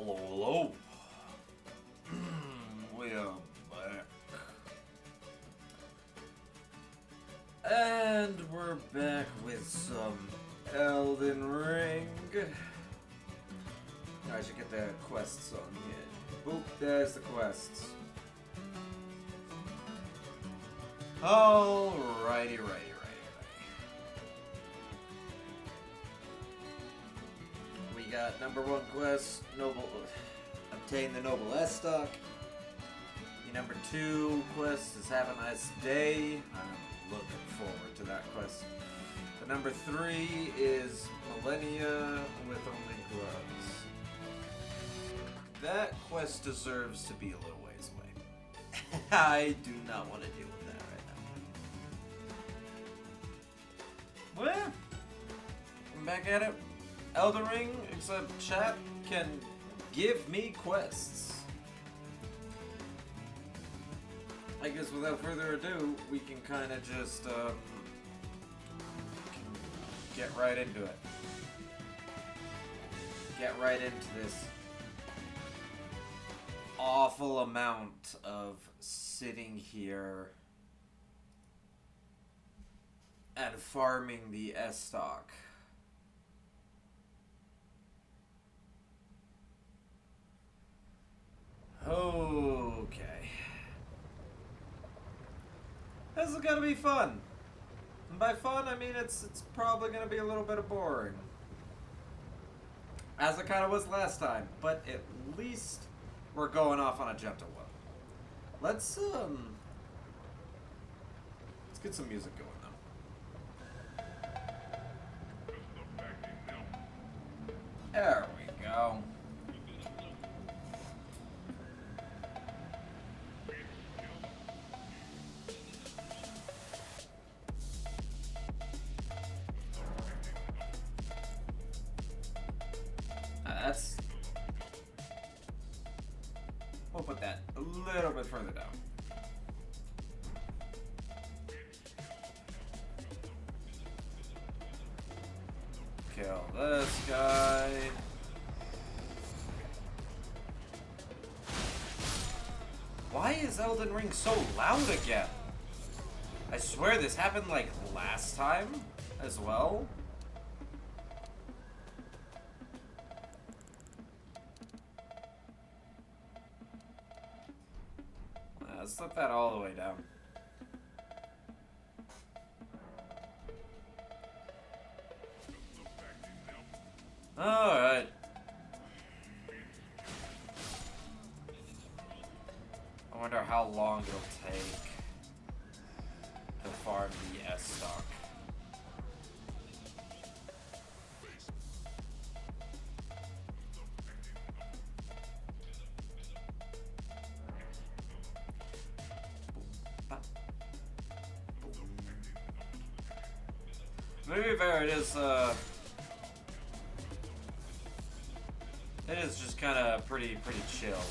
Hello, hello. We are back. And we're back with some Elden Ring. I should get the quests on here. Boop, there's the quests. Alrighty. We got number one quest, obtain the Noble S stock. The number two quest is have a nice day. I'm looking forward to that quest. The number three is Millennia with only grubs. That quest deserves to be a little ways away. I do not want to deal with that right now. Well, I'm back at it. Elden Ring, except chat can give me quests. I guess without further ado, we can kind of just get right into it. Get right into this awful amount of sitting here and farming the S stock. Okay. This is gonna be fun. And by fun, I mean it's probably gonna be a little bit of boring. As it kind of was last time, but at least we're going off on a gentle one. Let's get some music going though. There we go. We'll put that a little bit further down. Kill this guy. Why is Elden Ring so loud again? I swear this happened like last time as well. Let's let that all the way down. Alright. I wonder how long it'll take to farm the S stock. To be fair, it is just kind of pretty chill.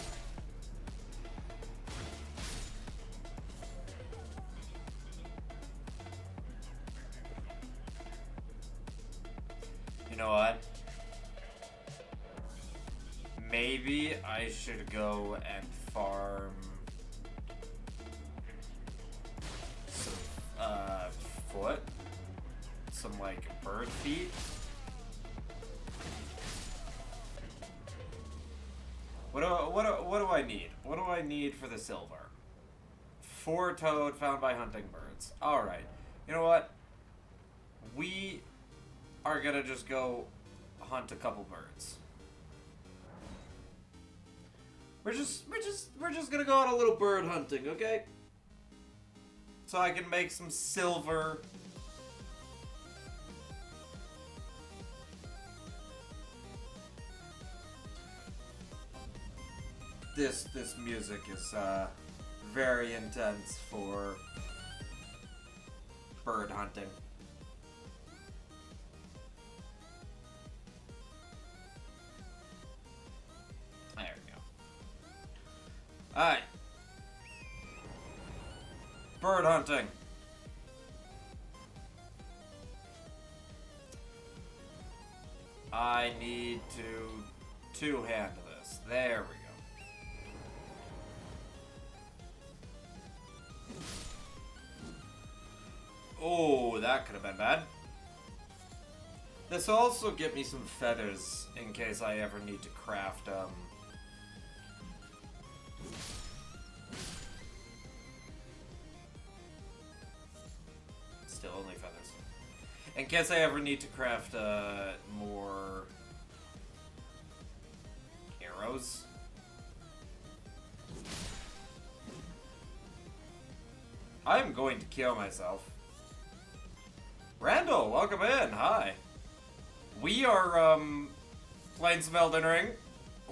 You know what? Maybe I should go and farm some foot. Some like bird feet. What do I need? What do I need for the silver? 4 toad found by hunting birds. All right. You know what? We are gonna just go hunt a couple birds. We're just gonna go on a little bird hunting, okay? So I can make some silver. This music is very intense for bird hunting. There we go. Alright. Bird hunting. I need to two-hand this. feathers. There we go. Oh, that could have been bad. This will also get me some feathers in case I ever need to craft, Still only feathers. In case I ever need to craft, more arrows. I'm going to kill myself. Randall, welcome in. Hi. We are, playing some Elden Ring.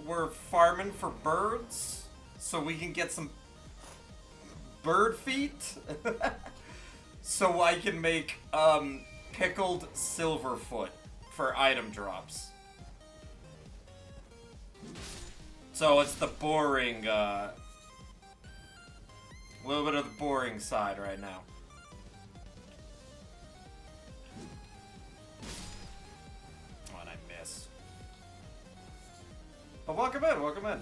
We're farming for birds so we can get some bird feet. So I can make, pickled silverfoot for item drops. So it's the boring, a little bit of the boring side right now. Oh, and I miss. But welcome in, welcome in.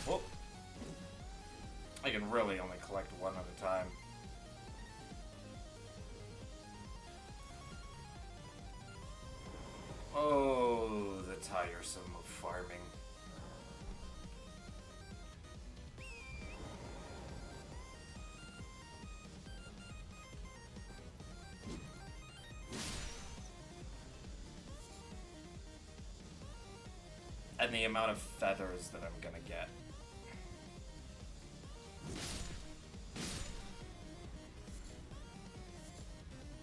Whoop. I can really only collect one at a time. Oh, the tiresome of farming. And the amount of feathers that I'm gonna get.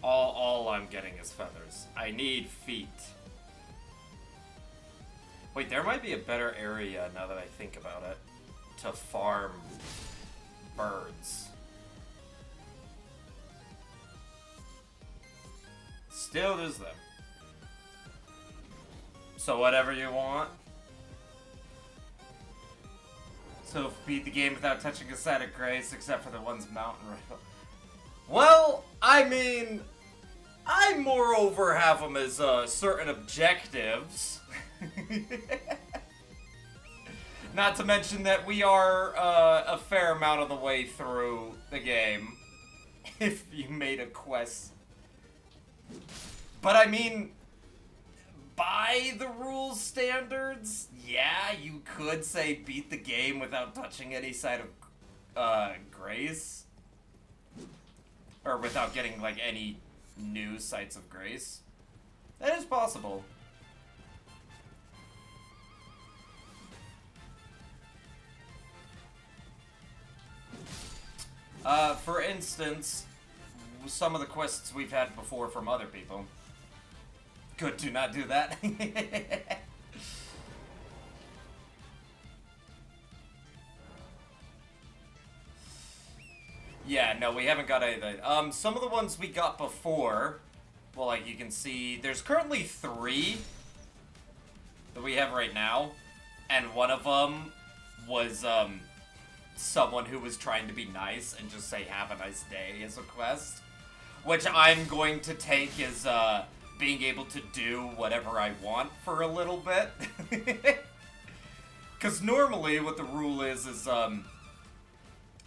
All I'm getting is feathers. I need feet. Wait, there might be a better area, now that I think about it, to farm birds. Still there's them. So whatever you want. So beat the game without touching a side of grace, except for the one's mountain rail. Well, I mean, I moreover have them as certain objectives. Not to mention that we are a fair amount of the way through the game. If you made a quest. But I mean, by the rules standards, yeah, you could say beat the game without touching any side of grace. Or without getting, like, any new sites of grace. That is possible. For instance, some of the quests we've had before from other people. Good, do not do that. Yeah, no, we haven't got anything. Some of the ones we got before, well, like you can see, there's currently 3 that we have right now, and one of them was, someone who was trying to be nice and just say have a nice day as a quest, which I'm going to take as, being able to do whatever I want for a little bit. Because normally what the rule is,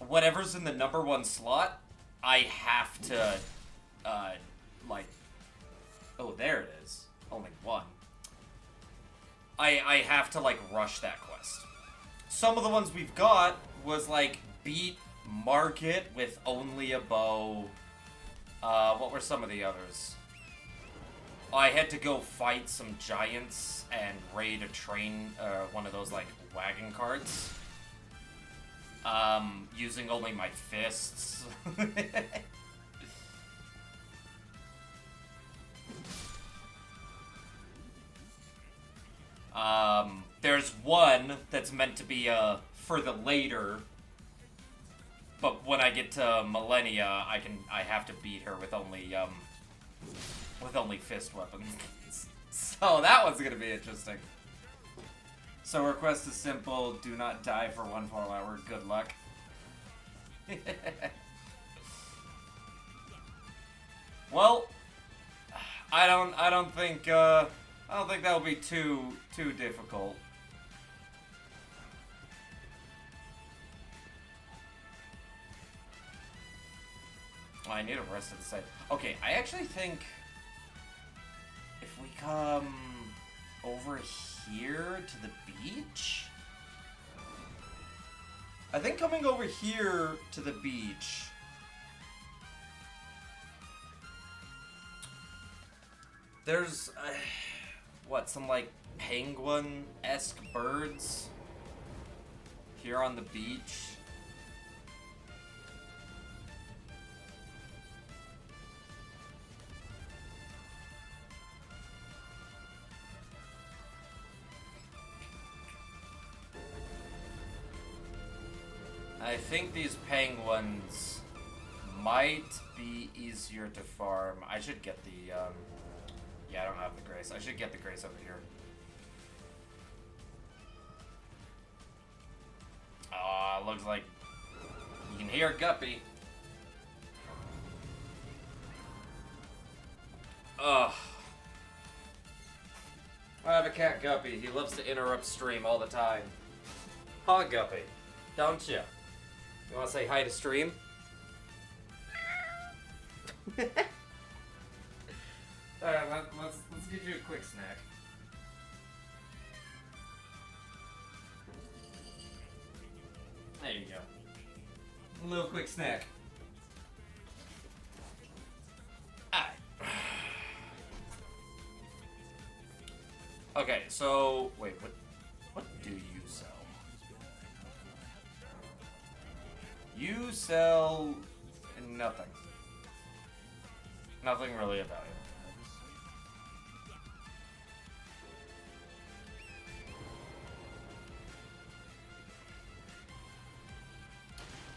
whatever's in the number 1 slot, I have to, like, oh, there it is. Only 1. I have to, like, rush that quest. Some of the ones we've got was, like, beat Market with only a bow. What were some of the others? I had to go fight some giants and raid a train, one of those, like, wagon carts. Using only my fists. There's one that's meant to be, for the later, but when I get to Millennia, I have to beat her with only fist weapons. So that one's gonna be interesting. So request is simple, do not die for 1 full hour, good luck. Well, I don't think that'll be too difficult. Oh, I need a rest of the site. Okay, I actually think if we come over here to the beach, I think coming over here to the beach. There's, what, some, like, penguin-esque birds here on the beach. I think these penguins might be easier to farm. I should get the, yeah, I don't have the grace. I should get the grace over here. Looks like you can hear Guppy. Ugh. I have a cat, Guppy. He loves to interrupt stream all the time. Huh, Guppy? Don't you? You want to say hi to stream? Alright, let's get you a quick snack. There you go. A little quick snack. Alright. Okay, so wait, what do you sell? You sell nothing. Nothing really of value.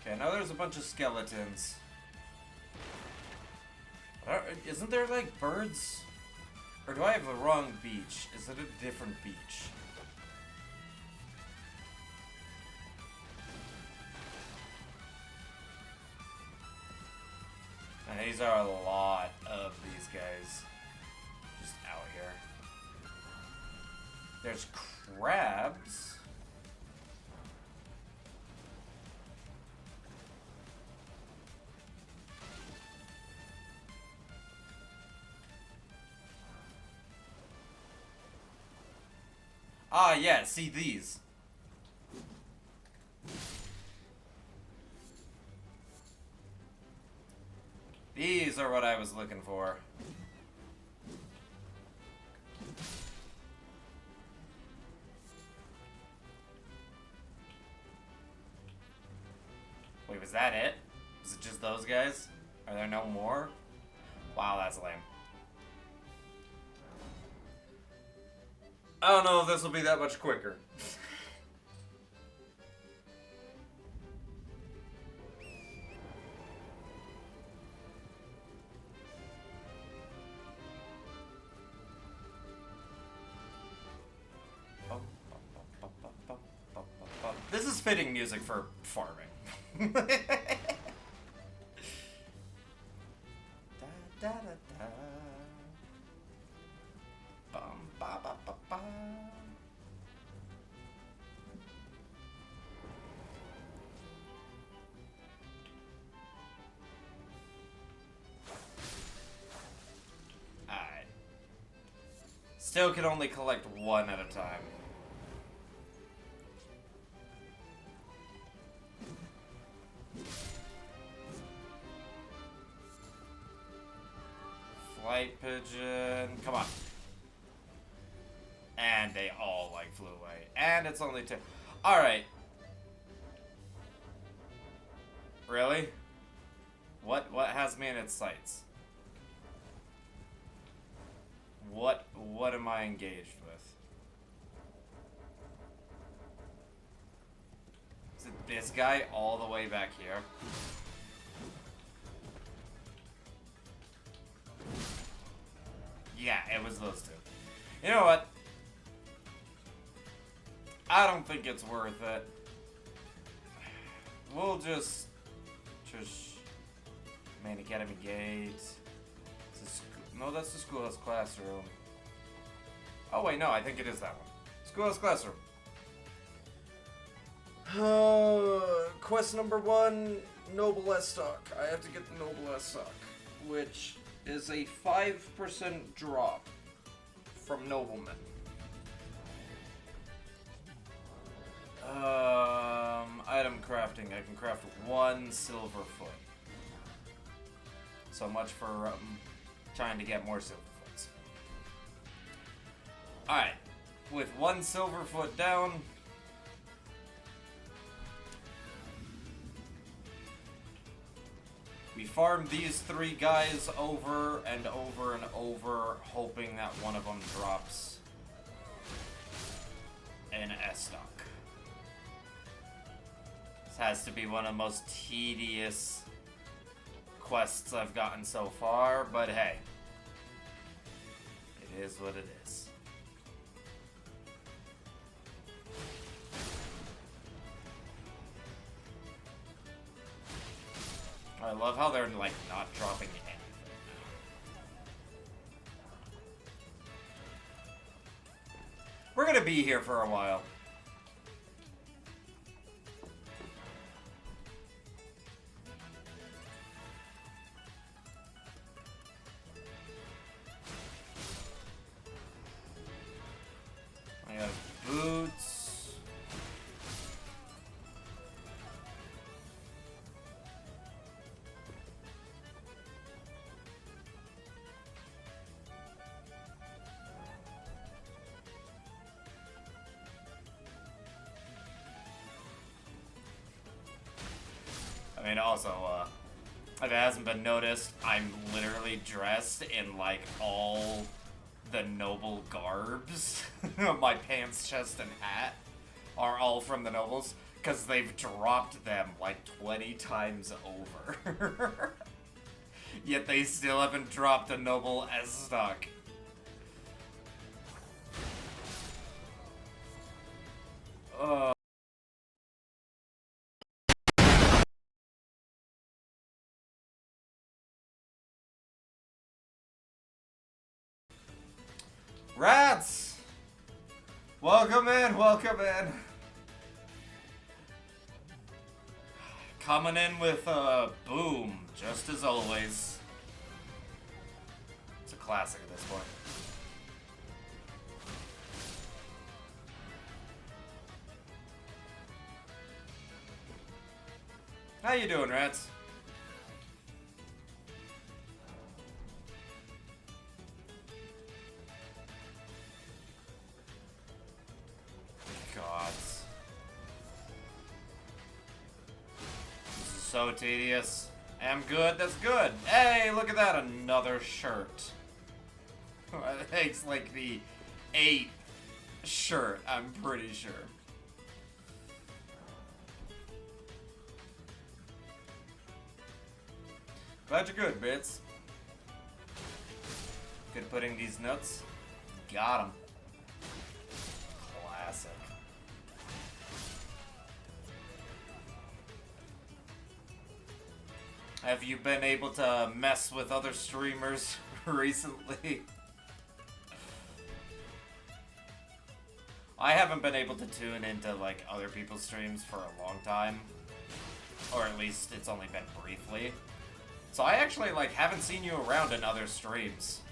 Okay, now there's a bunch of skeletons. Isn't there like birds? Or do I have the wrong beach? Is it a different beach? And these are a lot of these guys just out here. There's crabs. Ah, yeah, see these. These are what I was looking for. Wait, was that it? Was it just those guys? Are there no more? Wow, that's lame. I don't know if this will be that much quicker. This is fitting music for farming. Da, da, da, da. Bum, ba, ba, ba, ba. Alright. Still can only collect one at a time. Flight pigeon, come on. And they all like flew away. And it's only 2. Alright. Really? What has me in its sights? What am I engaged with? Is it this guy all the way back here? Yeah, it was those two. You know what? I don't think it's worth it. We'll just main academy gate. No, that's the schoolhouse classroom. Oh wait, no, I think it is that one. Schoolhouse classroom. Quest number 1, Noble Estoc. I have to get the Noble Estoc, which is a 5% drop from Noblemen. Item crafting. I can craft 1 silver foot. So much for trying to get more silver foots. Alright. With 1 silver foot down, we farmed these 3 guys over and over and over, hoping that one of them drops an Estoc. This has to be one of the most tedious quests I've gotten so far, but hey, it is what it is. I love how they're like not dropping anything. We're gonna be here for a while. I have boots. I mean, also, if it hasn't been noticed, I'm literally dressed in, like, all the noble garbs. My pants, chest, and hat are all from the nobles, because they've dropped them, like, 20 times over. Yet they still haven't dropped a noble Estoc. Rats! Welcome in, welcome in. Coming in with a boom, just as always. It's a classic at this point. How you doing, Rats? Gods. This is so tedious. I'm good, that's good. Hey, look at that, another shirt. It's like the 8th shirt, I'm pretty sure. Glad you're good, Bits. Good putting these nuts. Got 'em. Classic. Have you been able to mess with other streamers recently? I haven't been able to tune into like other people's streams for a long time. Or at least it's only been briefly. So I actually like haven't seen you around in other streams.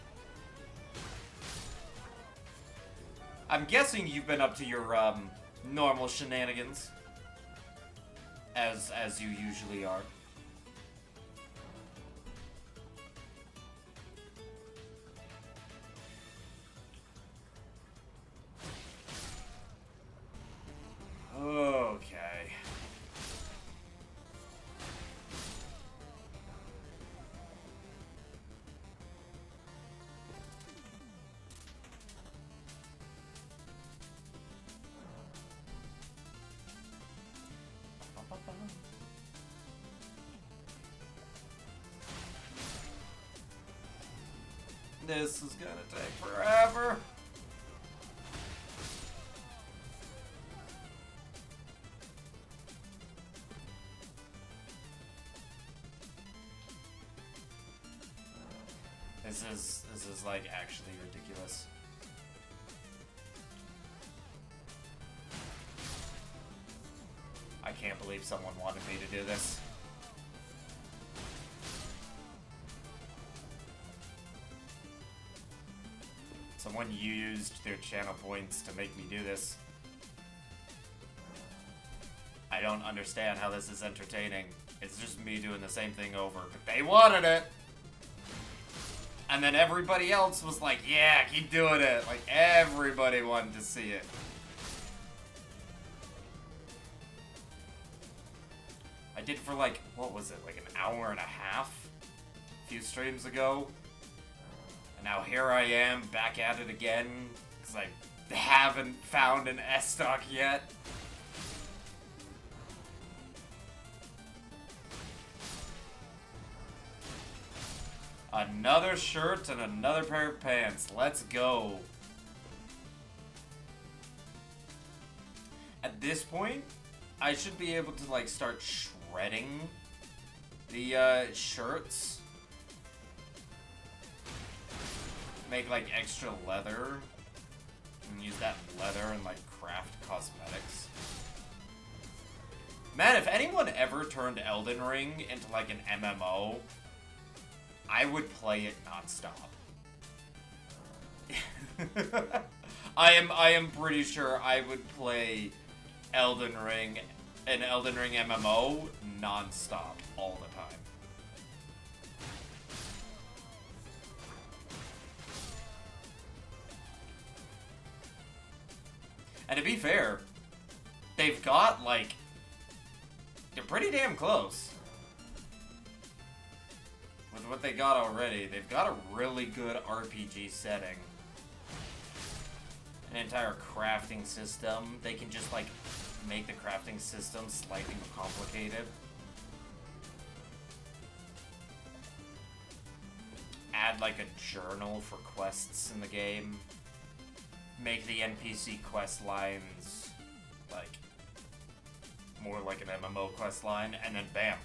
I'm guessing you've been up to your normal shenanigans. As you usually are. Okay. This is gonna take forever. This is like actually ridiculous. I can't believe someone wanted me to do this. Someone used their channel points to make me do this. I don't understand how this is entertaining. It's just me doing the same thing over, but they wanted it! And then everybody else was like, yeah, keep doing it. Like, everybody wanted to see it. I did for like, what was it, like an hour and a half? A few streams ago. And now here I am, back at it again, because I haven't found an S-Stock yet. Another shirt and another pair of pants. Let's go. At this point, I should be able to like start shredding the shirts. Make like extra leather and use that leather and like craft cosmetics. Man, if anyone ever turned Elden Ring into like an MMO, I would play it non-stop. I am pretty sure I would play Elden Ring, an Elden Ring MMO, non-stop all the time. And to be fair, they've got like, they're pretty damn close. With what they got already, they've got a really good RPG setting. An entire crafting system. They can just like make the crafting system slightly more complicated. Add like a journal for quests in the game. Make the NPC quest lines like more like an MMO quest line, and then bam.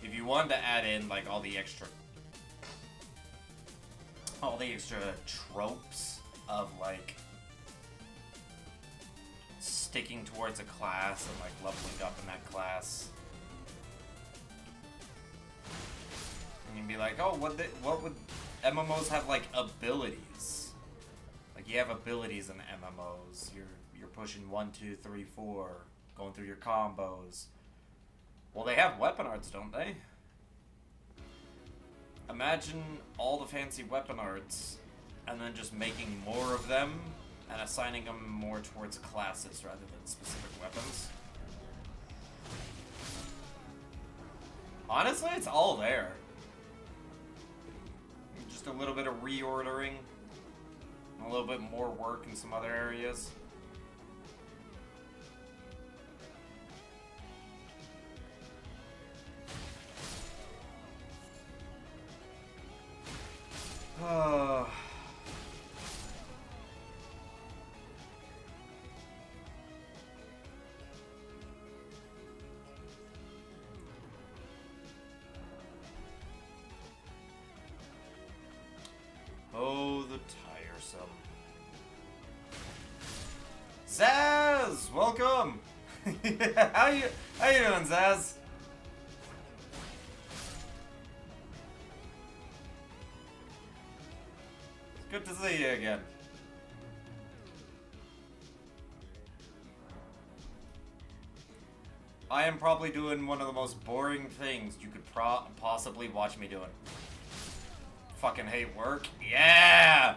If you wanted to add in like all the extra tropes of like sticking towards a class and like leveling up in that class, and you'd be like, oh, what would MMOs have like abilities? Like you have abilities in MMOs. You're pushing 1, 2, 3, 4, going through your combos. Well, they have weapon arts, don't they? Imagine all the fancy weapon arts, and then just making more of them, and assigning them more towards classes rather than specific weapons. Honestly, it's all there. Just a little bit of reordering, a little bit more work in some other areas. Oh, the tiresome. Zaz, welcome. How you doing, Zaz? Good to see you again. I am probably doing one of the most boring things you could possibly watch me doing. Fucking hate work. Yeah!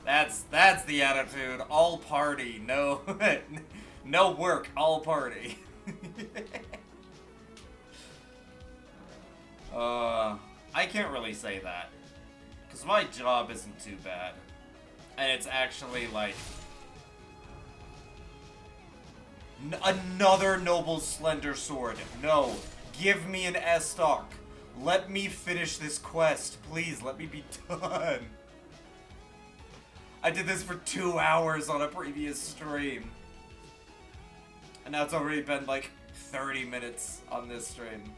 That's the attitude. All party. No no work, all party. I can't really say that, because my job isn't too bad. And it's actually like another noble slender sword. No, give me an S-Stock. Let me finish this quest. Please, let me be done. I did this for 2 hours on a previous stream. And now it's already been like 30 minutes on this stream.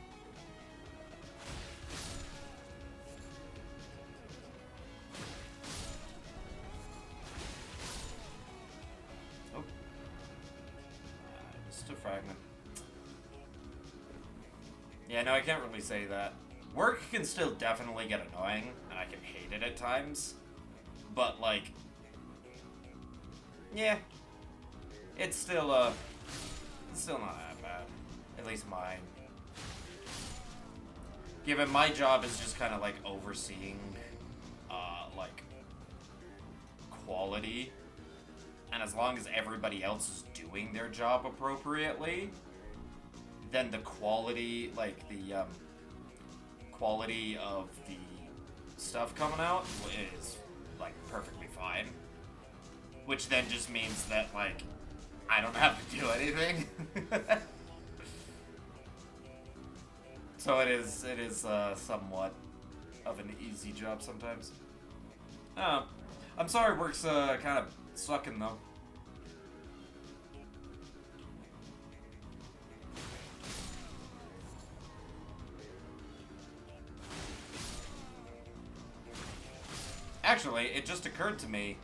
Oh. Just a fragment. Yeah, no, I can't really say that. Work can still definitely get annoying, and I can hate it at times. But, like... yeah. It's still not that bad. At least mine. Given my job is just kind of, like, overseeing, like, quality. And as long as everybody else is doing their job appropriately, then the quality, like, the, quality of the stuff coming out is, like, perfectly fine. Which then just means that, like, I don't have to do anything. So it is somewhat of an easy job sometimes. I'm sorry work's kind of sucking though. Actually, it just occurred to me.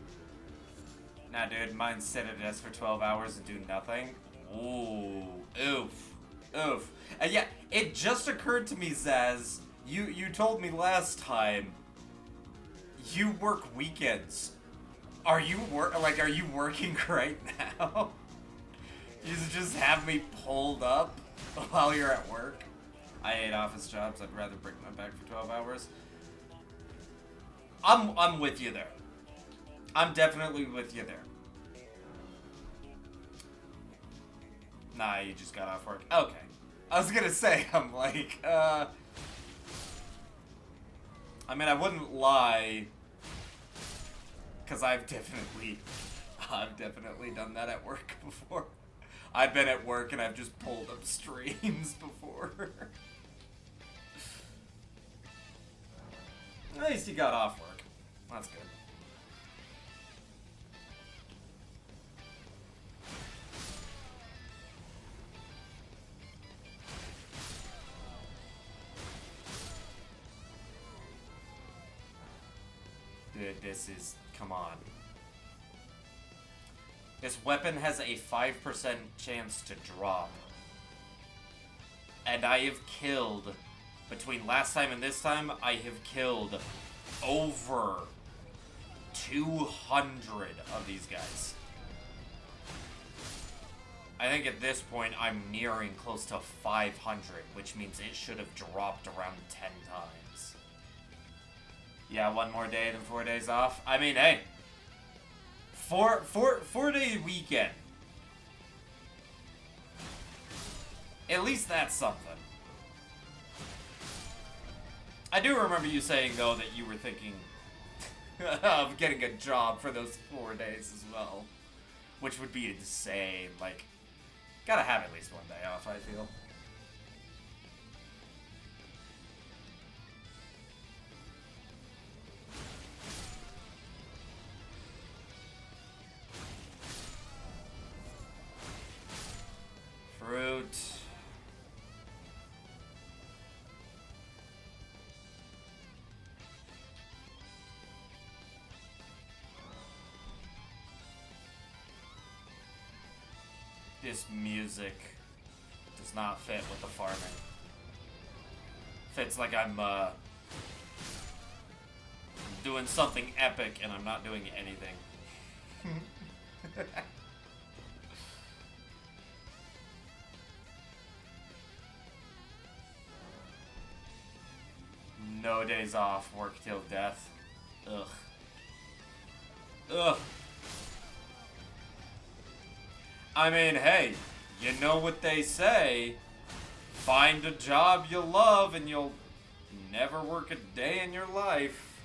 Nah, dude, mine sit at a desk for 12 hours and do nothing. Ooh, oof, oof. Yeah, it just occurred to me, Zaz. You told me last time. You work weekends. Are you working right now? You just have me pulled up while you're at work. I hate office jobs. I'd rather break my back for 12 hours. I'm with you there. I'm definitely with you there. Nah, you just got off work. Okay. I was gonna say, I'm like, I mean, I wouldn't lie, because I've definitely done that at work before. I've been at work and I've just pulled up streams before. At least you got off work. That's good. Dude, this is... come on. This weapon has a 5% chance to drop. And I have killed... between last time and this time, I have killed over 200 of these guys. I think at this point, I'm nearing close to 500, which means it should have dropped around 10 times. Yeah, one more day than 4 days off. I mean, hey, 4-day weekend. At least that's something. I do remember you saying, though, that you were thinking of getting a job for those 4 days as well. Which would be insane. Like, gotta have at least one day off, I feel. Fruit. This music does not fit with the farming. Fits like I'm doing something epic and I'm not doing anything. No days off, work till death. Ugh. Ugh. I mean, hey, you know what they say. Find a job you love and you'll never work a day in your life.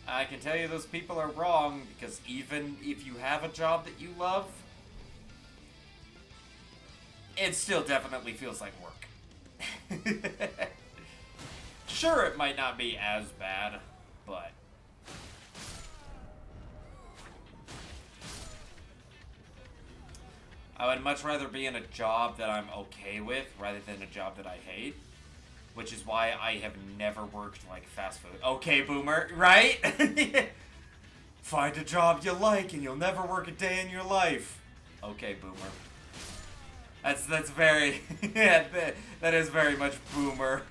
I can tell you those people are wrong, because even if you have a job that you love, it still definitely feels like work. Sure, it might not be as bad, but... I would much rather be in a job that I'm okay with rather than a job that I hate. Which is why I have never worked, like, fast food. Okay, boomer, right? Find a job you like and you'll never work a day in your life. Okay, boomer. That's very... yeah, that is very much boomer.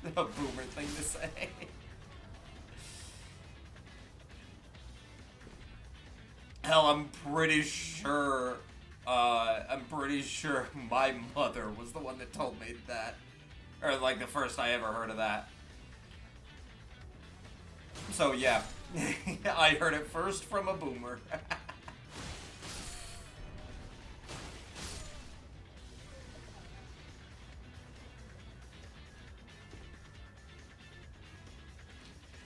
A boomer thing to say. Hell, I'm pretty sure my mother was the one that told me that. Or, like, the first I ever heard of that. So, yeah. I heard it first from a boomer.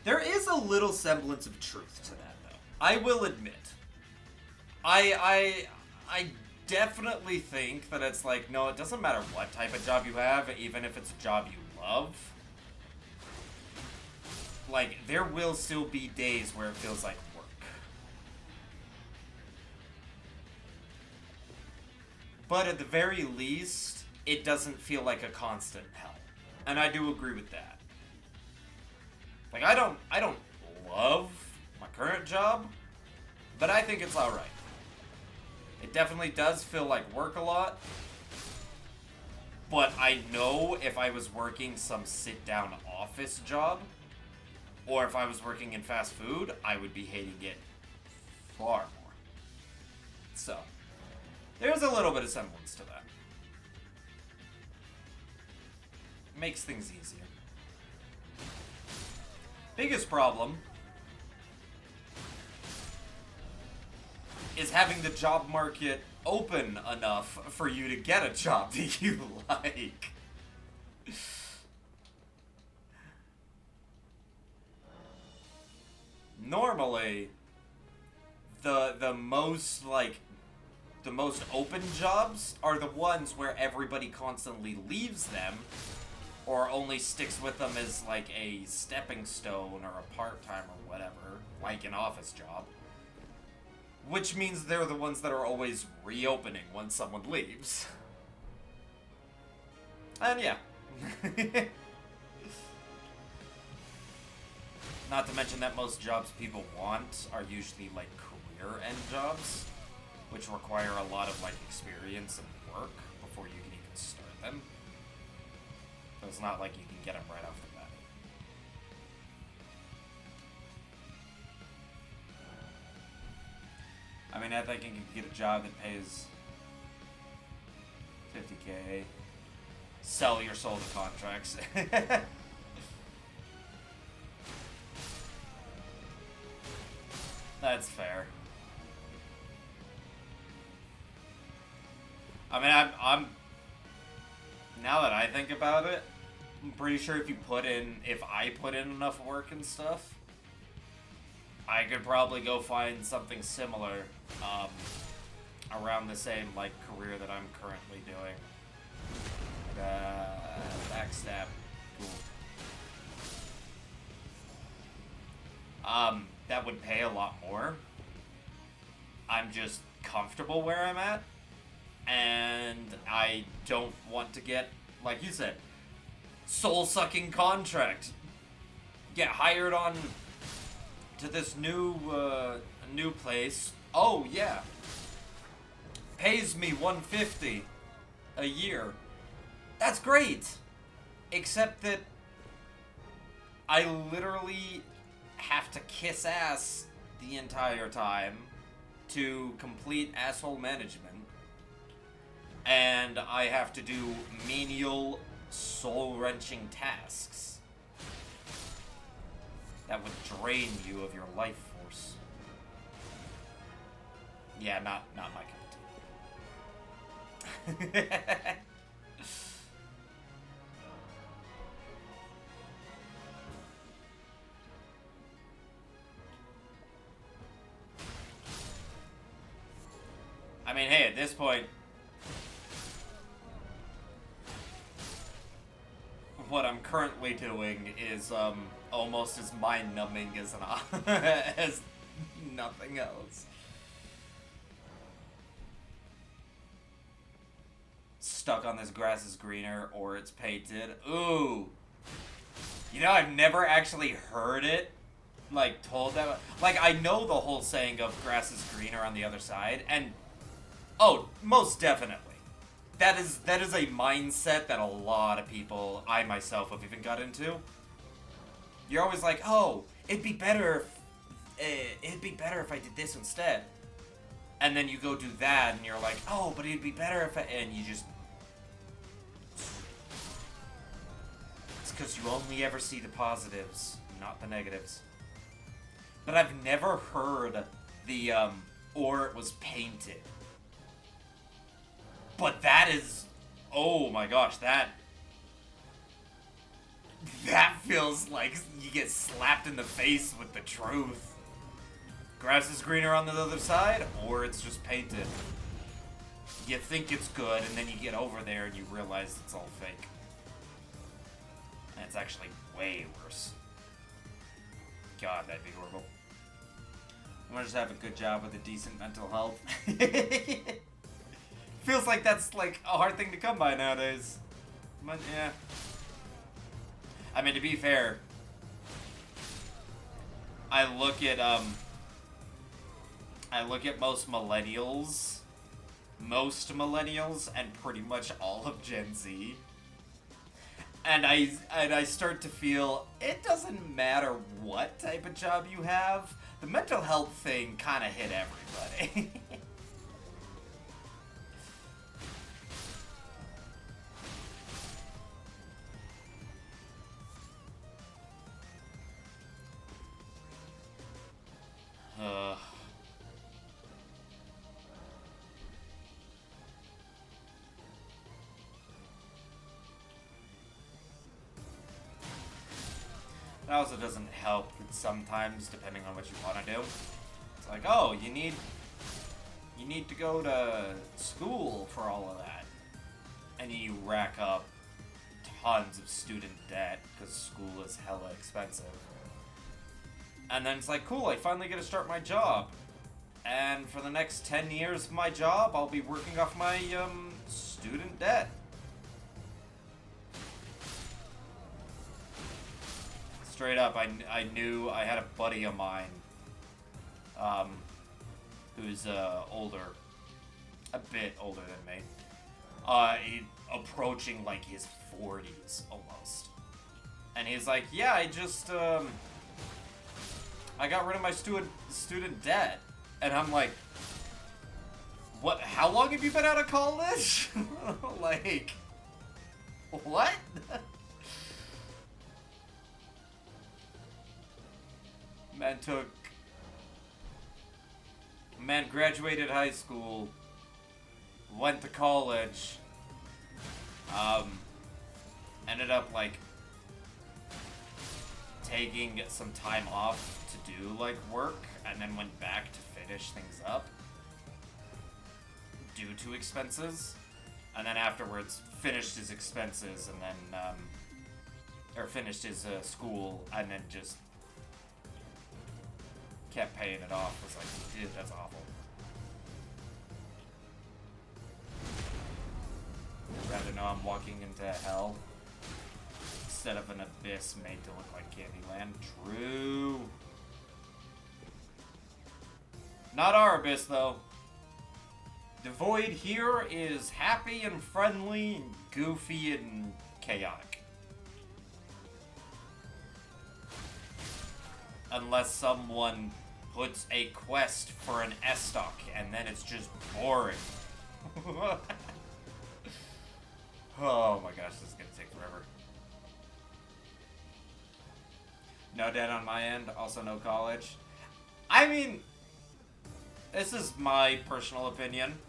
There is a little semblance of truth to that, though. I will admit. I definitely think that it's like, no, it doesn't matter what type of job you have, even if it's a job you love. Like, there will still be days where it feels like work. But at the very least, it doesn't feel like a constant hell. And I do agree with that. Like, I don't love my current job, but I think it's alright. It definitely does feel like work a lot, but I know if I was working some sit-down office job, or if I was working in fast food, I would be hating it far more. So, there's a little bit of semblance to that. Makes things easier. Biggest problem is having the job market open enough for you to get a job that you like. Normally, the most open jobs are the ones where everybody constantly leaves them or only sticks with them as like a stepping stone or a part-time or whatever, like an office job. Which means they're the ones that are always reopening once someone leaves. And yeah. Not to mention that most jobs people want are usually like career-end jobs, which require a lot of like experience and work before you can even start them. So it's not like you can get them right off the bat. I mean, I think you can get a job that pays $50K, sell your soul to contracts. That's fair. I mean, I'm now that I think about it, I'm pretty sure if I put in enough work and stuff, I could probably go find something similar, around the same, like, career that I'm currently doing. Backstab. Cool. That would pay a lot more. I'm just comfortable where I'm at, and I don't want to get, like you said, soul-sucking contract. Get hired on to this new place. Oh yeah, pays me $150 a year. That's great, except that I literally have to kiss ass the entire time to complete asshole management, and I have to do menial, soul-wrenching tasks that would drain you of your life force. Yeah, not my cup of tea. I mean, hey, at this point, what I'm currently doing is almost as mind-numbing as as nothing else. Stuck on this grass is greener or it's painted. Ooh. You know, I've never actually heard it, like, told that. Like, I know the whole saying of grass is greener on the other side, and, oh, most definitely. That is a mindset that a lot of people, I myself, have even got into. You're always like, oh, it'd be better if I did this instead. And then you go do that, and you're like, oh, but it'd be better if I... And you just... It's because you only ever see the positives, not the negatives. But I've never heard the, or it was painted. But that is... Oh my gosh, that feels like you get slapped in the face with the truth. Grass is greener on the other side, or it's just painted. You think it's good, and then you get over there and you realize it's all fake. And it's actually way worse. God, that'd be horrible. I'm gonna just have a good job with a decent mental health. Feels like that's like a hard thing to come by nowadays. But yeah. I mean, to be fair, I look at most millennials, and pretty much all of Gen Z, and I start to feel it doesn't matter what type of job you have, the mental health thing kind of hit everybody. It also doesn't help sometimes, depending on what you want to do. It's like, oh, you need to go to school for all of that. And you rack up tons of student debt, because school is hella expensive. And then it's like, cool, I finally get to start my job. And for the next 10 years of my job, I'll be working off my, student debt. Straight up, I knew I had a buddy of mine, who's, older, a bit older than me, approaching, like, his 40s, almost. And he's like, yeah, I just, I got rid of my student debt. And I'm like, what? How long have you been out of college? Like, what? Man graduated high school, went to college, ended up, like, taking some time off to do, like, work, and then went back to finish things up due to expenses, and then afterwards finished his expenses, and then, or finished his, school, and then just kept paying it off. Was like, dude, that's awful. I'd rather know I'm walking into hell instead of an abyss made to look like Candyland. True. Not our abyss, though. The void here is happy and friendly, and goofy and chaotic. Unless someone puts a quest for an S-Stock, and then it's just boring. Oh my gosh, this is gonna take forever. No debt on my end, also no college. I mean, this is my personal opinion,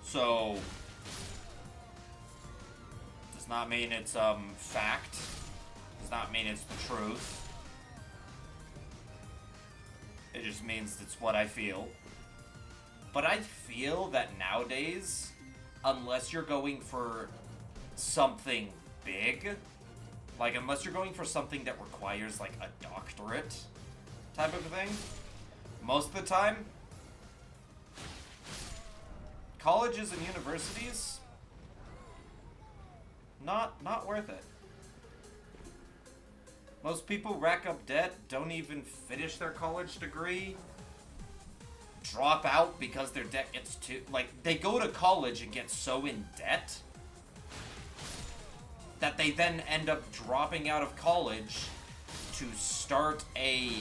so does not mean it's fact. Does not mean it's the truth. It just means it's what I feel. But I feel that nowadays, unless you're going for something big, Like, unless you're going for something that requires, like, a doctorate type of thing, most of the time, colleges and universities, not worth it. Most people rack up debt, don't even finish their college degree, drop out because their debt gets too... Like, they go to college and get so in debt that they then end up dropping out of college to start a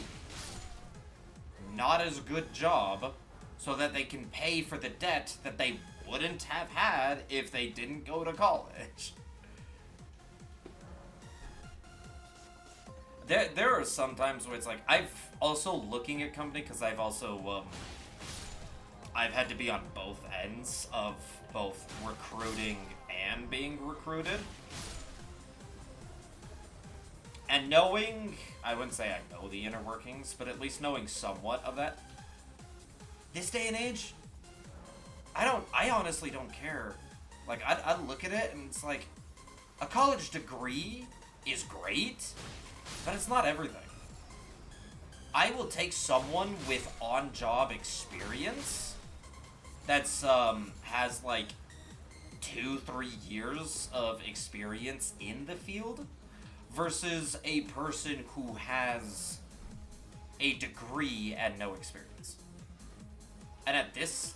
not as good job so that they can pay for the debt that they wouldn't have had if they didn't go to college. There are some times where it's like, I've also looking at company, because I've also, I've had to be on both ends of both recruiting and being recruited. And knowing, I wouldn't say I know the inner workings, but at least knowing somewhat of that. This day and age, I honestly don't care. Like, I look at it and it's like, a college degree is great, but it's not everything. I will take someone with on-job experience that's, has like 2-3 years of experience in the field versus a person who has a degree and no experience. And at this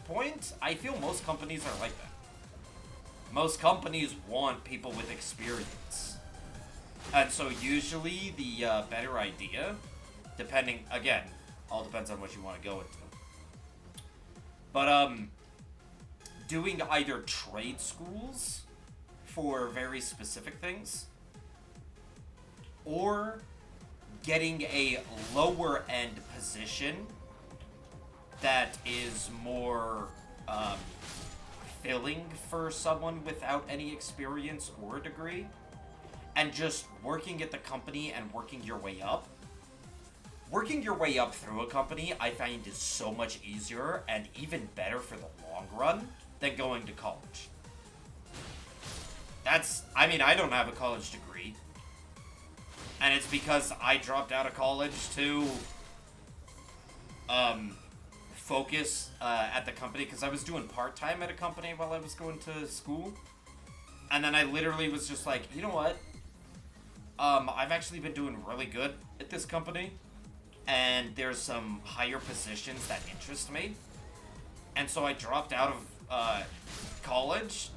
point, I feel most companies are like that. Most companies want people with experience. And so usually the better idea, depending, again, all depends on what you want to go into. But, doing either trade schools for very specific things, or getting a lower end position that is more filling for someone without any experience or a degree, and just working at the company and working your way up. Working your way up through a company, I find, is so much easier and even better for the long run than going to college. I mean, I don't have a college degree. And it's because I dropped out of college to focus at the company, because I was doing part-time at a company while I was going to school. And then I literally was just like, you know what? I've actually been doing really good at this company, and there's some higher positions that interest me. And so I dropped out of college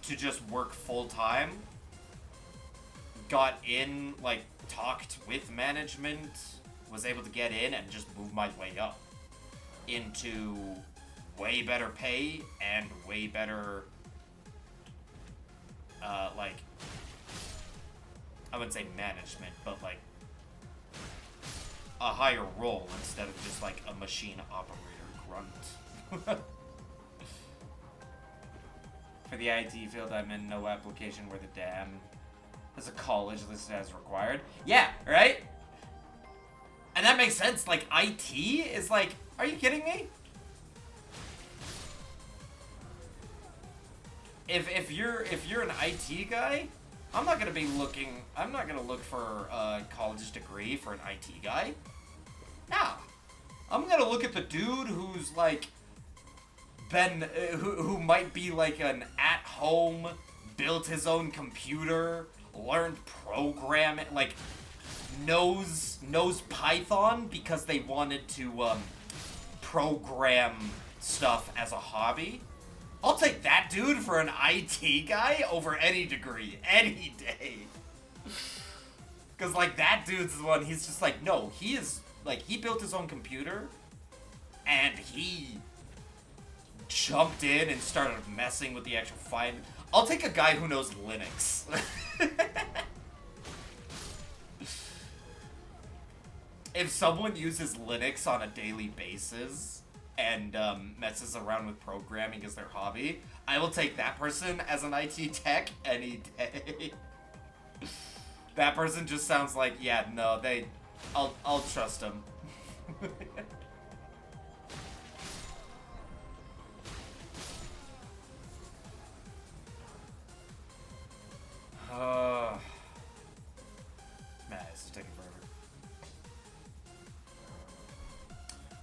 to just work full-time. Got in, like, talked with management, was able to get in and just move my way up into way better pay and way better, like, I wouldn't say management, but, like, a higher role instead of just, like, a machine operator grunt. For the IT field, I'm in no application where the damn as a college listed as required. Yeah, right? And that makes sense. Like, IT is like, are you kidding me? If you're an IT guy, I'm not gonna look for a college degree for an IT guy. Nah. I'm gonna look at the dude who's like who might be like an at-home, built his own computer, learned programming, like knows Python because they wanted to program stuff as a hobby. I'll take that dude for an IT guy over any degree, any day. Because, like, that dude's the one, he's just like, no, he is, like, he built his own computer, and he jumped in and started messing with the actual file. I'll take a guy who knows Linux. If someone uses Linux on a daily basis and messes around with programming as their hobby, I will take that person as an IT tech any day. That person just sounds like, yeah, no, I'll trust him. taking forever.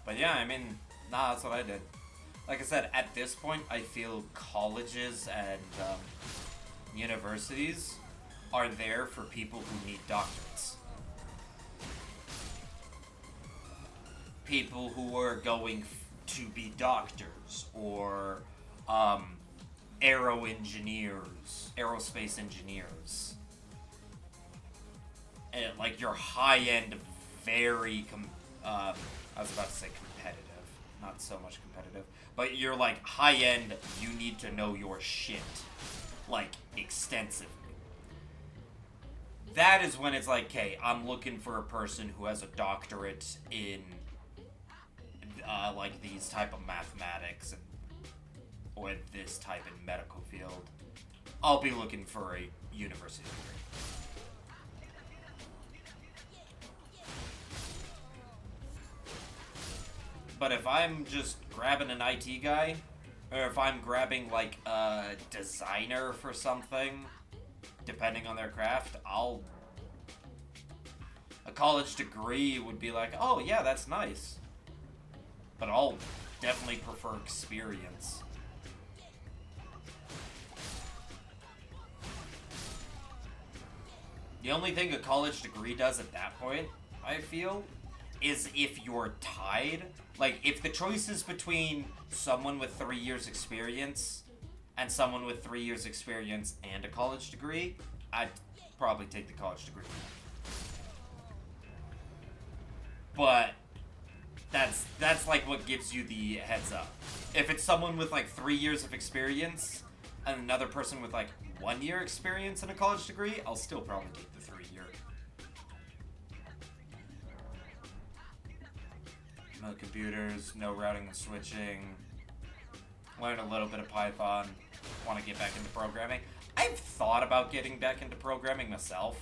But yeah, I mean, nah, that's what I did. Like I said, at this point, I feel colleges and universities are there for people who need doctorates. People who are going to be doctors or aerospace engineers. And, like, your high-end, very, I was about to say competitive, not so much competitive, but you're, like, high-end, you need to know your shit, like, extensively. That is when it's like, okay, I'm looking for a person who has a doctorate in, like, these type of mathematics, and, or this type in medical field. I'll be looking for a university degree. But if I'm just grabbing an IT guy, or if I'm grabbing, like, a designer for something, depending on their craft, a college degree would be like, oh, yeah, that's nice. But I'll definitely prefer experience. The only thing a college degree does at that point, I feel, is if you're tied. Like, if the choice is between someone with 3 years experience and someone with 3 years experience and a college degree, I'd probably take the college degree. But that's like what gives you the heads up. If it's someone with like 3 years of experience and another person with like 1 year experience and a college degree, I'll still probably take the 3 year. No computers, no routing and switching. Learn a little bit of Python. Want to get back into programming. I've thought about getting back into programming myself.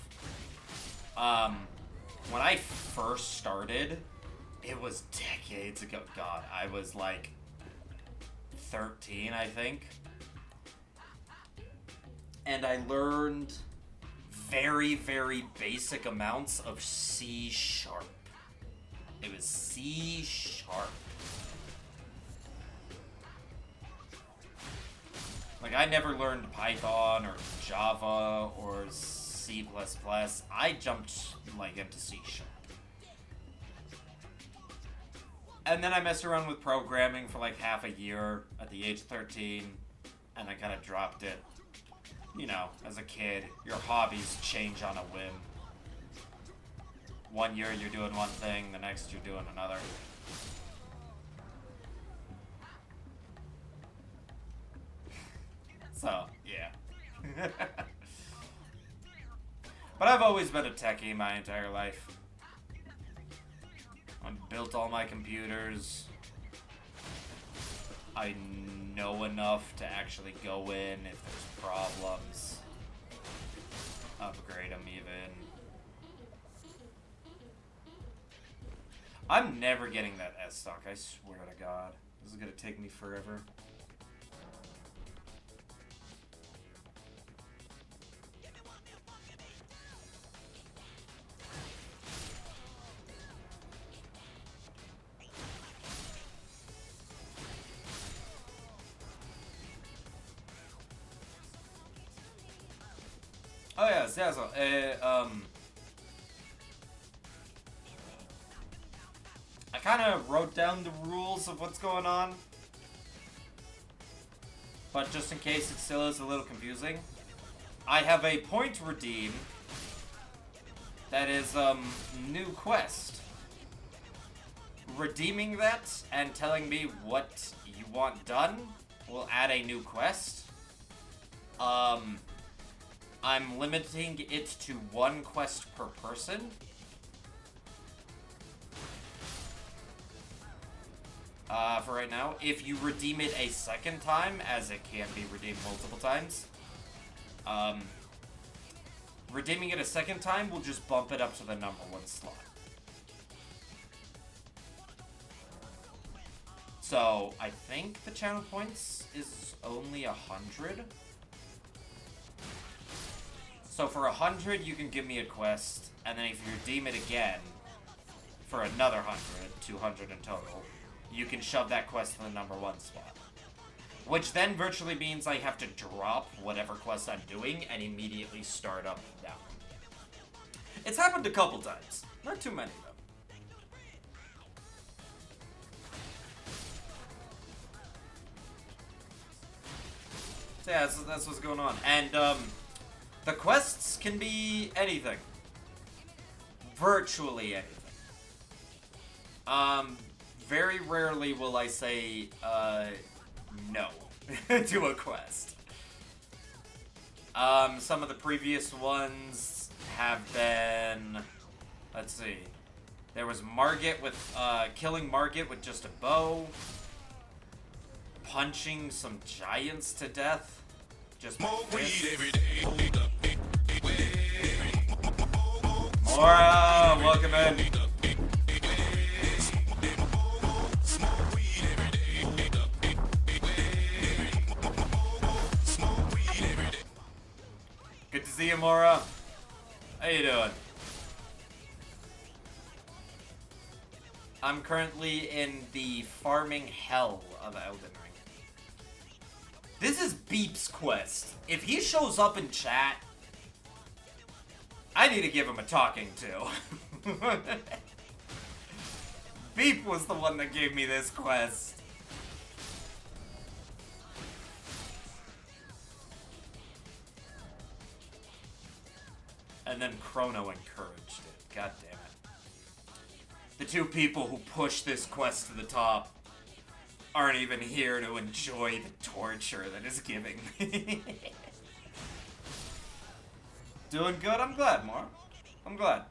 When I first started, it was decades ago. God, I was like 13, I think. And I learned very, very basic amounts of C#. It was C#. Like, I never learned Python or Java or C++. I jumped, like, into C#. And then I messed around with programming for, like, half a year at the age of 13, and I kind of dropped it. You know, as a kid, your hobbies change on a whim. 1 year you're doing one thing, the next you're doing another. So, yeah. But I've always been a techie my entire life. I built all my computers. I know enough to actually go in if there's problems. Upgrade them even. I'm never getting that S stock, I swear to God. This is gonna take me forever. Oh yeah, Zazzle. I kind of wrote down the rules of what's going on, but just in case it still is a little confusing, I have a point redeem that is new quest. Redeeming that and telling me what you want done will add a new quest. I'm limiting it to 1 quest per person. For right now. If you redeem it a second time, as it can be redeemed multiple times, redeeming it a second time will just bump it up to the number 1 slot. So, I think the channel points is only 100. So for 100, you can give me a quest, and then if you redeem it again, for another 100, 200 in total, you can shove that quest to the number 1 spot. Which then virtually means I have to drop whatever quest I'm doing and immediately start up that one. It's happened a couple times. Not too many, though. So yeah, that's what's going on. And, the quests can be anything. Virtually anything. Very rarely will I say, no to a quest. Some of the previous ones have been, let's see. There was Margit with, killing Margit with just a bow. Punching some giants to death. Just like this. Mora, welcome in. Good to see you, Mora. How you doing? I'm currently in the farming hell of Elden Ring. This is Beep's quest. If he shows up in chat, I need to give him a talking to. Beep was the one that gave me this quest. And then Chrono encouraged it. God damn it. The two people who push this quest to the top aren't even here to enjoy the torture that is giving me. Doing good? I'm glad, Mar. I'm glad.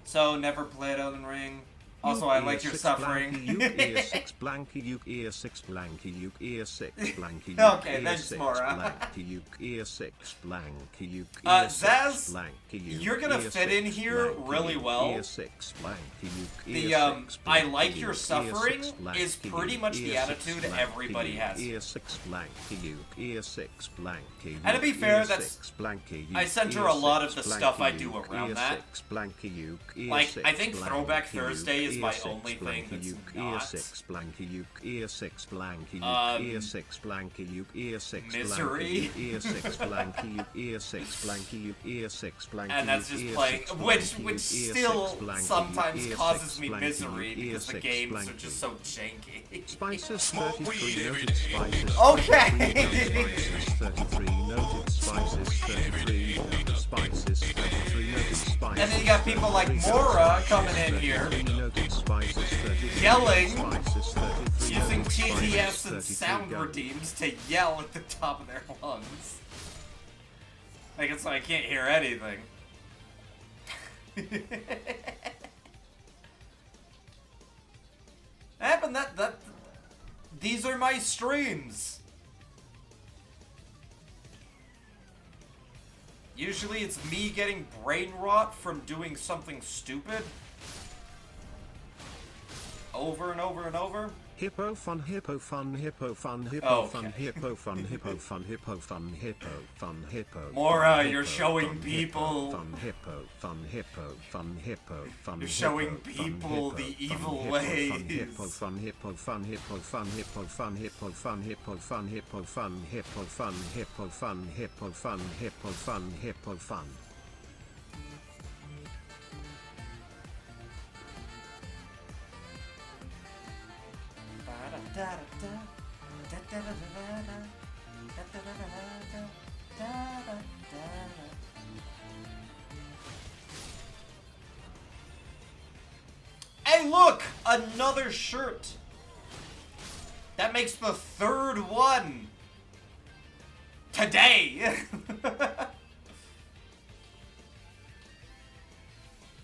So, never played Elden Ring. Also, I like your suffering. Ear 6 blanky, you ear 6 blanky, you ear 6 blanky, okay, thanks, Mora. you ear 6 blanky, you Zaz, blanky, you're gonna fit in here really well. Ear 6 blanky, I like your suffering is pretty much the attitude everybody has. Ear 6 blanky, you ear 6 blanky. And to be fair, that's I center a lot of the stuff I do around that. Like, I think Throwback Thursday is my only thing that's not. Misery. And that's just playing, which still sometimes causes me misery because the games are just so janky. Spices 33 noted spices. Okay. 33 noted spices 33 noted spices 33 noted spices. And then you got people like Mora coming in here, yelling, using TTS and sound redeems to yell at the top of their lungs. Like it's like I can't hear anything. Happened that these are my streams. Usually it's me getting brain rot from doing something stupid. Over and over and over. Hippo fun, hippo fun, hippo fun, hippo Oh, fun, okay. hippo fun, hippo fun, hippo fun, hippo fun, hippo. Mora, fun, you're hippo, showing fun, people. Fun, hippo, fun, hippo, fun, hippo, fun. You're showing hippo, fun, people hippo, the fun, evil hippo, ways. Fun, hippo, fun, hippo, fun, hippo, fun, hippo, fun, hippo, fun, hippo, fun, hippo, fun, hippo, fun, hippo, fun, hippo, fun, hippo, fun, hippo, fun. Hey, look! Another shirt! That makes the third one! Today!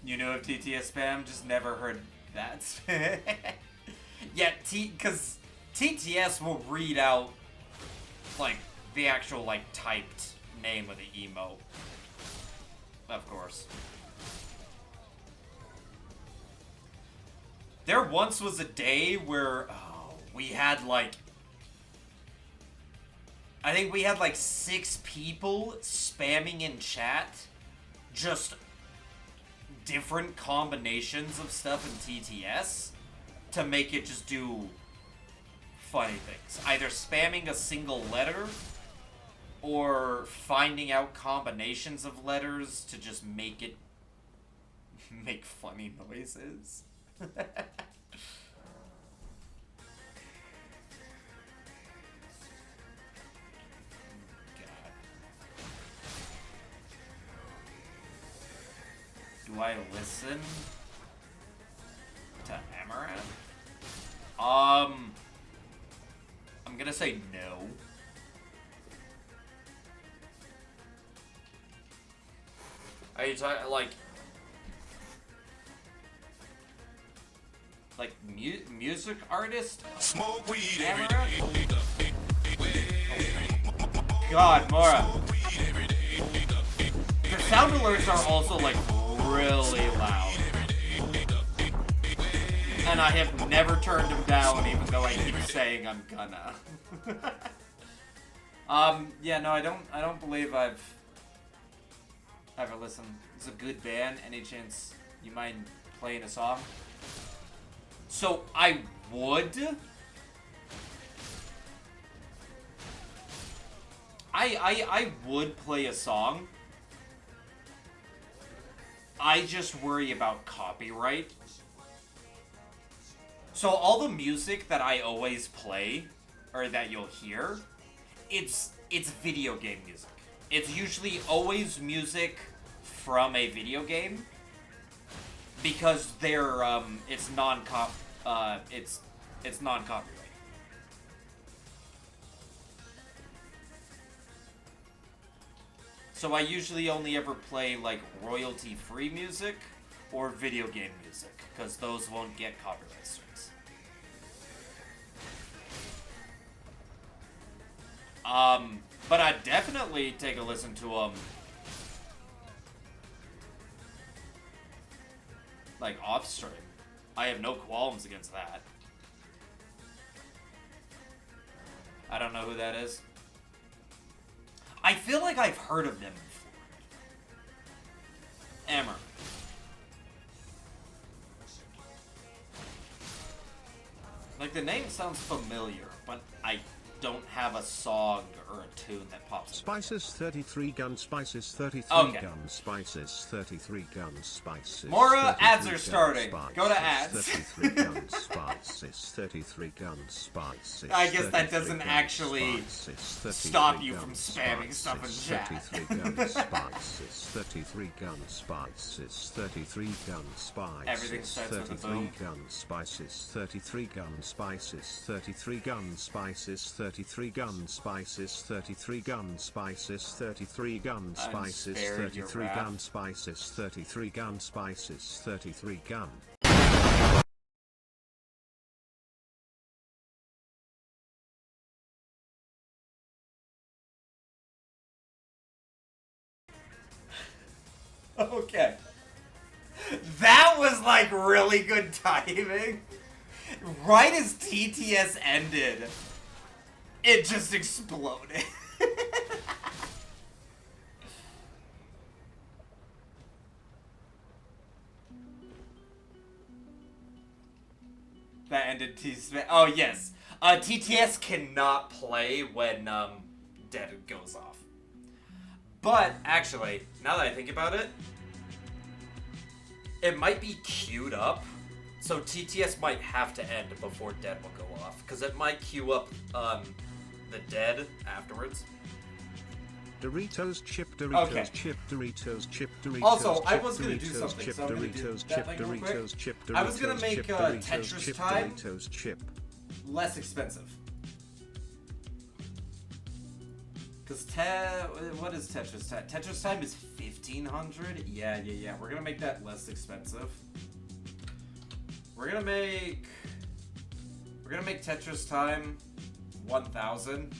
You know of TTS spam? Just never heard that. Yeah, because TTS will read out, like, the actual, like, typed name of the emote. Of course. There once was a day where, we had, like, I think we had like 6 people spamming in chat just different combinations of stuff in TTS to make it just do funny things. Either spamming a single letter or finding out combinations of letters to just make it make funny noises. Do I listen to Amaranth? I'm gonna say no. Are you talking like music artist? Smoke weed Amaranth? God, Mora. The sound alerts are also like really loud. And I have never turned them down even though I keep saying I'm gonna. Yeah, no, I don't believe I've ever listened. It's a good band. Any chance you mind playing a song? So I would. I would play a song. I just worry about copyright. So all the music that I always play, or that you'll hear, it's video game music. It's usually always music from a video game because they're it's non-copyright. So I usually only ever play like royalty-free music or video game music because those won't get copyright strikes. But I'd definitely take a listen to like off stream. I have no qualms against that. I don't know who that is. I feel like I've heard of them before. Amber. Like, the name sounds familiar, but I don't have a song or a tune that pops up. Spices 33 gun, spices 33 Okay. gun, spices 33 gun, spices. Mora, 33 ads are gun, starting. spices, Go to ads. 33 gun, spices 33 gun, spices. I guess that 33 doesn't gun, actually spices, 33 stop you gun, from spamming stuff in spices, chat. 33 gun, spices 33 gun, spices 33 gun, spices. Everything starts with a 33 boom. gun, spices 33 gun, spices 33 gun, spices 33 gun, spices 33 gun, spices 33 gun, spices spared your 33 wrath. gun, spices 33 gun, spices 33 gun. Okay. That was like really good timing. Right as TTS ended, it just exploded. That ended TTS. Oh, yes. TTS cannot play when Dead goes off. But, actually, now that I think about it, it might be queued up. So TTS might have to end before Dead will go off. Because it might queue up the Dead afterwards. Doritos chip, Doritos Okay. chip, Doritos chip, Doritos Also, chip, I was gonna do Doritos something, chip, so I'm gonna do Doritos that chip, thing real quick. Doritos chip, I was gonna Doritos make chip, Doritos Tetris chip, time Doritos chip. less expensive. Because what is Tetris time? Tetris time is 1,500? Yeah. We're gonna make that less expensive. We're gonna make Tetris time 1,000.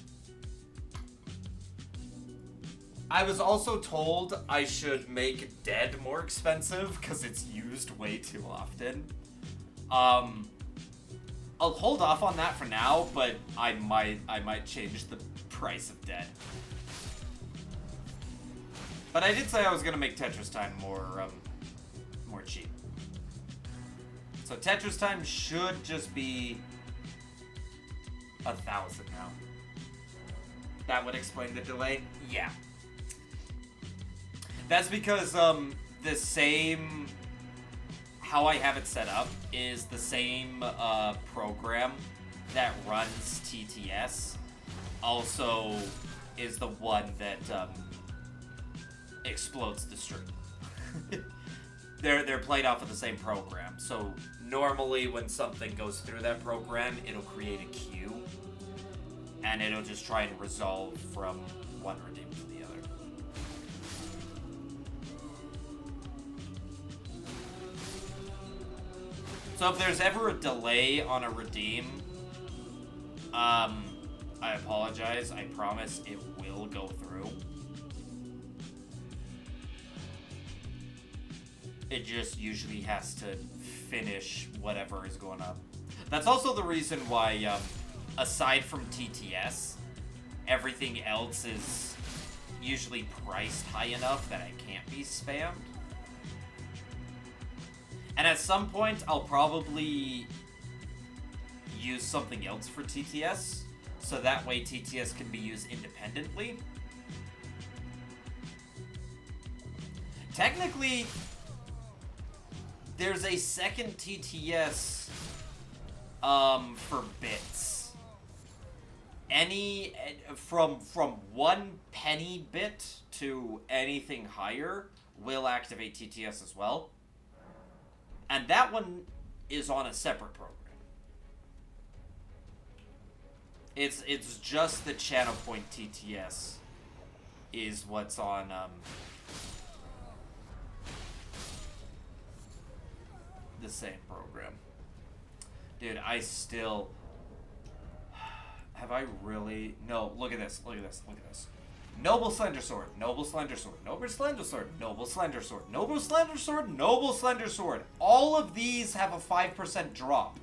I was also told I should make Dead more expensive because it's used way too often. I'll hold off on that for now, but I might change the price of debt. But I did say I was gonna make Tetris Time more cheap. So Tetris Time should just be 1,000 now. That would explain the delay? Yeah. That's because, the same... How I have it set up is the same, program that runs TTS also is the one that, explodes the stream. They're played off of the same program. So normally when something goes through that program, it'll create a queue. And it'll just try and resolve from one redeem to the other. So if there's ever a delay on a redeem, I apologize. I promise it will go through. It just usually has to finish whatever is going on. That's also the reason why, aside from TTS, everything else is usually priced high enough that it can't be spammed. And at some point, I'll probably use something else for TTS, so that way TTS can be used independently. Technically, there's a second TTS for bits. Any from 1 penny bit to anything higher will activate TTS as well. And that one is on a separate program. It's just the channel point TTS is what's on the same program. Dude, I still... Have I really... No, look at this, look at this, look at this. Noble Slender Sword, Noble Slender Sword, Noble Slender Sword, Noble Slender Sword, Noble Slender Sword, Noble Slender Sword. All of these have a 5% drop.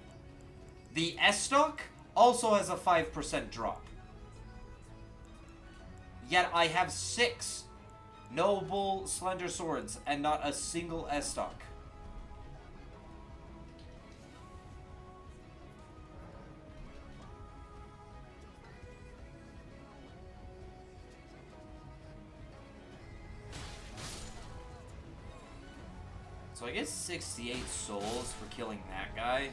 The S-Stock also has a 5% drop. Yet I have 6 Noble Slender Swords and not a single S-Stock. So I get 68 souls for killing that guy,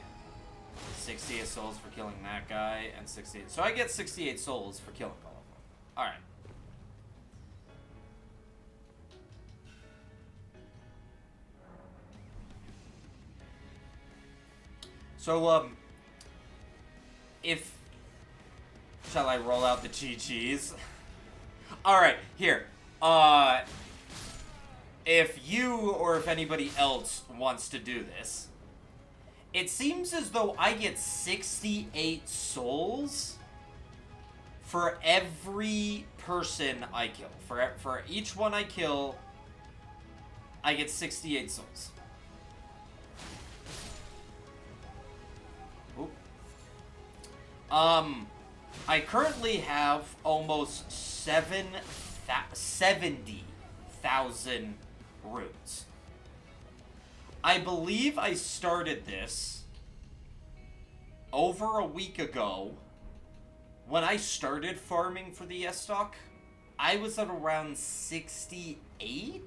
68 souls for killing that guy, and 68... So I get 68 souls for killing all of them. Alright. So, if... Shall I roll out the GGs? Alright, here. If you or if anybody else wants to do this, it seems as though I get 68 souls for every person I kill. For each one I kill, I get 68 souls. Oop. I currently have almost 70,000 runes. I believe I started this over a week ago. When I started farming for the S-Stock, I was at around 68?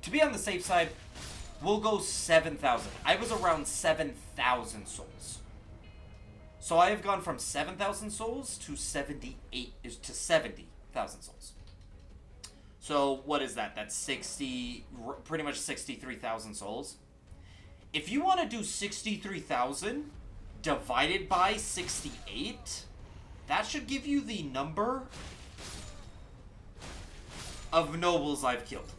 To be on the safe side, we'll go 7,000. I was around 7,000 souls. So I have gone from 7,000 souls to 70,000 souls. So what is that? That's pretty much 63,000 souls. If you want to do 63,000 divided by 68, that should give you the number of nobles I've killed.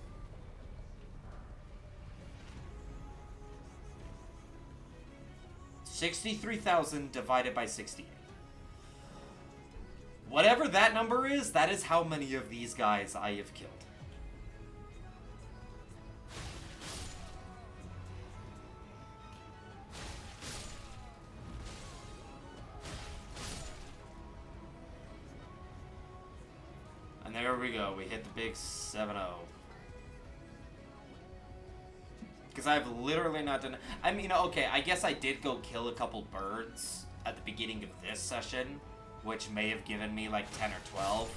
$63,000 divided by 68. Whatever that number is, that is how many of these guys I have killed. there we go. We hit the big 7-0. Because I've literally not done... I mean, okay, I guess I did go kill a couple birds at the beginning of this session, which may have given me like 10 or 12.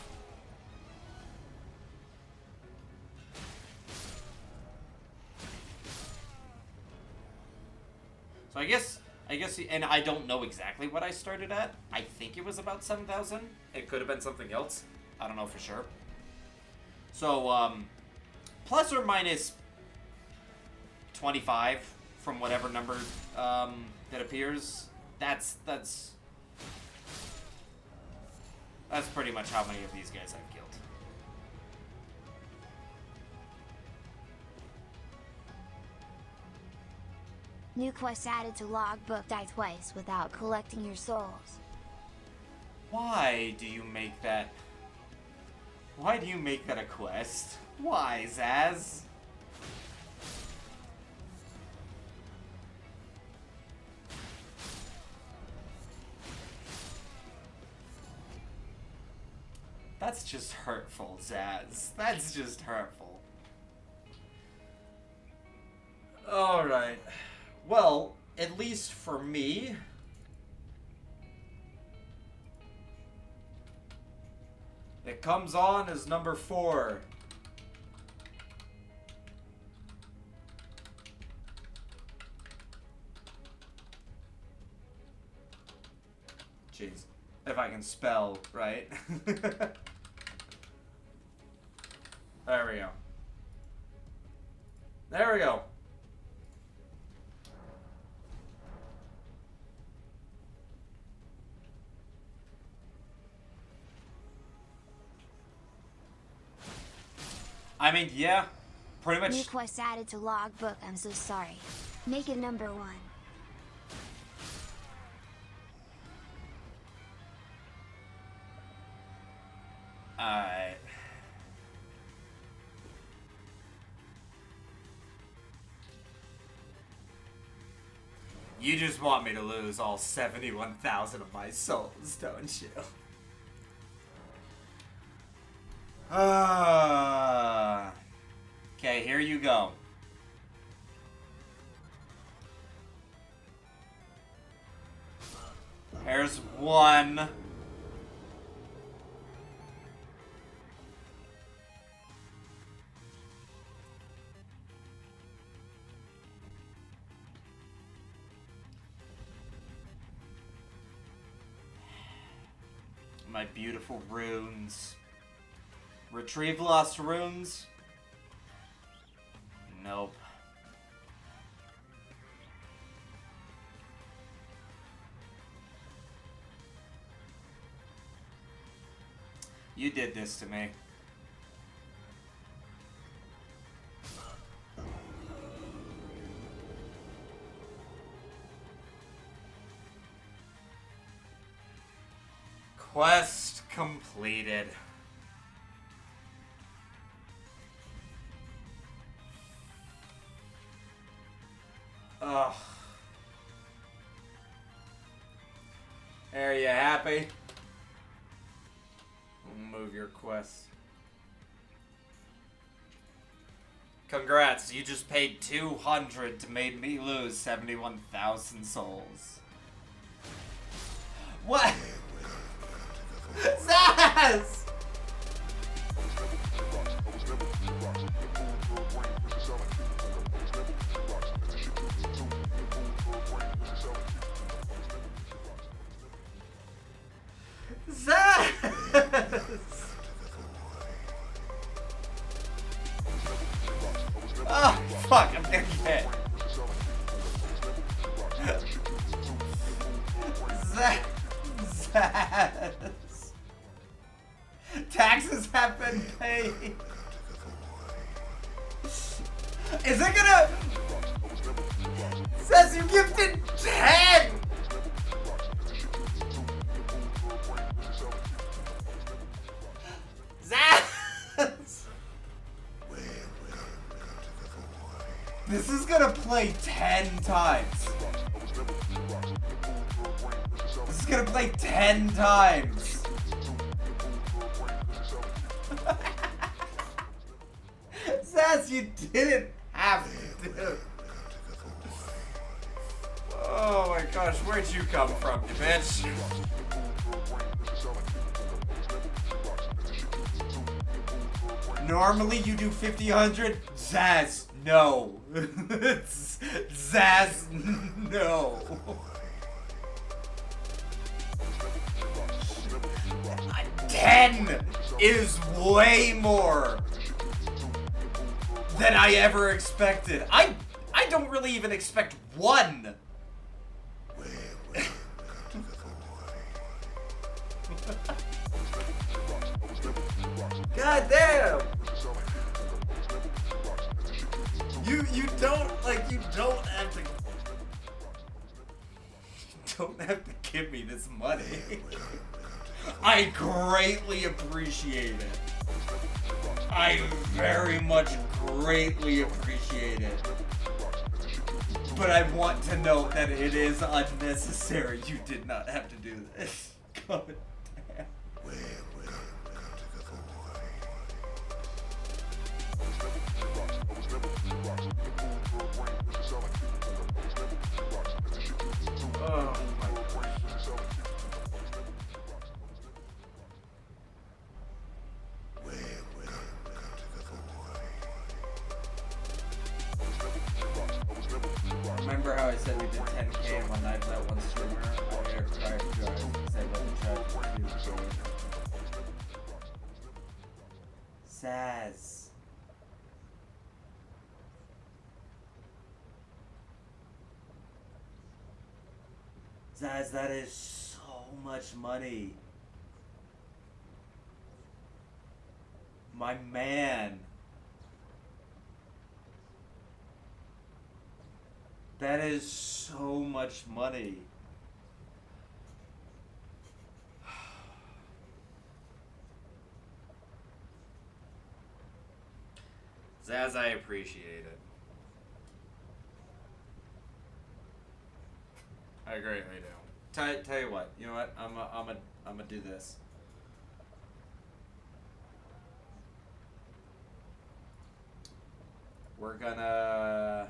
So I guess, and I don't know exactly what I started at. I think it was about 7,000. It could have been something else. I don't know for sure. So, plus or minus 25 from whatever number that appears. That's pretty much how many of these guys I've killed. New quest added to logbook. Die twice without collecting your souls. Why do you make that? Why do you make that a quest? Why, Zaz? That's just hurtful, Zaz. That's just hurtful. Alright. Well, at least for me, it comes on as number 4. Jeez. If I can spell, right? There we go. There we go. I mean, yeah, pretty much. New quest added to logbook. I'm so sorry. Make it number 1. Alright. You just want me to lose all 71,000 of my souls, don't you? Okay, here you go. There's one. My beautiful runes. Retrieve lost runes? Nope. You did this to me. Quest completed. Ugh. Are you happy? Move your quest. Congrats, you just paid 200 to make me lose 71,000 souls. What? Zaz! Zaz! Oh, fuck, I'm gonna get Zaz! Taxes have been paid. Is it gonna... Says you gifted 10! Zaz! This is gonna play 10 times. This is gonna play 10 times. Zaz, you didn't have to do. Oh my gosh, where'd you come from, you bitch? Normally you do 50, 100. Zaz, no. Zaz, no. 10 is way more than I ever expected. I don't really even expect 1. God damn! You don't have to give me this money. I greatly appreciate it. I very much greatly appreciate it. But I want to note that it is unnecessary. You did not have to do this. God damn. Oh my gosh. Remember how I said we did 10K in one night for that one streamer? I made her cry for joy because I let the try to do Saz. Zaz, that is so much money. My man. That is so much money. Zaz, I appreciate it. I greatly do. Tell you what, you know what? I'm gonna do this. We're gonna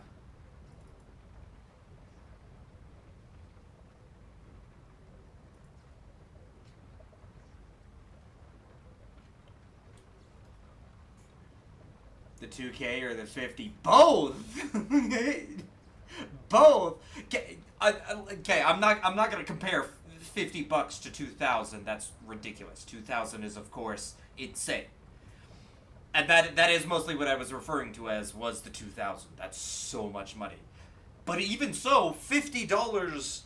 the 2K or the 50, both. Both. Okay, I'm not gonna compare $50 to 2,000. That's ridiculous. 2,000 is of course insane, and that is mostly what I was referring to as was the 2,000. That's so much money, but even so, $50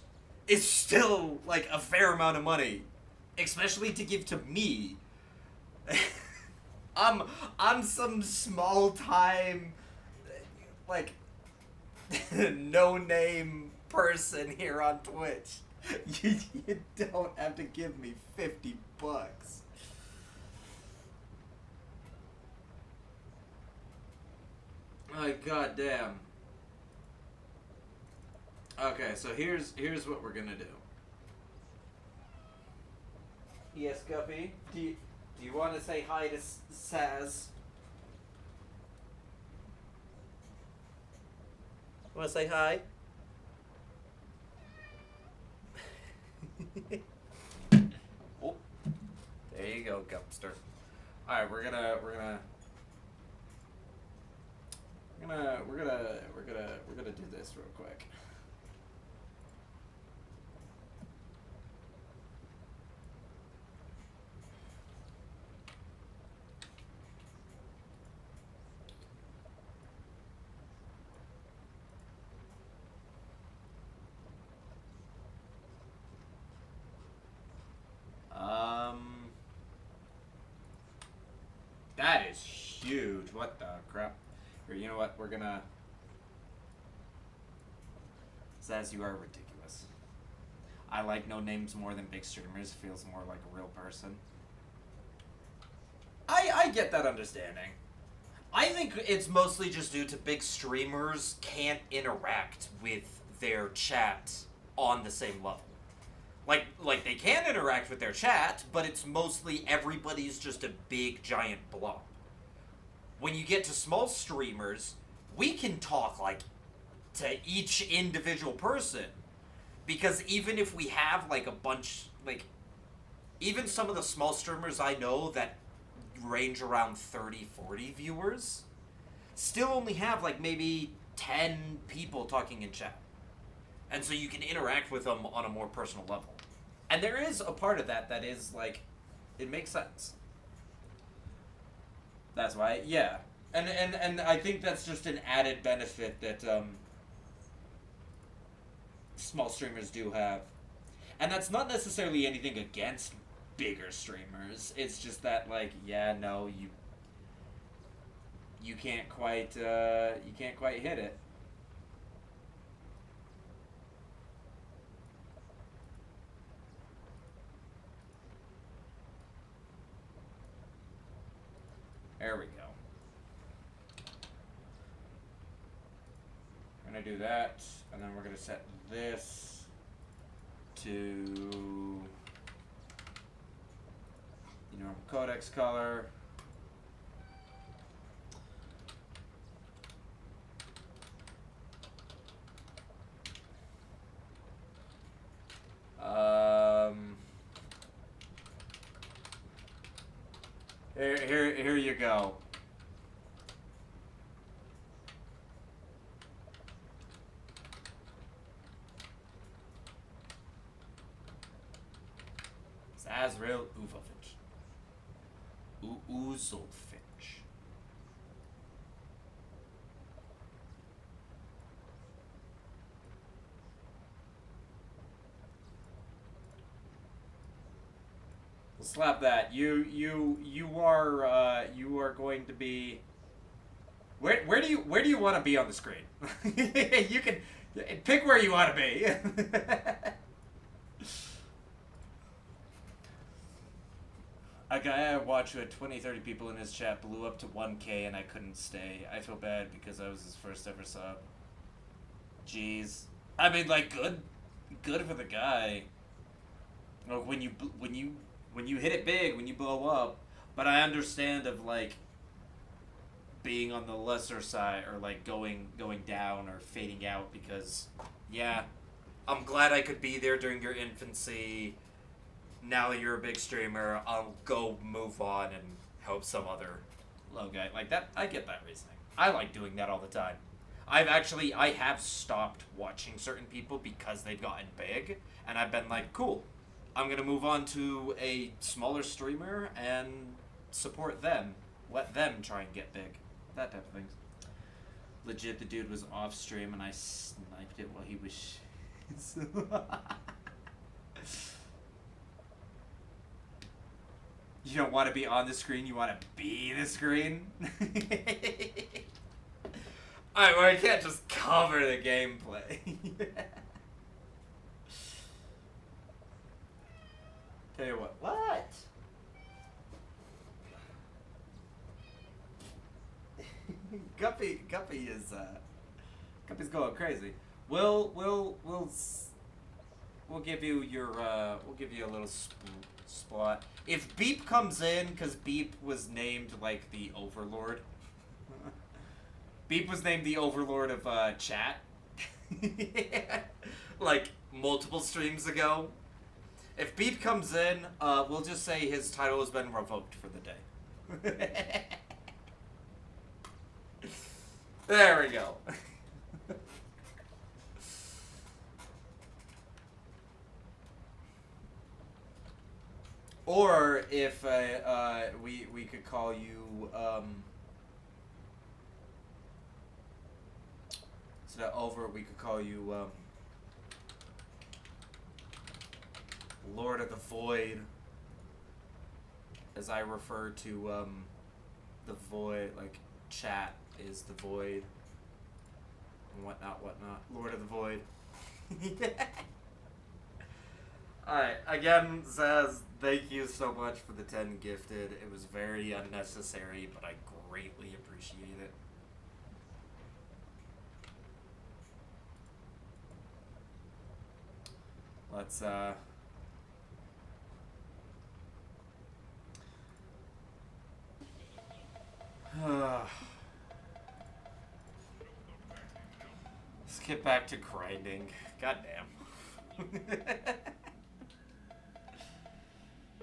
is still like a fair amount of money, especially to give to me. I'm some small time, like, no name person here on Twitch. You don't have to give me $50. Oh, god damn. Okay, so here's what we're gonna do. Yes, Guppy? Do you want to say hi to Saz? Want to say hi? Oh, there you go, Gupster. All right, we're gonna do this real quick. That is huge. What the crap? Here, you know what? We're gonna... Zaz, you are ridiculous. I like no names more than big streamers. Feels more like a real person. I get that understanding. I think it's mostly just due to big streamers can't interact with their chat on the same level. Like they can interact with their chat, but it's mostly everybody's just a big giant blob. when you get to small streamers, we can talk like to each individual person, because even if we have like a bunch, like even some of the small streamers I know that range around 30-40 viewers still only have like maybe 10 people talking in chat, and so you can interact with them on a more personal level. And there is a part of that that is like, it makes sense. That's why, yeah. And I think that's just an added benefit that small streamers do have. And that's not necessarily anything against bigger streamers. It's just that, like, yeah, no, you can't quite hit it. There we go. We're gonna do that, and then we're gonna set this to the normal codex color. Here you go. It's Azrael Uvovich. Uzolfich. Slap that. You are going to be. Where do you want to be on the screen? You can pick where you want to be. A guy I watched who had 20-30 people in his chat blew up to 1K and I couldn't stay. I feel bad because I was his first ever sub. Jeez. I mean, like, good for the guy. Or when you hit it big, when you blow up. But I understand of, like, being on the lesser side, or like going down or fading out, because yeah, I'm glad I could be there during your infancy. Now that you're a big streamer, I'll go move on and help some other low guy. Like that, I get that reasoning. I like doing that all the time. I have stopped watching certain people because they've gotten big, and I've been like, cool, I'm gonna move on to a smaller streamer and support them. Let them try and get big. That type of things. Legit, the dude was off stream and I sniped it while he was. You don't want to be on the screen, you want to be the screen? Alright, well, I can't just cover the gameplay. Tell you what. What? Guppy is Guppy's going crazy. We'll give you your we'll give you a little spot. If Beep comes in, because Beep was named like the Overlord. Beep was named the Overlord of chat. Like multiple streams ago. If Beep comes in, we'll just say his title has been revoked for the day. There we go. Or if we could call you instead of over, we could call you Lord of the Void, as I refer to the Void, like chat is the Void and whatnot. Lord of the Void. Alright, again, Zaz, thank you so much for the 10 gifted. It was very unnecessary, but I greatly appreciate it. Let's, get back to grinding. Goddamn.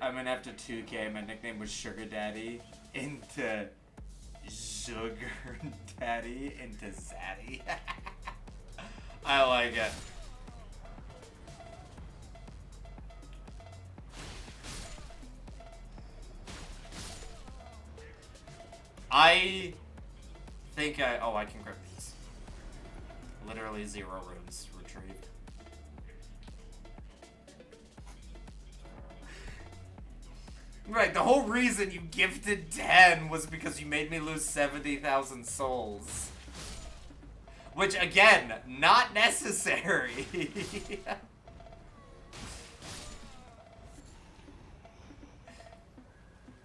I'm gonna have to 2K. My nickname was Sugar Daddy into Sugar Daddy into Zaddy. I like it. I think I can grab these. Literally 0 runes retrieved. Right, the whole reason you gifted 10 was because you made me lose 70,000 souls. Which, again, not necessary.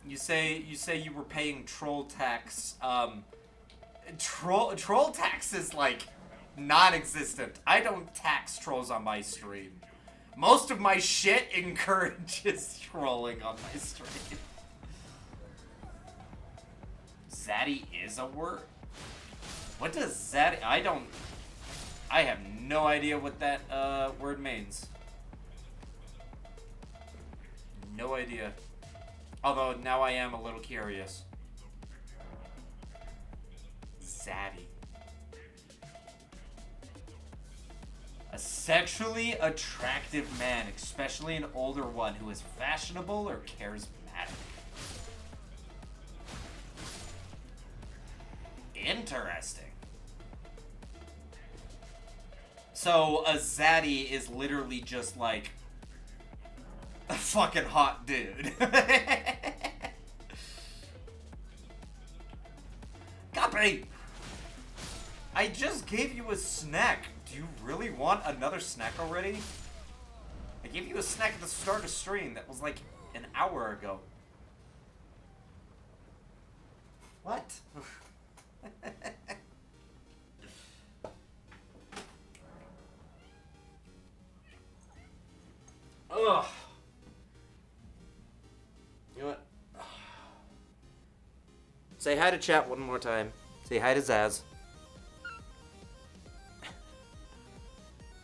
You say you were paying troll tax. Troll tax is, like, non-existent. I don't tax trolls on my stream. Most of my shit encourages trolling on my stream. Zaddy is a word? What does Zaddy... I have no idea what that word means. No idea. Although now I am a little curious. Zaddy. A sexually attractive man, especially an older one who is fashionable or charismatic. Interesting. So a zaddy is literally just like a fucking hot dude. Copy! I just gave you a snack. Do you really want another snack already? I gave you a snack at the start of stream that was like an hour ago. What? Ugh. You know what? Say hi to chat one more time. Say hi to Zaz.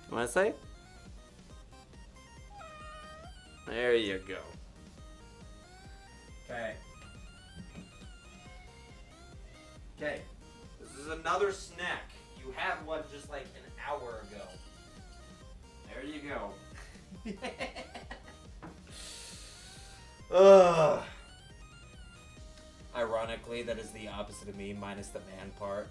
You wanna say? There you go. Okay. Okay. This is another snack. You had one just like an hour ago. There you go. Ugh. Ironically, that is the opposite of me, minus the man part.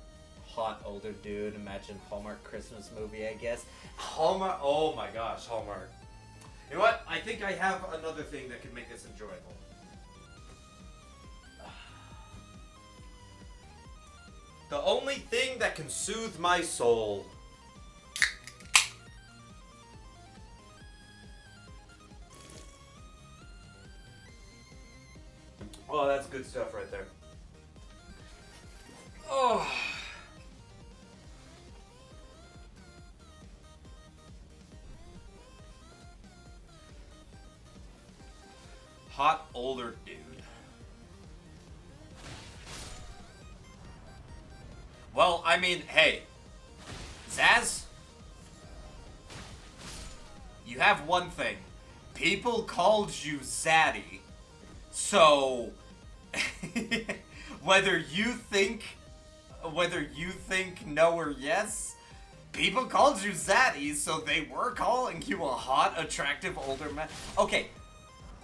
Hot older dude. Imagine Hallmark Christmas movie, I guess. Hallmark. Oh my gosh, Hallmark. You know what? I think I have another thing that could make this enjoyable. The only thing that can soothe my soul. Oh, that's good stuff right there. Oh. Hot older dude. Well, I mean, hey, Zaz, you have one thing. People called you Zaddy, so whether you think no or yes, people called you Zaddy, so they were calling you a hot, attractive older man. Okay,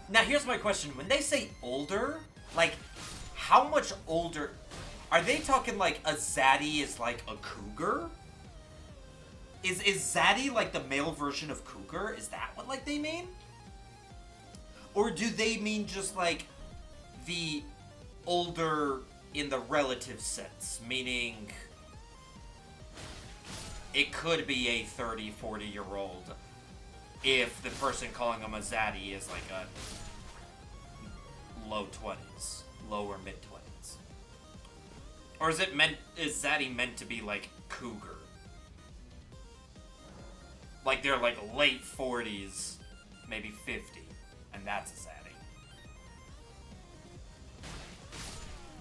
now here's my question. When they say older, like, how much older? Are they talking like a zaddy is like a cougar? Is zaddy like the male version of cougar? Is that what like they mean? Or do they mean just like the older in the relative sense? Meaning it could be a 30, 40-year-old if the person calling them a zaddy is like a low 20s, lower mid 20s. Or is zaddy meant to be like cougar? Like they're like late 40s, maybe 50, and that's a zaddy.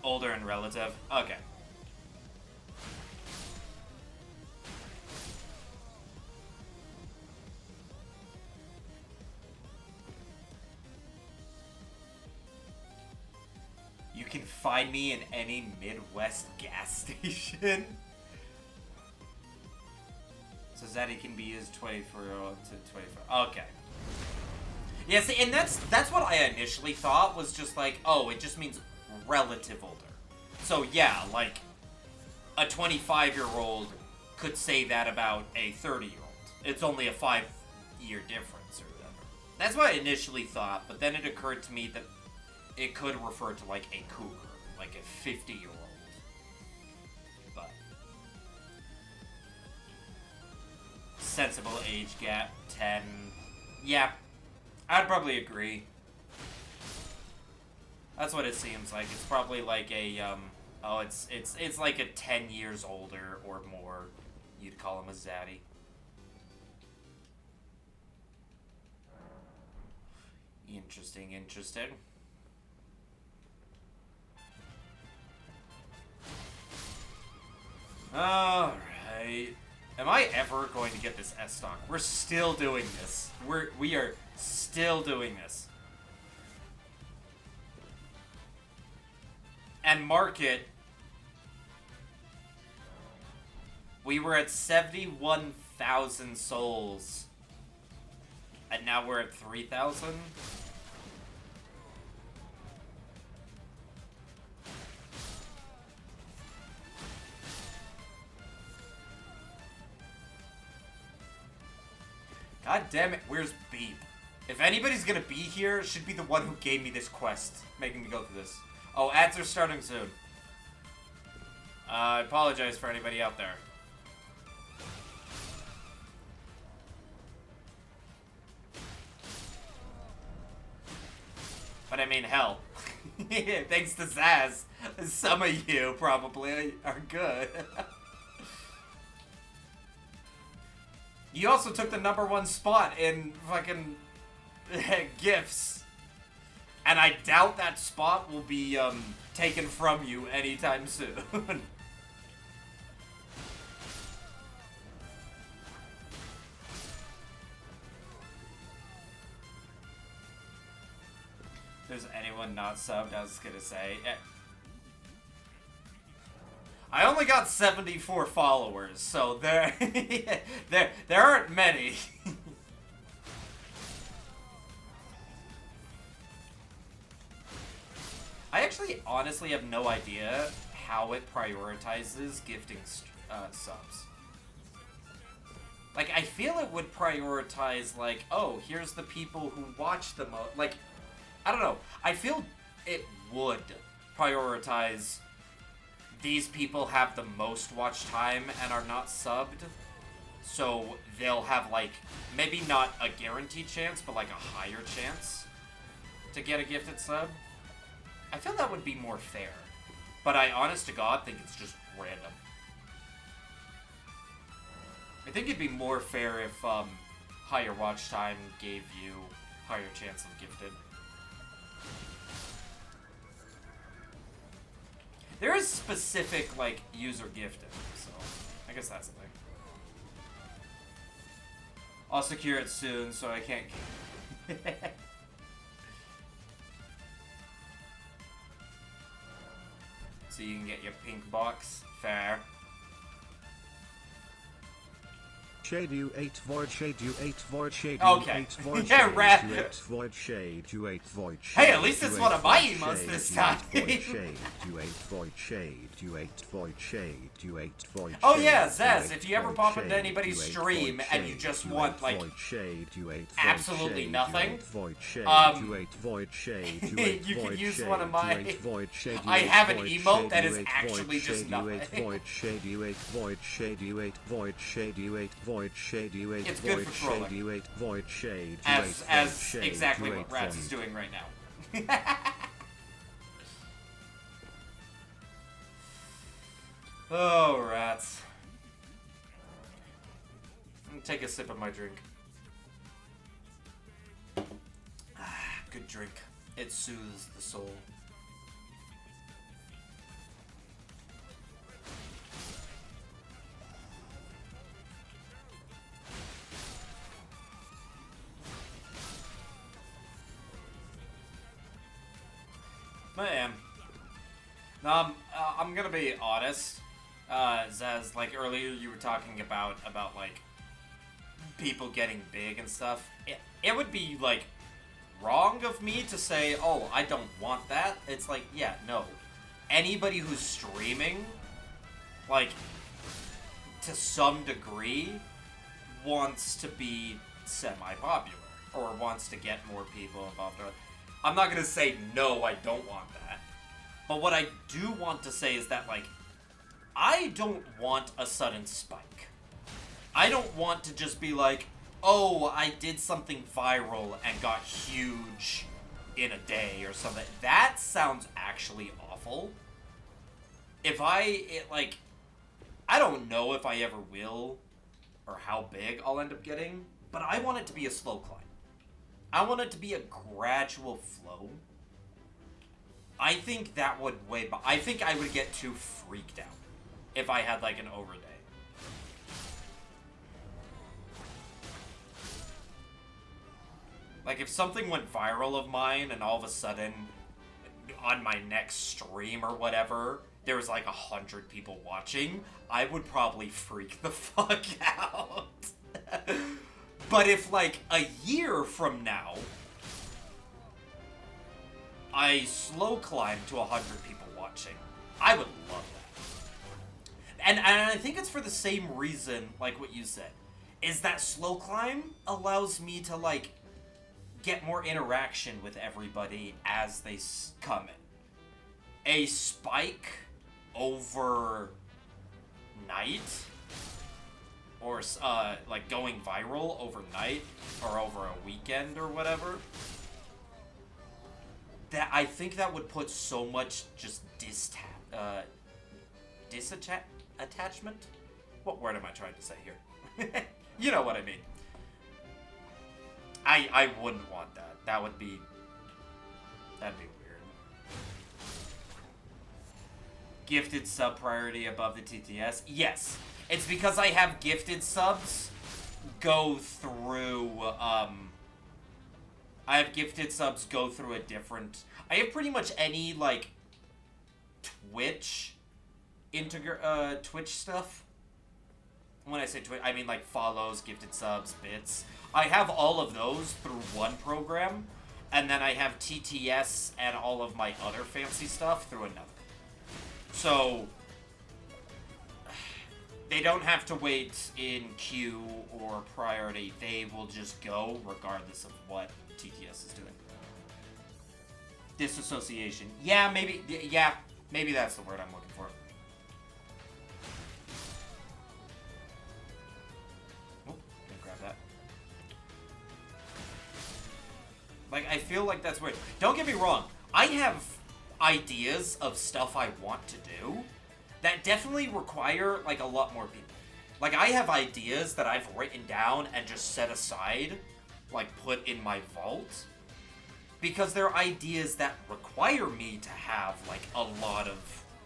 Older and relative? Okay. find me in any Midwest gas station. So Zaddy can be used 24 to 24. Okay. Yeah, see, and that's what I initially thought was just like, oh, it just means relative older. So yeah, like a 25-year-old could say that about a 30-year-old. It's only a 5-year difference or whatever. That's what I initially thought, but then it occurred to me that it could refer to like a cougar, like a 50-year-old. But sensible age gap, 10. Yeah, I'd probably agree. That's what it seems like. It's probably like a it's like a 10 years older or more. You'd call him a zaddy. Interesting, interesting. Alright. Am I ever going to get this S stock? We're still doing this. We are still doing this. And market, we were at 71,000 souls. And now we're at 3,000? God damn it, where's Beep? If anybody's gonna be here, it should be the one who gave me this quest, making me go through this. Oh, ads are starting soon. I apologize for anybody out there. But I mean, hell. Thanks to Zaz, some of you probably are good. You also took the #1 spot in fucking gifts. And I doubt that spot will be taken from you anytime soon. There's anyone not subbed, I was gonna say. I only got 74 followers, so there aren't many. I actually honestly have no idea how it prioritizes gifting subs. Like, I feel it would prioritize, like, oh, here's the people who watch the most. Like, I don't know. I feel it would prioritize these people have the most watch time and are not subbed. So they'll have, like, maybe not a guaranteed chance, but, like, a higher chance to get a gifted sub. I feel that would be more fair. But I, honest to God, think it's just random. I think it'd be more fair if higher watch time gave you higher chance of gifted. There is specific, like, user gifted, so I guess that's the thing. I'll secure it soon, so I can't... So you can get your pink box. Fair. Shade you 8 void shade you 8 void shade okay. you 8 void yeah, shade rat. you 8 void shade you 8 void shade. Hey, at least it's one of my emotes this time. Void shade you 8 void shade you 8 void shade you 8 void shade. Oh yeah, Zez, if you ever pop into anybody's stream and you just want like absolutely nothing, you can use one of my. I have an emote that is actually just nothing. It's good for trolling. As exactly what Rats is doing right now. Oh, Rats. Let me take a sip of my drink. Good drink. It soothes the soul. I am. I'm gonna be honest. Zaz, like earlier you were talking about like people getting big and stuff. It would be like wrong of me to say, oh, I don't want that. It's like, yeah, no. Anybody who's streaming, like, to some degree, wants to be semi-popular or wants to get more people involved. I'm not gonna say no, I don't want that. But what I do want to say is that, like, I don't want a sudden spike. I don't want to just be like, oh, I did something viral and got huge in a day or something. That sounds actually awful. I don't know if I ever will or how big I'll end up getting, but I want it to be a slow climb. I want it to be a gradual flow. I think that would I think I would get too freaked out if I had like an overday. Like if something went viral of mine and all of a sudden on my next stream or whatever, there was like 100 people watching, I would probably freak the fuck out. But if like a year from now, I slow climb to 100 people watching, I would love that. And I think it's for the same reason, like what you said, is that slow climb allows me to like get more interaction with everybody as they come in. A spike over night, or like going viral overnight or over a weekend or whatever, that I think that would put so much just attachment. What word am I trying to say here? You know what I mean. I wouldn't want that. That'd be weird. Gifted sub priority above the TTS? Yes. It's because I have gifted subs go through, I have gifted subs go through a different... I have pretty much any, like, Twitch stuff. When I say Twitch, I mean, like, follows, gifted subs, bits. I have all of those through one program, and then I have TTS and all of my other fancy stuff through another. So, they don't have to wait in queue or priority. They will just go regardless of what TTS is doing. Disassociation. Yeah, maybe that's the word I'm looking for. Oh, gonna grab that. Like, I feel like that's weird. Don't get me wrong. I have ideas of stuff I want to do that definitely require, like, a lot more people. Like, I have ideas that I've written down and just set aside, like, put in my vault, because they're ideas that require me to have, like, a lot of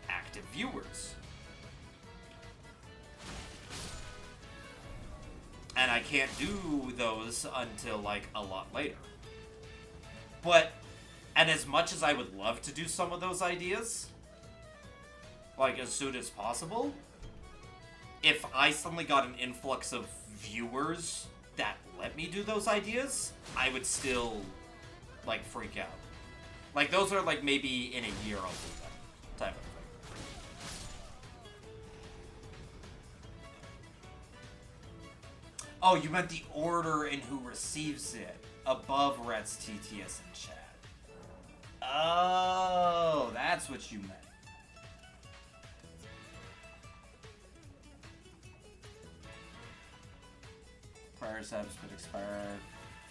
active viewers. And I can't do those until, like, a lot later. But, and as much as I would love to do some of those ideas, like, as soon as possible, if I suddenly got an influx of viewers that let me do those ideas, I would still, like, freak out. Like, those are, like, maybe in a year I'll do them, type of thing. Oh, you meant the order in who receives it, above Rhett's TTS in chat. Oh, that's what you meant. Prior subs could expire.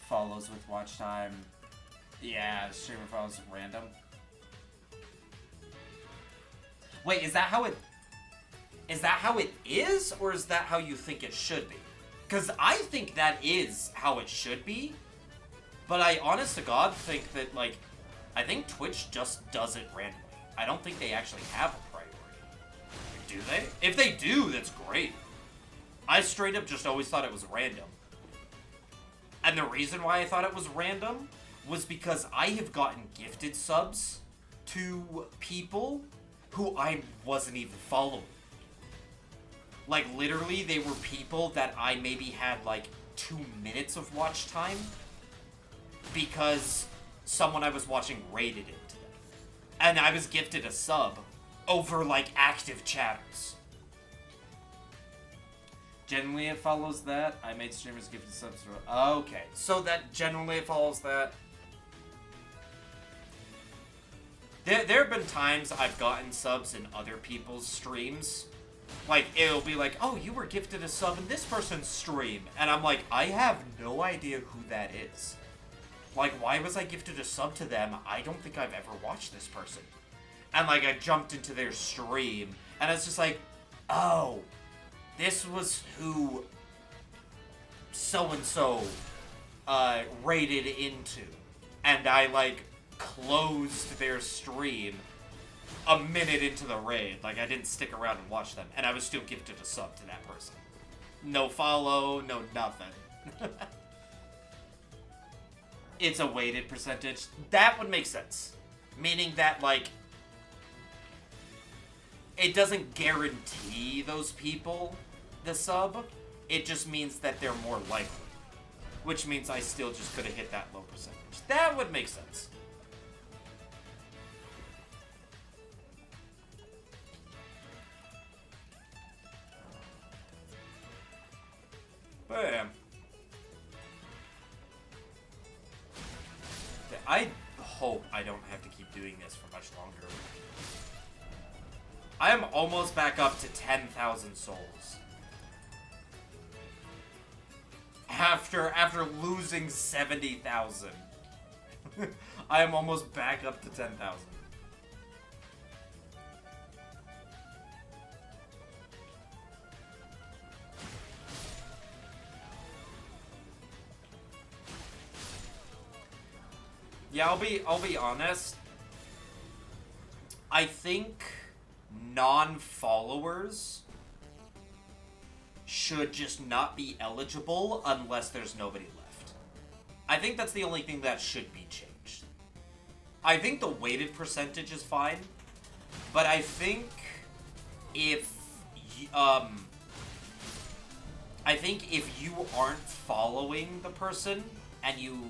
Follows with watch time. Yeah, streamer follows random. Wait, is that how it is, or is that how you think it should be? Because I think that is how it should be, but I honest to God think that, like, I think Twitch just does it randomly. I don't think they actually have a priority. Do they? If they do, that's great. I straight up just always thought it was random. And the reason why I thought it was random was because I have gotten gifted subs to people who I wasn't even following. Like, literally, they were people that I maybe had, like, 2 minutes of watch time because someone I was watching raided into them. And I was gifted a sub over, like, active chatters. Generally, it follows that. I made streamers gifted subs. Okay, so that generally it follows that. There have been times I've gotten subs in other people's streams. Like, it'll be like, oh, you were gifted a sub in this person's stream. And I'm like, I have no idea who that is. Like, why was I gifted a sub to them? I don't think I've ever watched this person. And, like, I jumped into their stream, and it's just like, oh, this was who so-and-so raided into. And I, like, closed their stream a minute into the raid. Like, I didn't stick around and watch them, and I was still gifted a sub to that person. No follow, no nothing. It's a weighted percentage. That would make sense. Meaning that, like, it doesn't guarantee those people the sub. It just means that they're more likely. Which means I still just could have hit that low percentage. That would make sense. But yeah. I hope I don't have to keep doing this for much longer. I am almost back up to 10,000 souls. After losing 70,000. I am almost back up to 10,000. Yeah, I'll be honest. I think non-followers should just not be eligible unless there's nobody left. I think that's the only thing that should be changed. I think the weighted percentage is fine, but I think if you aren't following the person and you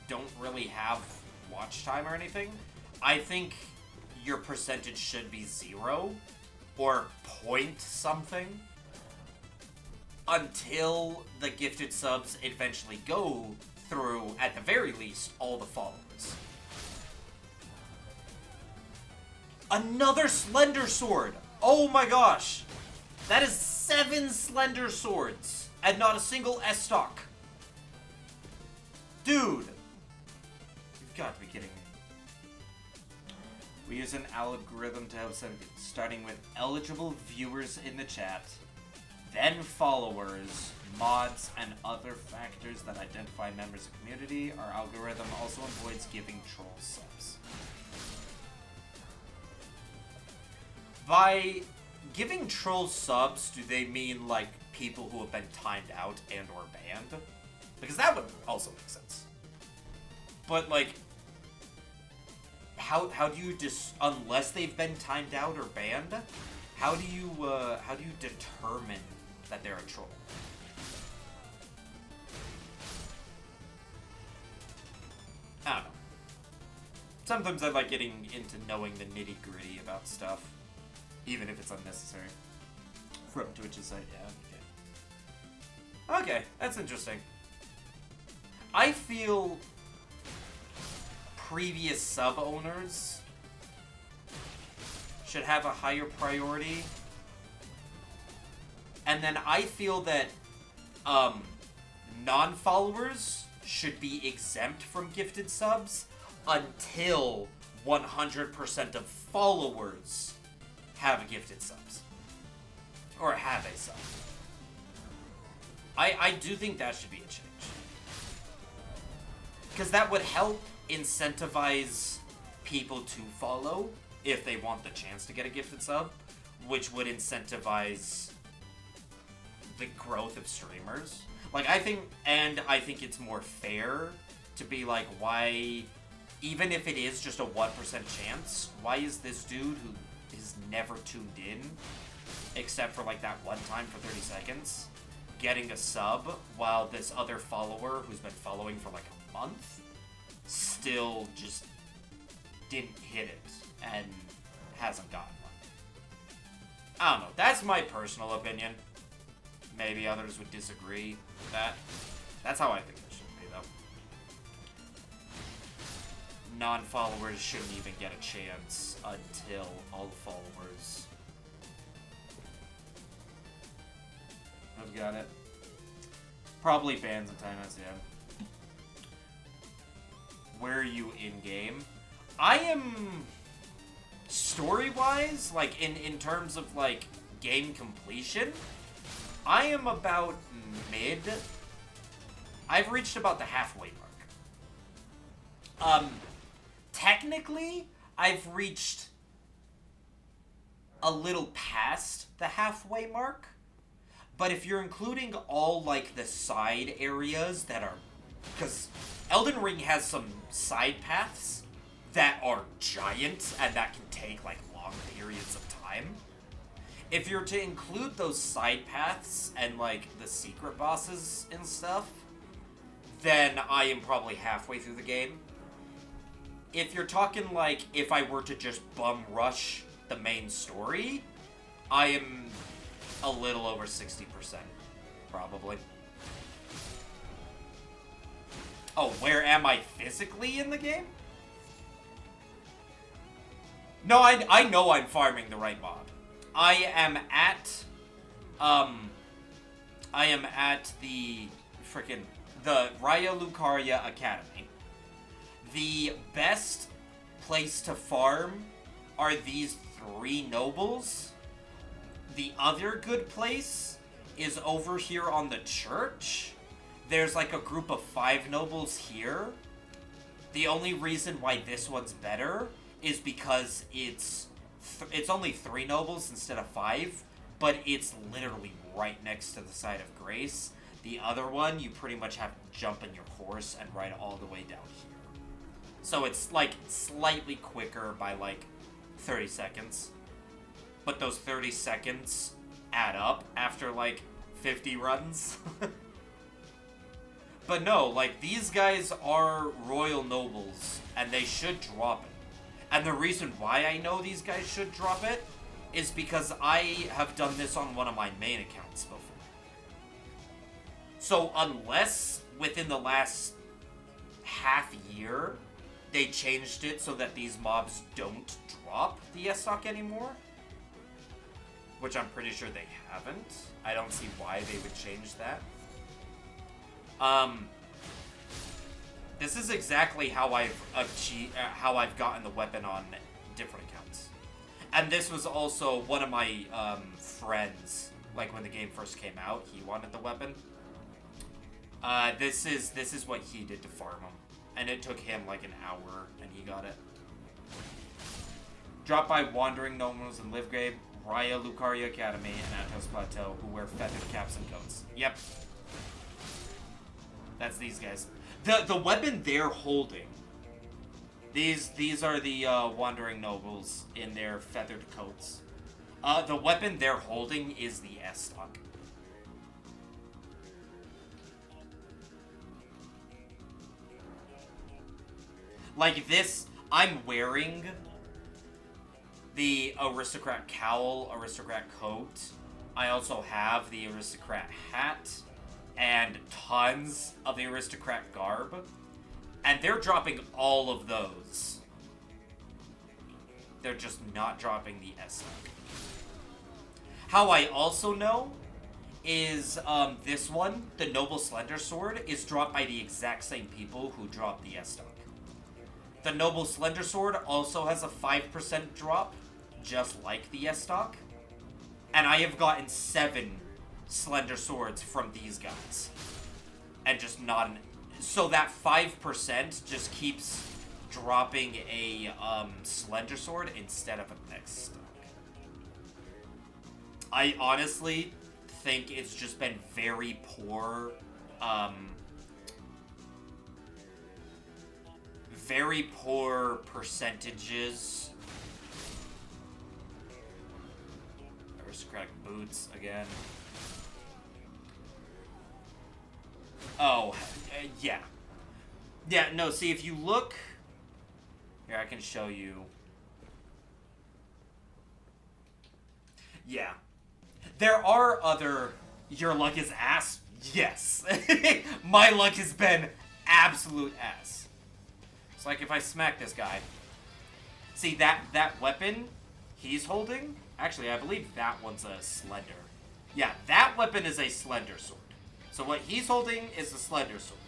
don't really have watch time or anything, I think your percentage should be 0 or point something until the gifted subs eventually go through, at the very least, all the followers. Another Slender Sword! Oh my gosh! That is 7 Slender Swords and not a single S-Stock. Dude! You've got to be kidding me. We use an algorithm to help starting with eligible viewers in the chat, then followers, mods, and other factors that identify members of the community. Our algorithm also avoids giving troll subs. By giving troll subs, do they mean, like, people who have been timed out and or banned? Because that would also make sense. But, like, how do you unless they've been timed out or banned, how do you determine that they're a troll? I don't know. Sometimes I like getting into knowing the nitty-gritty about stuff, even if it's unnecessary. From Twitch's side, yeah, okay, that's interesting. I feel previous sub owners should have a higher priority, and then I feel that non-followers should be exempt from gifted subs until 100% of followers have gifted subs or have a sub. I do think that should be a change, because that would help incentivize people to follow if they want the chance to get a gifted sub, which would incentivize the growth of streamers. Like, I think it's more fair to be like, why, even if it is just a 1% chance, why is this dude who his never tuned in, except for like that one time for 30 seconds, getting a sub while this other follower who's been following for like a month still just didn't hit it and hasn't gotten one. I don't know. That's my personal opinion. Maybe others would disagree with that. That's how I think it should be, though. Non-followers shouldn't even get a chance until all the followers have got it. Probably bans and timeouts, yeah. Where are you in-game? I am... Story-wise, like, in terms of, like, game completion, I am about mid. I've reached about the halfway mark. Technically, I've reached a little past the halfway mark, but if you're including all, like, the side areas that are... Because Elden Ring has some side paths that are giant and that can take, like, long periods of time. If you're to include those side paths and, like, the secret bosses and stuff, then I am probably halfway through the game. If you're talking, like, if I were to just bum rush the main story, I am a little over 60%, probably. Oh, where am I physically in the game? No, I know I'm farming the right mob. I am at the Raya Lucaria Academy. The best place to farm are these 3 nobles. The other good place is over here on the church. There's like a group of 5 nobles here. The only reason why this one's better is because it's only 3 nobles instead of 5, but it's literally right next to the site of Grace. The other one, you pretty much have to jump in your horse and ride all the way down here. So it's, like, slightly quicker by, like, 30 seconds. But those 30 seconds add up after, like, 50 runs. But no, like, these guys are royal nobles, and they should drop it. And the reason why I know these guys should drop it is because I have done this on one of my main accounts before. So unless within the last half year they changed it so that these mobs don't drop the S-Stock anymore, which I'm pretty sure they haven't. I don't see why they would change that. This is exactly how I've gotten the weapon on different accounts. And this was also one of my friends, like when the game first came out, he wanted the weapon. This is what he did to farm him. And it took him like an hour and he got it. Dropped by Wandering Gnomes in Livgrave, Raya Lucaria Academy, and Atos Plateau, who wear feathered caps and coats. Yep. That's these guys. The weapon they're holding. These are the Wandering Nobles in their feathered coats. The weapon they're holding is the S-Stock. Like this, I'm wearing the Aristocrat Cowl, Aristocrat Coat. I also have the Aristocrat Hat and tons of the Aristocrat Garb. And they're dropping all of those. They're just not dropping the S-Stock. How I also know is this one, the Noble Slender Sword, is dropped by the exact same people who dropped the S-Stock. The Noble Slender Sword also has a 5% drop, just like the S-Stock. And I have gotten 7 Slender Swords from these guys. And just not an... So that 5% just keeps dropping a Slender Sword instead of a S-Stock. I honestly think it's just been very poor... very poor percentages aristocratic boots again. Oh, yeah. Yeah, no, see, if you look... Here, I can show you. Yeah. There are other... Your luck is ass? Yes. My luck has been absolute ass. It's like if I smack this guy. See, that weapon he's holding... Actually, I believe that one's a slender. Yeah, that weapon is a slender sword. So what he's holding is a slender sword.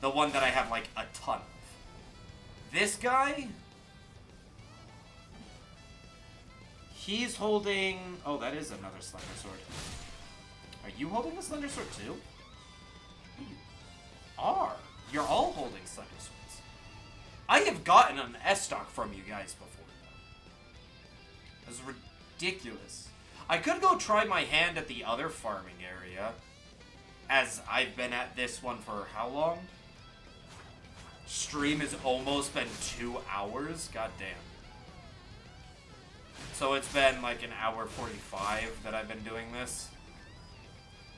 The one that I have, like, a ton of. This guy... He's holding... Oh, that is another slender sword. Are you holding a slender sword, too? You are. You're all holding slender swords. I have gotten an S-stock from you guys before, though. That's ridiculous. I could go try my hand at the other farming area, as I've been at this one for how long? Stream has almost been 2 hours? God damn. So it's been like an hour 45 that I've been doing this.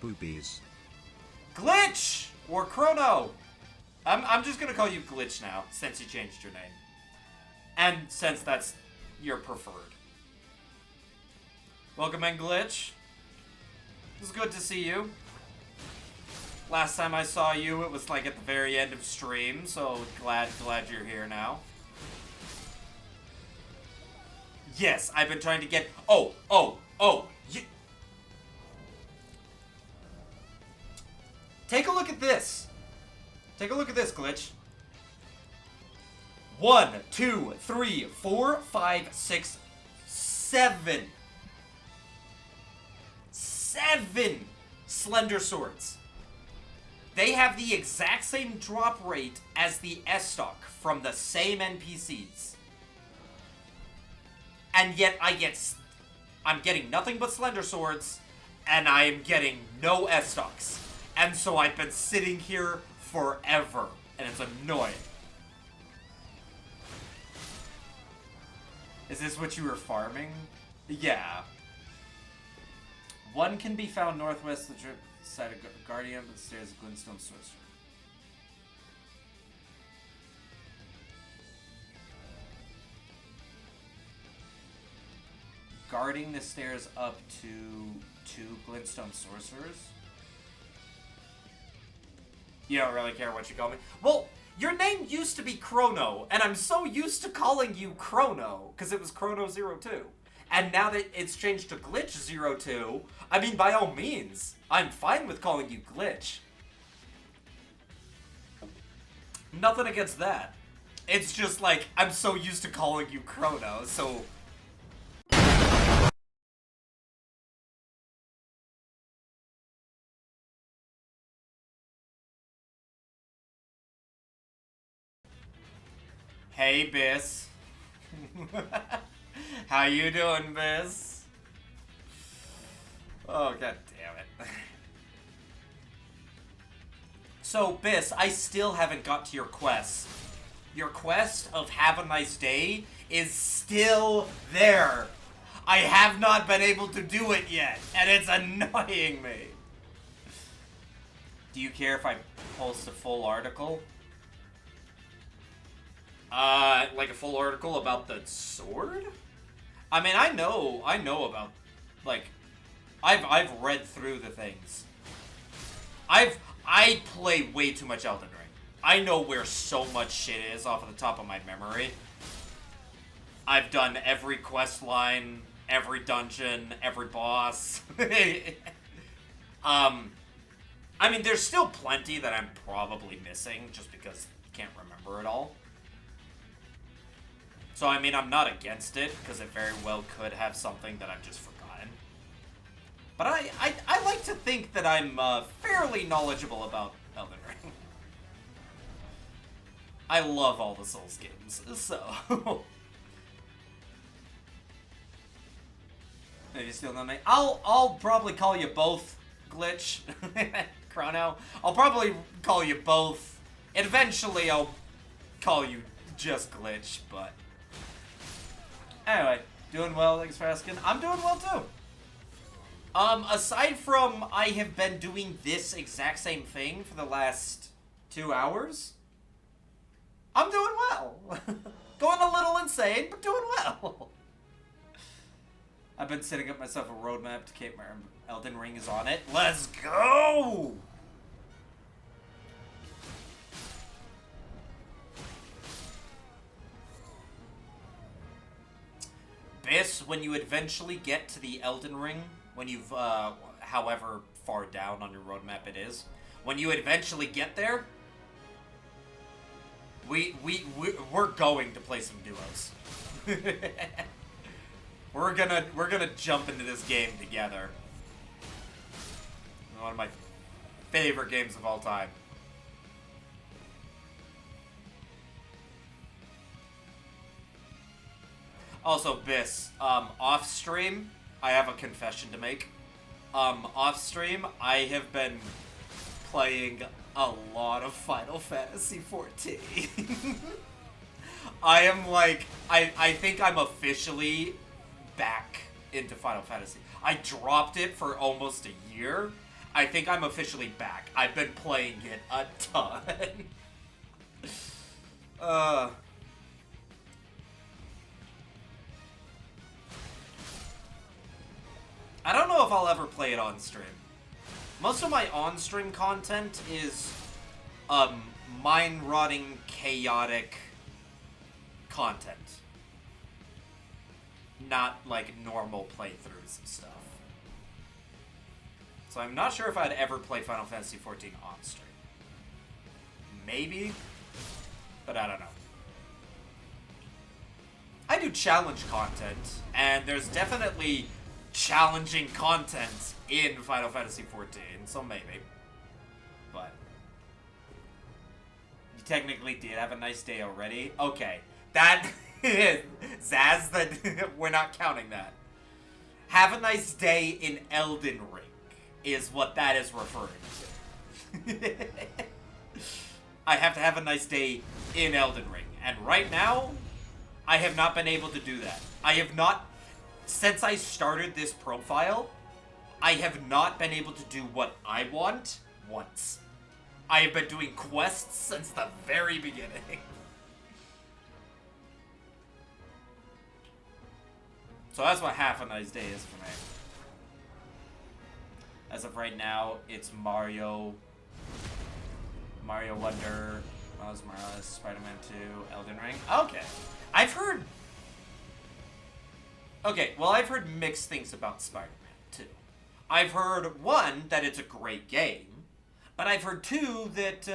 Boobies. Glitch! Or Chrono! I'm just gonna call you Glitch now, since you changed your name. And since that's your preferred. Welcome in, Glitch. It's good to see you. Last time I saw you, it was like at the very end of stream, so glad you're here now. Yes, I've been trying to get... Oh! Take a look at this. Take a look at this, Glitch. 1, 2, 3, 4, 5, 6, 7. 7 slender swords. They have the exact same drop rate as the S-stock from the same NPCs. And yet I'm getting nothing but slender swords, and I am getting no S-stocks. And so I've been sitting here forever, and it's annoying. Is this what you were farming? Yeah. One can be found northwest of the side of Guardian, but the stairs of Glintstone Sorcerer. Guarding the stairs up to 2 Glintstone Sorcerers? You don't really care what you call me? Well, your name used to be Chrono, and I'm so used to calling you Chrono, because it was Chrono02. And now that it's changed to Glitch02, I mean, by all means, I'm fine with calling you Glitch. Nothing against that. It's just like, I'm so used to calling you Chrono, so... Hey, Biss. How you doing, Biss? Oh, god damn it. So, Biss, I still haven't got to your quest. Your quest of Have a Nice Day is still there. I have not been able to do it yet, and it's annoying me. Do you care if I post a full article? Like a full article about the sword? I mean, I know about, like, I've read through the things. I play way too much Elden Ring. I know where so much shit is off of the top of my memory. I've done every quest line, every dungeon, every boss. I mean, there's still plenty that I'm probably missing just because I can't remember it all. So, I mean, I'm not against it, because it very well could have something that I've just forgotten. But I like to think that I'm fairly knowledgeable about Elden Ring. I love all the Souls games, so... Maybe still not me. I'll probably call you both Glitch, Chrono. I'll probably call you both. Eventually, I'll call you just Glitch, but... Anyway, doing well, thanks for asking. I'm doing well, too. Aside from I have been doing this exact same thing for the last 2 hours, I'm doing well. Going a little insane, but doing well. I've been setting up myself a roadmap to keep my Elden Ring is on it. Let's go! Biss, when you eventually get to the Elden Ring, when you've, however far down on your roadmap it is, when you eventually get there, we're going to play some duos. We're gonna jump into this game together. One of my favorite games of all time. Also, Biss, off stream, I have a confession to make. Off stream, I have been playing a lot of Final Fantasy XIV. I am like, I think I'm officially back into Final Fantasy. I dropped it for almost a year. I think I'm officially back. I've been playing it a ton. I don't know if I'll ever play it on stream. Most of my on-stream content is, mind-rotting, chaotic content. Not, like, normal playthroughs and stuff. So I'm not sure if I'd ever play Final Fantasy XIV on stream. Maybe, but I don't know. I do challenge content, and there's definitely challenging content in Final Fantasy XIV, so maybe. But you technically did have a nice day already. Okay, that Zaz, that we're not counting that. Have a nice day in Elden Ring is what that is referring to. I have to have a nice day in Elden Ring, and right now, I have not been able to do that. I have not. Since I started this profile, I have not been able to do what I want once. I have been doing quests since the very beginning. So that's what half a nice day is for me. As of right now, it's Mario Wonder, Miles Morales, Spider-Man 2, Elden Ring. Okay. I've heard mixed things about Spider-Man 2. I've heard, one, that it's a great game, but I've heard, two, that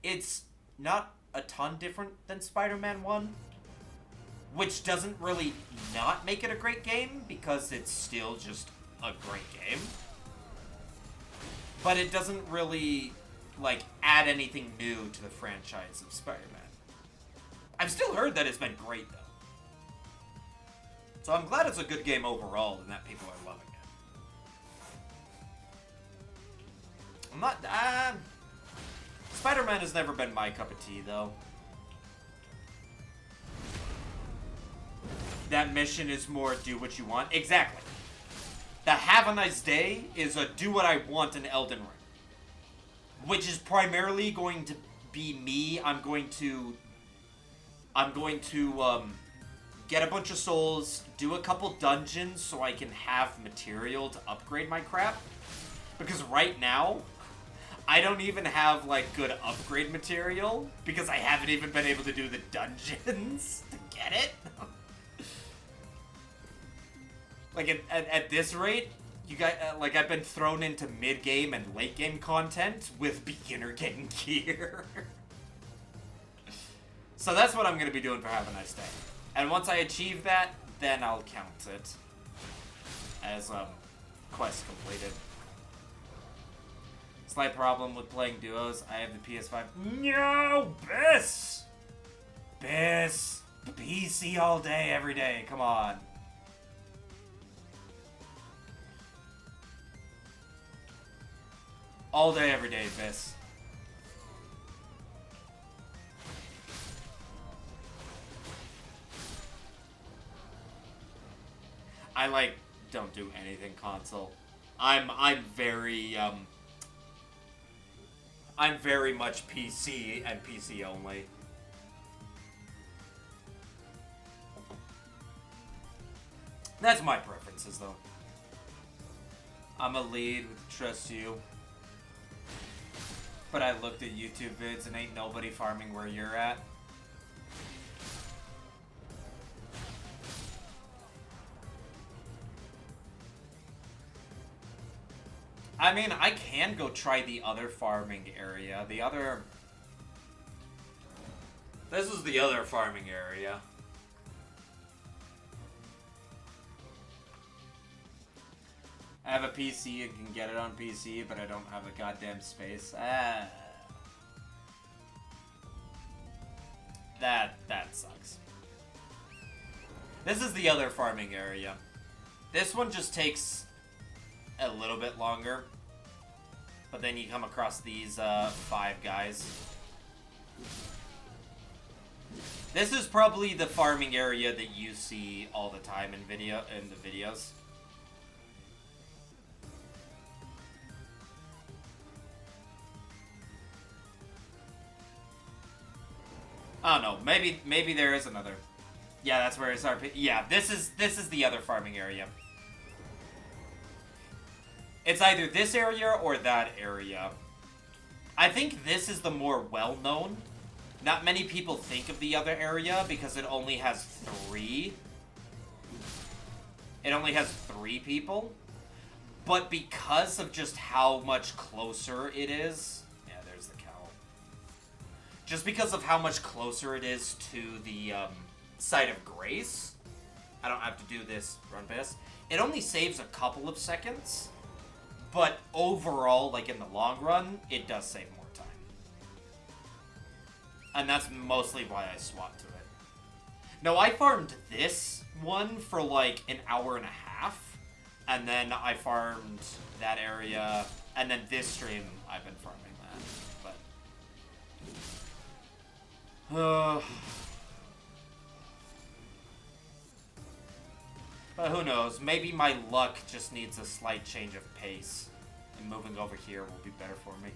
it's not a ton different than Spider-Man 1, which doesn't really not make it a great game, because it's still just a great game. But it doesn't really, like, add anything new to the franchise of Spider-Man. I've still heard that it's been great, though. So I'm glad it's a good game overall and that people are loving it. I'm not, Spider-Man has never been my cup of tea, though. That mission is more do what you want. Exactly. The have a nice day is a do what I want in Elden Ring. Which is primarily going to be me. I'm going to get a bunch of souls, do a couple dungeons so I can have material to upgrade my crap. Because right now, I don't even have, like, good upgrade material because I haven't even been able to do the dungeons to get it. Like, at this rate, you guys, like, I've been thrown into mid-game and late-game content with beginner-game gear. So that's what I'm going to be doing for Have a Nice Day. And once I achieve that, then I'll count it as, quest completed. Slight problem with playing duos. I have the PS5. No! Biss! Biss! PC all day, every day. Come on. All day, every day, Biss. I, like, don't do anything console. I'm very much PC and PC only. That's my preferences, though. I'm a lead with Trust You. But I looked at YouTube vids and ain't nobody farming where you're at. I mean, I can go try the other farming area. This is the other farming area. I have a PC and can get it on PC, but I don't have a goddamn space. That sucks. This is the other farming area. This one just takes a little bit longer, but then you come across these 5 guys. This is probably the farming area that you see all the time in the videos. I don't know. Maybe there is another. Yeah, that's where it's RP. Yeah, this is the other farming area. It's either this area or that area. I think this is the more well-known. Not many people think of the other area because it only has 3. It only has 3 people. But because of just how much closer it is... Yeah, there's the cow. Just because of how much closer it is to the site of grace, I don't have to do this run past. It only saves a couple of seconds, but overall, like in the long run, it does save more time. And that's mostly why I swap to it. No, I farmed this one for like an hour and a half, and then I farmed that area, and then this stream, I've been farming that, but... But who knows, maybe my luck just needs a slight change of pace, and moving over here will be better for me.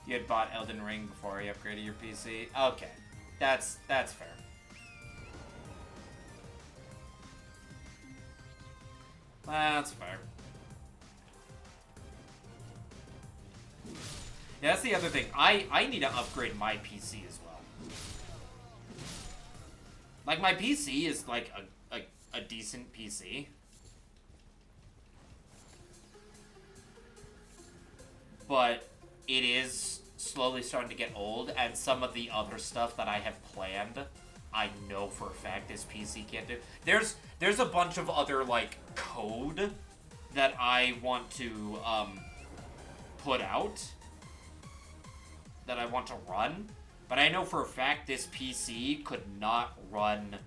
You had bought Elden Ring before you upgraded your PC? Okay, that's fair. That's fair. Yeah, that's the other thing. I need to upgrade my PC as well. Like, my PC is, like, a decent PC. But it is slowly starting to get old, and some of the other stuff that I have planned, I know for a fact this PC can't do. There's a bunch of other, like, code that I want to, put out, that I want to run, but I know for a fact this PC could not run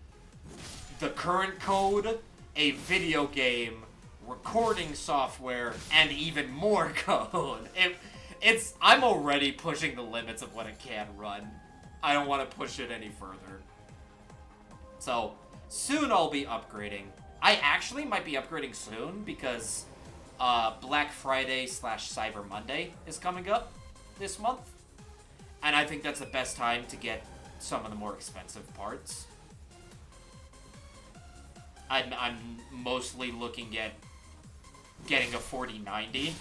the current code, a video game, recording software, and even more code. I'm already pushing the limits of what it can run. I don't want to push it any further. So, soon I'll be upgrading. I actually might be upgrading soon because Black Friday / Cyber Monday is coming up this month. And I think that's the best time to get some of the more expensive parts. I'm mostly looking at getting a 4090.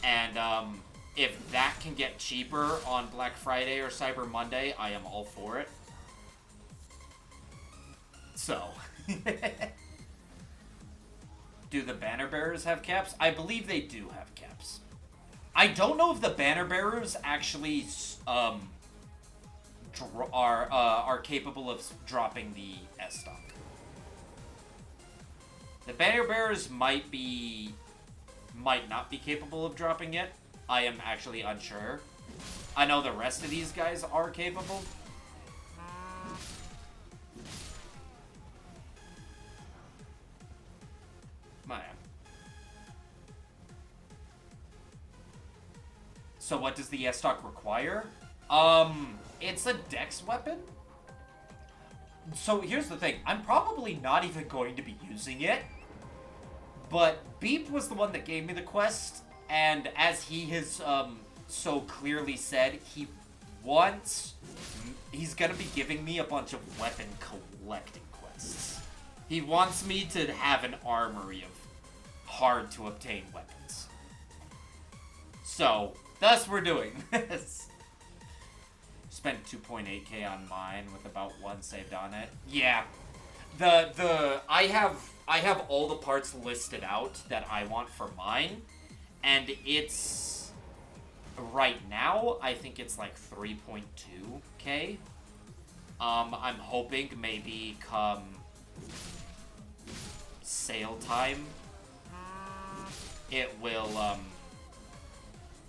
And if that can get cheaper on Black Friday or Cyber Monday, I am all for it. So, do the banner bearers have caps? I believe they do have caps. I don't know if the banner bearers actually are capable of dropping the S stock. The banner bearers might not be capable of dropping it. I am actually unsure. I know the rest of these guys are capable. Man. So what does the S stock require? It's a dex weapon. So here's the thing. I'm probably not even going to be using it. But Beep was the one that gave me the quest. And as he has so clearly said, he's going to be giving me a bunch of weapon collecting quests. He wants me to have an armory of hard to obtain weapons. So, thus we're doing this. Spent 2.8k on mine with about 1 saved on it. Yeah. I have all the parts listed out that I want for mine, and it's right now I think it's like 3.2k. I'm hoping maybe come sale time it will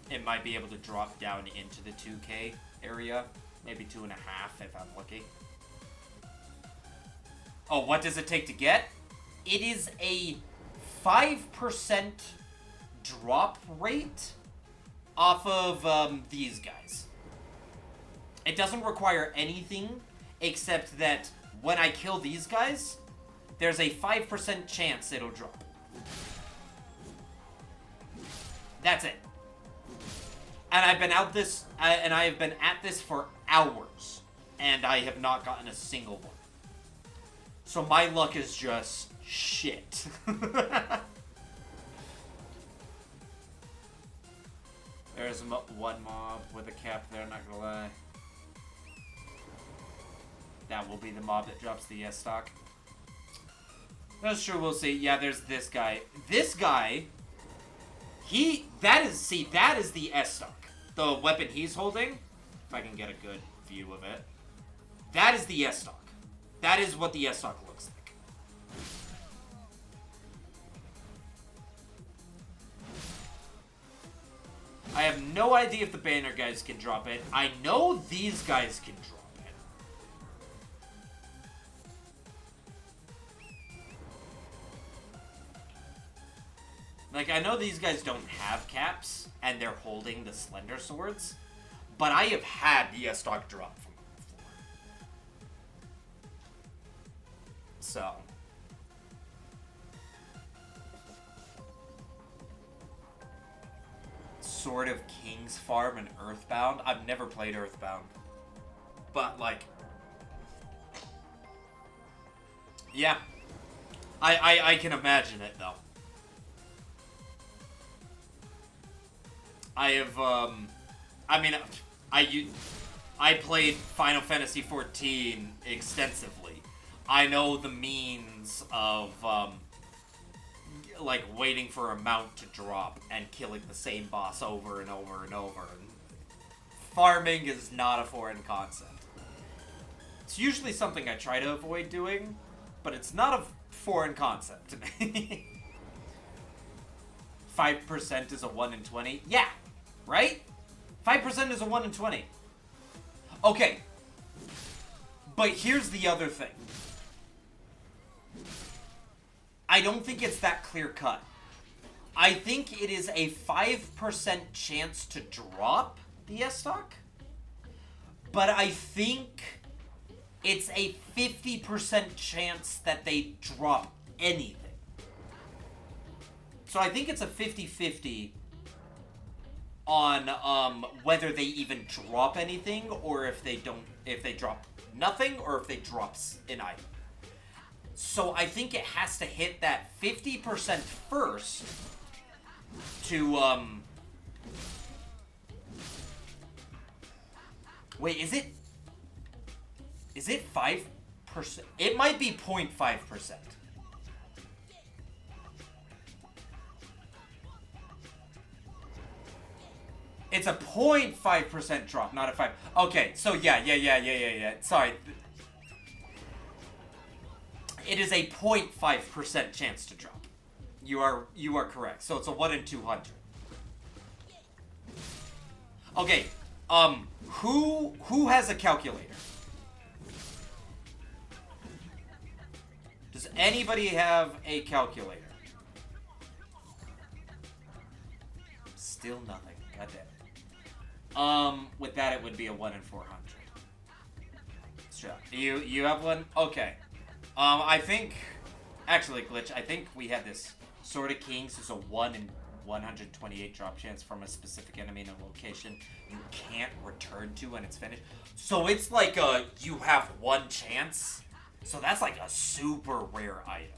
it might be able to drop down into the 2k area, maybe 2.5 if I'm lucky. Oh, what does it take to get? It is a 5% drop rate off of these guys. It doesn't require anything except that when I kill these guys, there's a 5% chance it'll drop. That's it. And I've been out this, and I have been at this for hours, and I have not gotten a single one. So my luck is just shit. There's one mob with a cap there, not gonna lie. That will be the mob that drops the S stock. That's true, we'll see. Yeah, there's this guy. This guy, that is the S stock. The weapon he's holding, if I can get a good view of it. That is the S stock. That is what the S stock looks like. I have no idea if the banner guys can drop it. I know these guys can drop it. Like, I know these guys don't have caps, and they're holding the Slender Swords, but I have had the S-Stock drop from them before. So. Sword of King's Farm and Earthbound. I've never played Earthbound. But, like... yeah. I can imagine it, though. I have, I mean, I played Final Fantasy XIV extensively. I know the means of, like, waiting for a mount to drop and killing the same boss over and over and over. And farming is not a foreign concept. It's usually something I try to avoid doing, but it's not a foreign concept to me. 5% is a 1 in 20? Yeah! Right? 5% is a 1 in 20. Okay. But here's the other thing. I don't think it's that clear cut. I think it is a 5% chance to drop the S-Stock. But I think it's a 50% chance that they drop anything. So I think it's a 50-50 on whether they even drop anything, or if they drop nothing, or if they drop an item. So I think it has to hit that 50% first to wait, is it 5%? It might be 0.5%. It's a 0.5% drop, not a 5. Okay, so yeah. Sorry. It is a 0.5% chance to drop. You are correct. So it's a 1 in 200. Okay, who has a calculator? Does anybody have a calculator? Still nothing. God damn it. With that, it would be a 1 in 400. Let's shot. You have one? Okay. I think... Actually, Glitch, I think we had this. Sword of Kings is a 1 in 128 drop chance from a specific enemy in a location you can't return to when it's finished. So it's like you have one chance. So that's like a super rare item.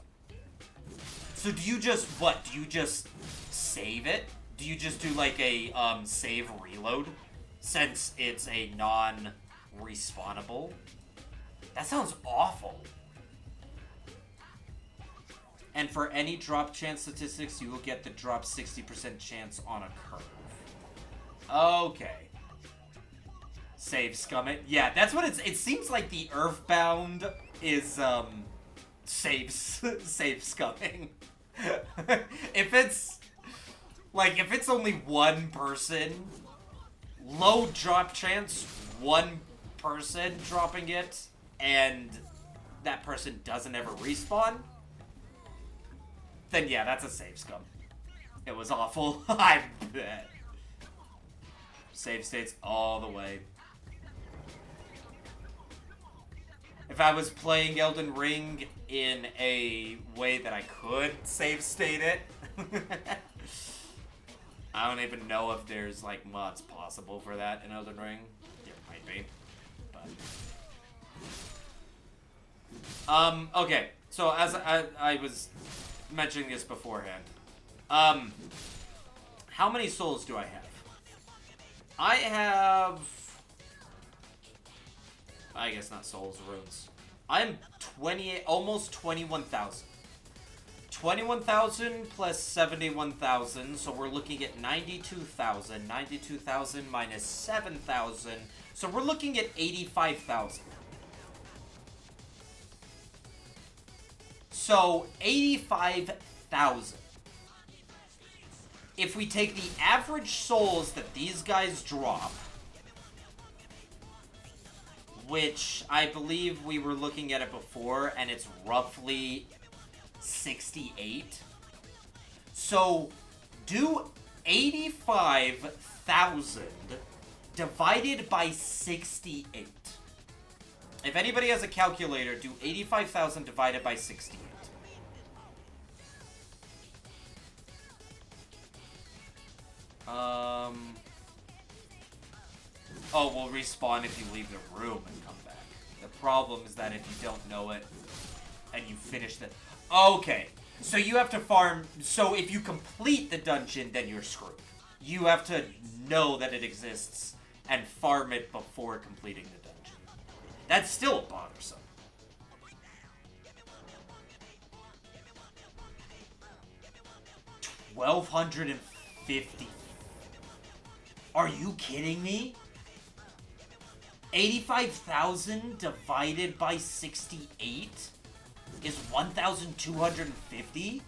So do you just, what? Do you just save it? Do you just do like a save reload? Since it's a non-respawnable? That sounds awful. And for any drop chance statistics, you will get the drop 60% chance on a curve. Okay. Save scum it. Yeah, that's what it seems like the Earthbound is, save scumming. If it's only one person, low drop chance, one person dropping it, and that person doesn't ever respawn, then yeah, that's a save scum. It was awful. I bet. Save states all the way. If I was playing Elden Ring in a way that I could save state it, I don't even know if there's like mods possible for that in Elden Ring. There might be, but okay. So as I was mentioning this beforehand, how many souls do I have? I have, I guess not souls, runes. I'm 28, almost 21,000. 21,000 plus 71,000, so we're looking at 92,000. 92,000 minus 7,000, so we're looking at 85,000. So, 85,000. If we take the average souls that these guys drop, which I believe we were looking at it before, and it's roughly 68. So, do 85,000 divided by 68. If anybody has a calculator, do 85,000 divided by 68. Oh, we'll respawn if you leave the room and come back. The problem is that if you don't know it, and you finish the... Okay, so you have to farm... So if you complete the dungeon, then you're screwed. You have to know that it exists and farm it before completing the dungeon. That's still bothersome. $1,250. Are you kidding me? 85,000 divided by 68 is 1,250?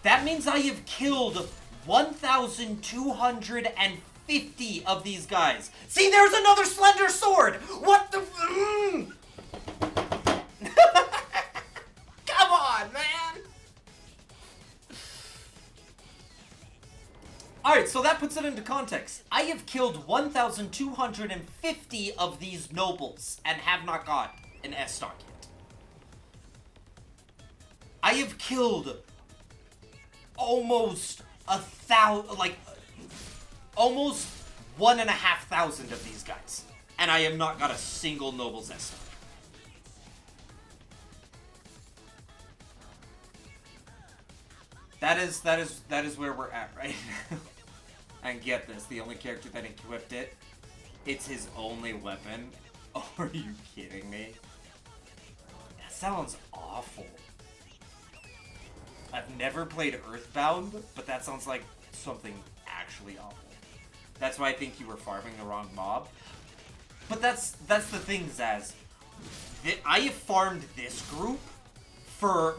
That means I have killed 1,250 of these guys. See, there's another slender sword! What the... Come on, man! Alright, so that puts it into context. I have killed 1,250 of these nobles and have not got an S-stock yet. I have killed almost almost 1,500 of these guys, and I have not got a single noble's S-stock. That is where we're at right now. And get this, the only character that equipped it, it's his only weapon. Oh, are you kidding me? That sounds awful. I've never played Earthbound, but that sounds like something actually awful. That's why I think you were farming the wrong mob. But that's the thing, Zaz. I have farmed this group for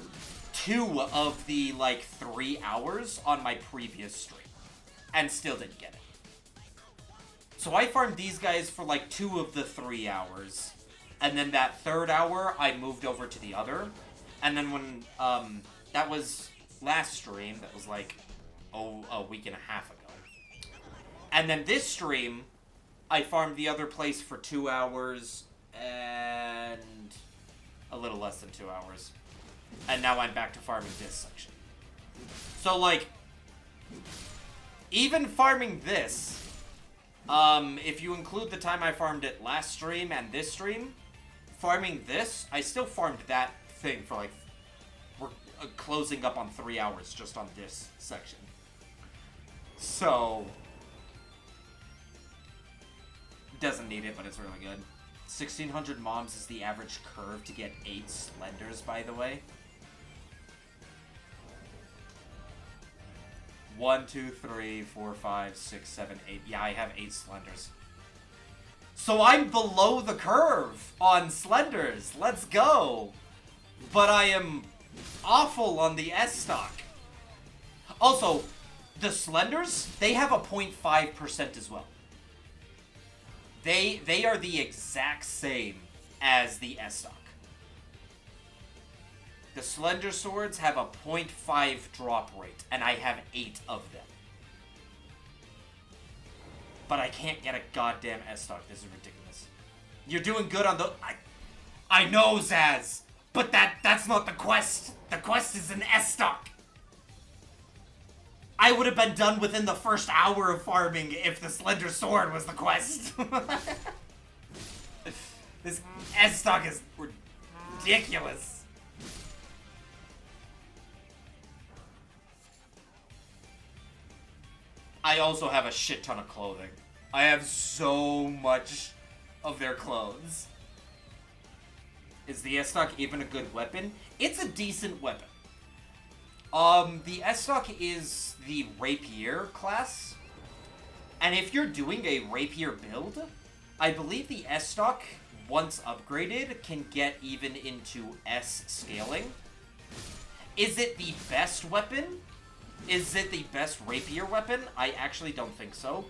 2 of the, 3 hours on my previous stream. And still didn't get it. So I farmed these guys for 2 of the 3 hours. And then that 3rd hour, I moved over to the other. And then when, that was last stream, that was a week and a half ago. And then this stream, I farmed the other place for 2 hours and a little less than 2 hours. And now I'm back to farming this section. So, like, even farming this, if you include the time I farmed it last stream and this stream, farming this, I still farmed that thing for, like, we're closing up on 3 hours just on this section. So, doesn't need it, but it's really good. 1600 moms is the average curve to get 8 slenders, by the way. 1, 2, 3, 4, 5, 6, 7, 8. Yeah, I have 8 slenders. So I'm below the curve on slenders. Let's go. But I am awful on the S stock. Also, the slenders, they have a 0.5% as well. They are the exact same as the S stock. The Slender Swords have a 0.5 drop rate, and I have 8 of them. But I can't get a goddamn S stock. This is ridiculous. You're doing good on the... I know, Zaz! But that's not the quest! The quest is an S stock! I would have been done within the first hour of farming if the Slender Sword was the quest. This S stock is ridiculous. I also have a shit ton of clothing. I have so much of their clothes. Is the S stock even a good weapon? It's a decent weapon. The S stock is the rapier class. And if you're doing a rapier build, I believe the S stock, once upgraded, can get even into S scaling. Is it the best weapon? Is it the best rapier weapon? I actually don't think so.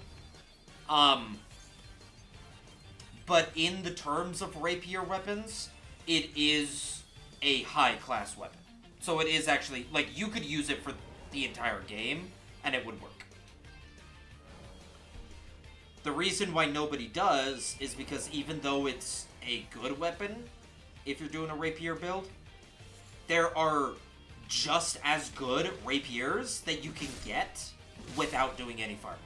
But in the terms of rapier weapons, it is a high-class weapon. So it is actually, like, you could use it for the entire game, and it would work. The reason why nobody does is because even though it's a good weapon, if you're doing a rapier build, there are just as good rapiers that you can get without doing any farming.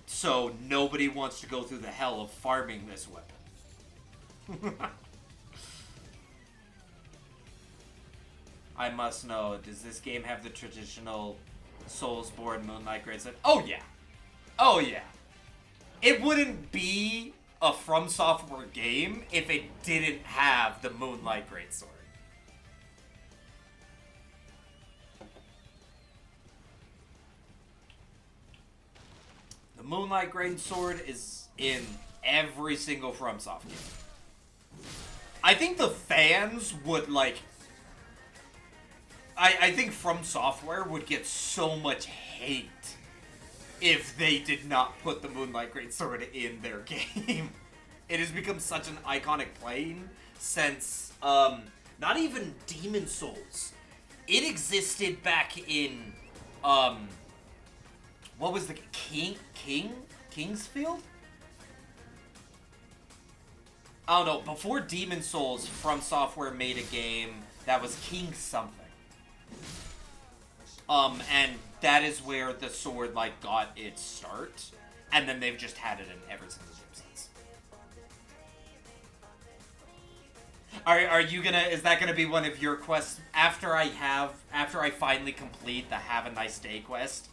So nobody wants to go through the hell of farming this weapon. I must know, does this game have the traditional Soulsborne Moonlight Greatsword? Oh yeah! Oh yeah! It wouldn't be a From Software game if it didn't have the Moonlight Greatsword. The Moonlight Greatsword is in every single FromSoft game. I think the fans would, like... I think From Software would get so much hate if they did not put the Moonlight Greatsword in their game. It has become such an iconic plane since, not even Demon Souls. It existed back in, what was the... Kingsfield? I don't know, before Demon Souls, From Software made a game that was King something. And that is where the sword, like, got its start. And then they've just had it in every single game since. Are you gonna, is that gonna be one of your quests after I finally complete the Have a Nice Day quest?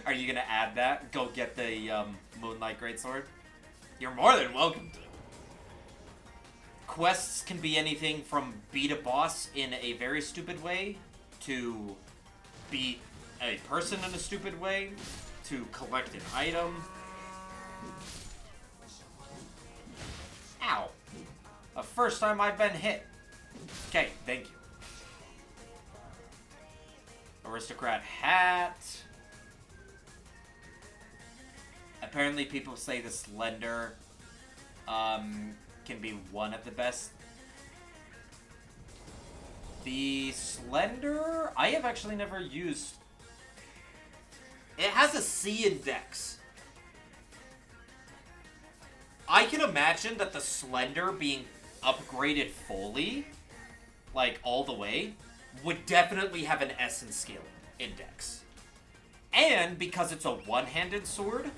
Are you gonna add that? Go get the, Moonlight Greatsword? You're more than welcome to. Quests can be anything from beat a boss in a very stupid way, to beat a person in a stupid way, to collect an item. Ow. The first time I've been hit. Okay, thank you. Aristocrat hat. Apparently people say the Slender can be one of the best. The Slender, I have actually never used It has a C index. I can imagine that the Slender being upgraded fully, like all the way, would definitely have an S in scaling index. And because it's a one-handed sword,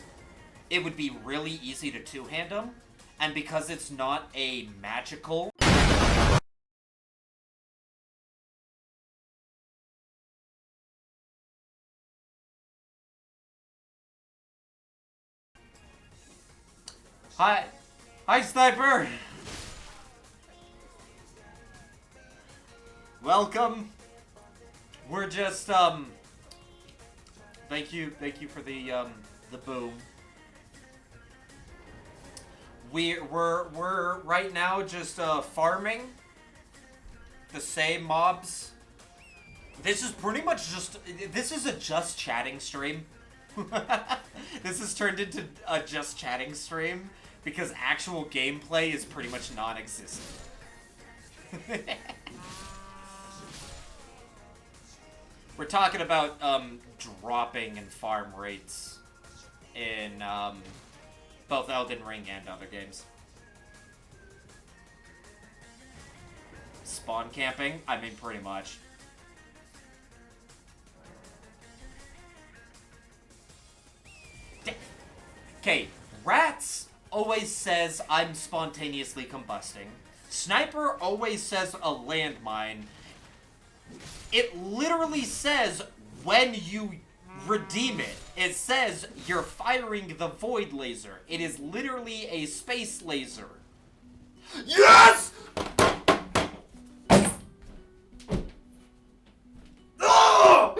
it would be really easy to two-hand them. And because it's not a magical... Hi. Hi, Sniper. Welcome. We're just, Thank you for the boom. We're right now just, farming the same mobs. This is pretty much just, this is a just chatting stream. This has turned into a just chatting stream because actual gameplay is pretty much non-existent. We're talking about dropping in farm rates in both Elden Ring and other games. Spawn camping? I mean, pretty much. Okay, Rats always says I'm spontaneously combusting. Sniper always says a landmine. It literally says when you redeem it. It says you're firing the void laser. It is literally a space laser. Yes! Oh!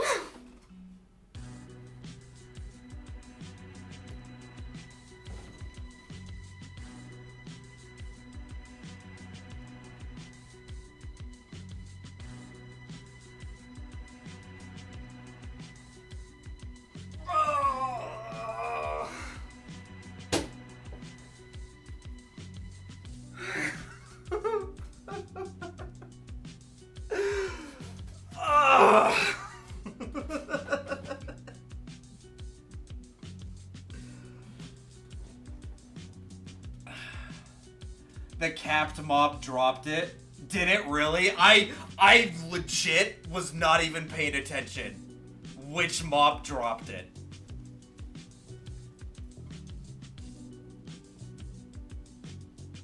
The capped mob dropped it. Did it really? I legit was not even paying attention which mob dropped it.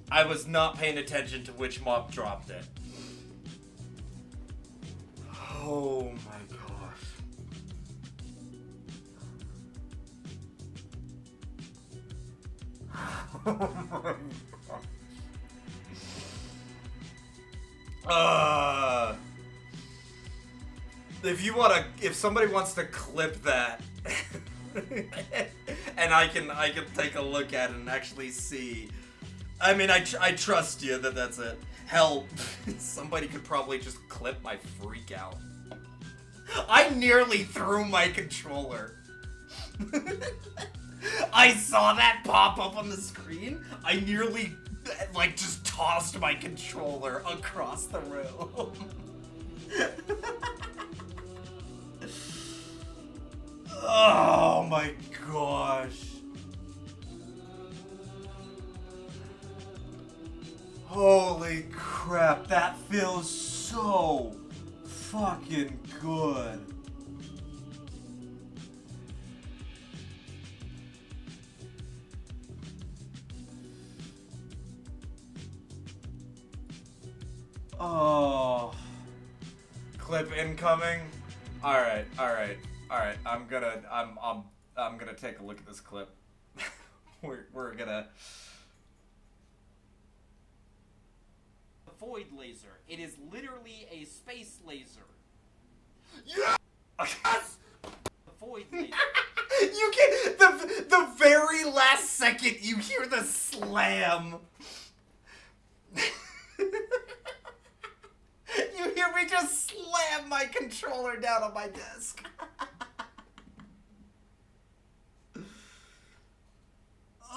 I was not paying attention to which mob dropped it. Oh my gosh. Oh my gosh. If somebody wants to clip that, and I can take a look at it and actually see. I mean, I trust you that that's it. Hell, somebody could probably just clip my freak out. I nearly threw my controller. I saw that pop up on the screen. I nearly, like, just tossed my controller across the room. Oh my gosh. Holy crap, that feels so fucking good. Oh. Clip incoming. Alright. I'm gonna take a look at this clip. we're gonna void laser. It is literally a space laser. Yeah! Yes! Void laser. You get the very last second you hear the slam. You hear me just slam my controller down on my desk.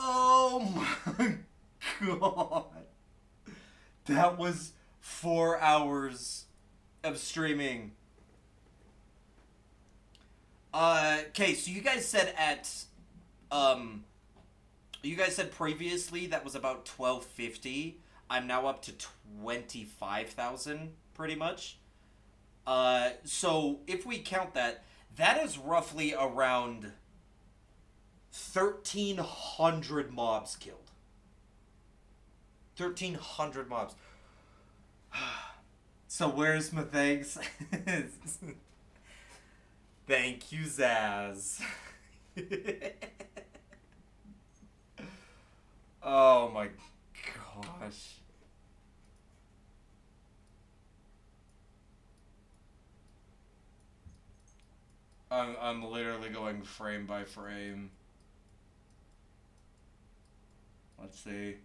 Oh my god. That was 4 hours of streaming. Okay, so you guys said you guys said previously that was about 1250. I'm now up to 25,000, pretty much. So if we count that, that is roughly around 1,300 mobs killed. 1,300 mobs. So where's my thanks? Thank you, Zaz. Oh my gosh. I'm literally going frame by frame. Let's see.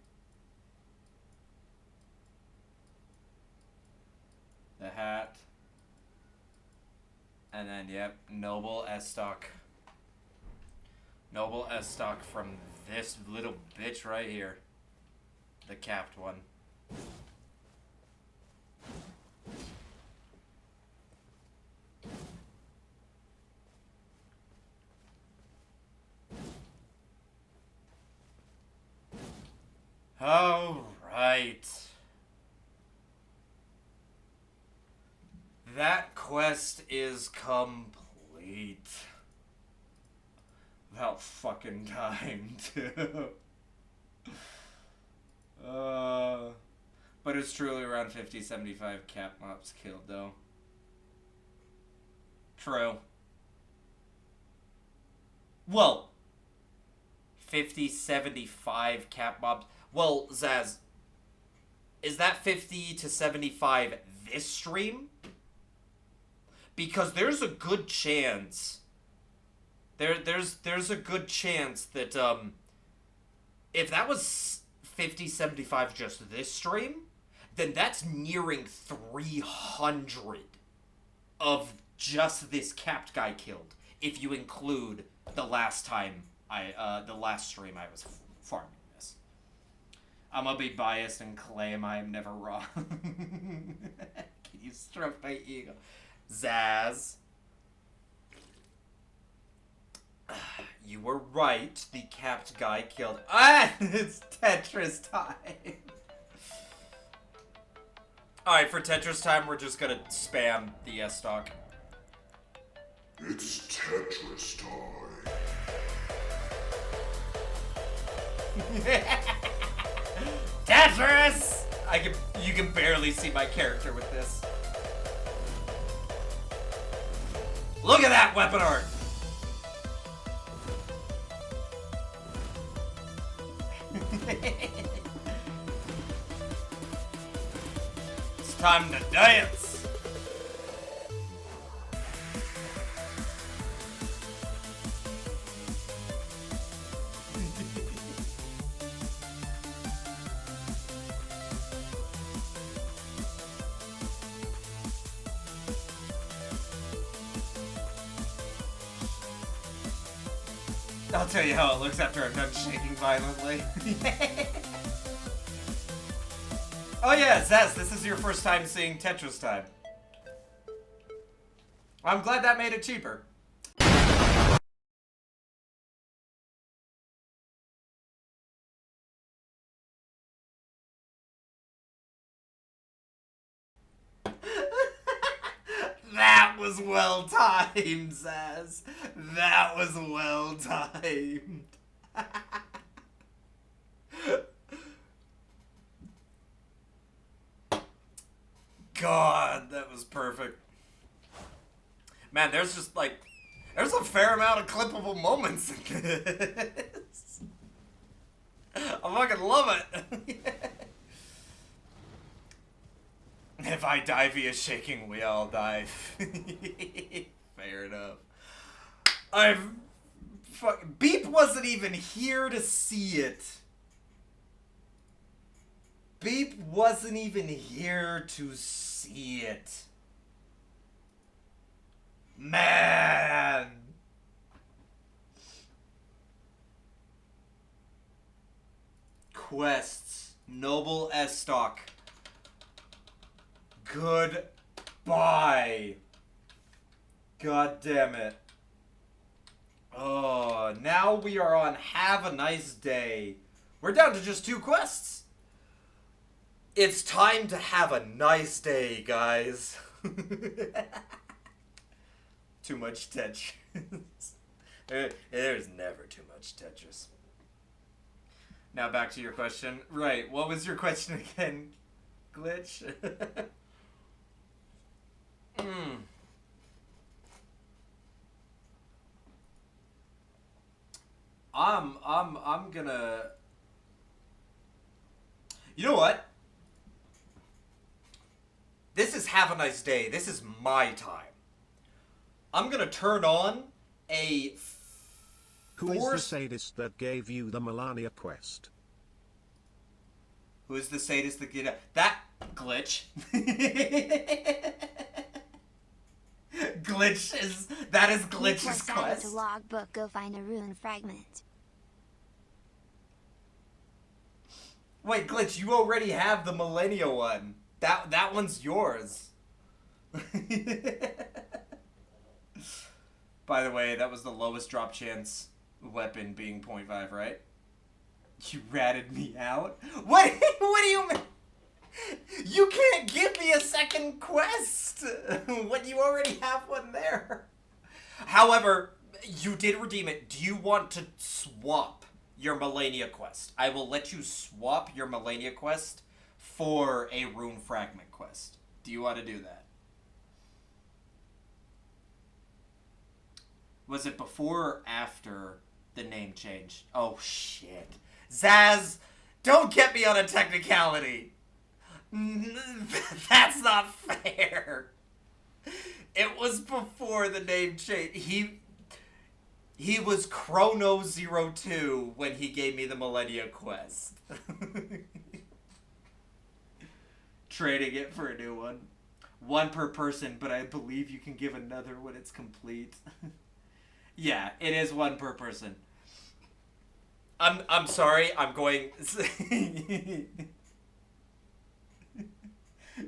The hat. And then, yep, Noble S-Stock. Noble S-Stock from this little bitch right here. The capped one. All right. That quest is complete. About fucking time, too. But it's truly around 50, 75 cap mobs killed, though. True. Well, 50, 75 cap mobs. Well, Zaz, is that 50 to 75 this stream? Because there's a good chance. There's a good chance that if that was 50, 75 just this stream, then that's nearing 300 of just this capped guy killed. If you include the last time the last stream I was farming this. I'm gonna be biased and claim I'm never wrong. Can you stroke my ego? Zaz. You were right. The capped guy killed. Ah! It's Tetris time. Alright, for Tetris time, we're just gonna spam the S-Stock. It's Tetris time. Tetris! You can barely see my character with this. Look at that weapon art! It's time to dance! I'll tell you how it looks after I'm done shaking violently. Oh yeah, Zaz, this is your first time seeing Tetris time. I'm glad that made it cheaper. That was well timed, Zaz. That was well timed. God, that was perfect. Man, there's just like, there's a fair amount of clippable moments in this. I fucking love it. If I die via shaking, we all die. Fair enough. Beep wasn't even here to see it. Beep wasn't even here to see it. Man. Quests. Noble S-Stock. Goodbye. God damn it. Oh, now we are on Have a Nice Day. We're down to just 2 quests. It's time to have a nice day, guys. Too much Tetris. There's never too much Tetris. Now back to your question. Right, what was your question again, Glitch? I'm gonna... You know what? This is Have a Nice Day. This is my time. I'm gonna turn on a... Who is the sadist that gave you the Melania quest? Who is the sadist that gave... That... Glitch. Glitch is... That is Glitch's quest. To logbook, go find a rune fragment. Wait, Glitch, you already have the Millennia one. That one's yours. By the way, that was the lowest drop chance weapon being 0.5, right? You ratted me out? What do you mean? You can't give me a second quest when you already have one there. However, you did redeem it. Do you want to swap your Melania quest? I will let you swap your Melania quest for a rune fragment quest. Do you want to do that? Was it before or after the name change? Oh, shit. Zaz, don't get me on a technicality. That's not fair. It was before the name change. He was Chrono02 when he gave me the Millennia quest. Trading it for a new one. 1 per person, but I believe you can give another when it's complete. Yeah, it is 1 per person. I'm sorry, I'm going...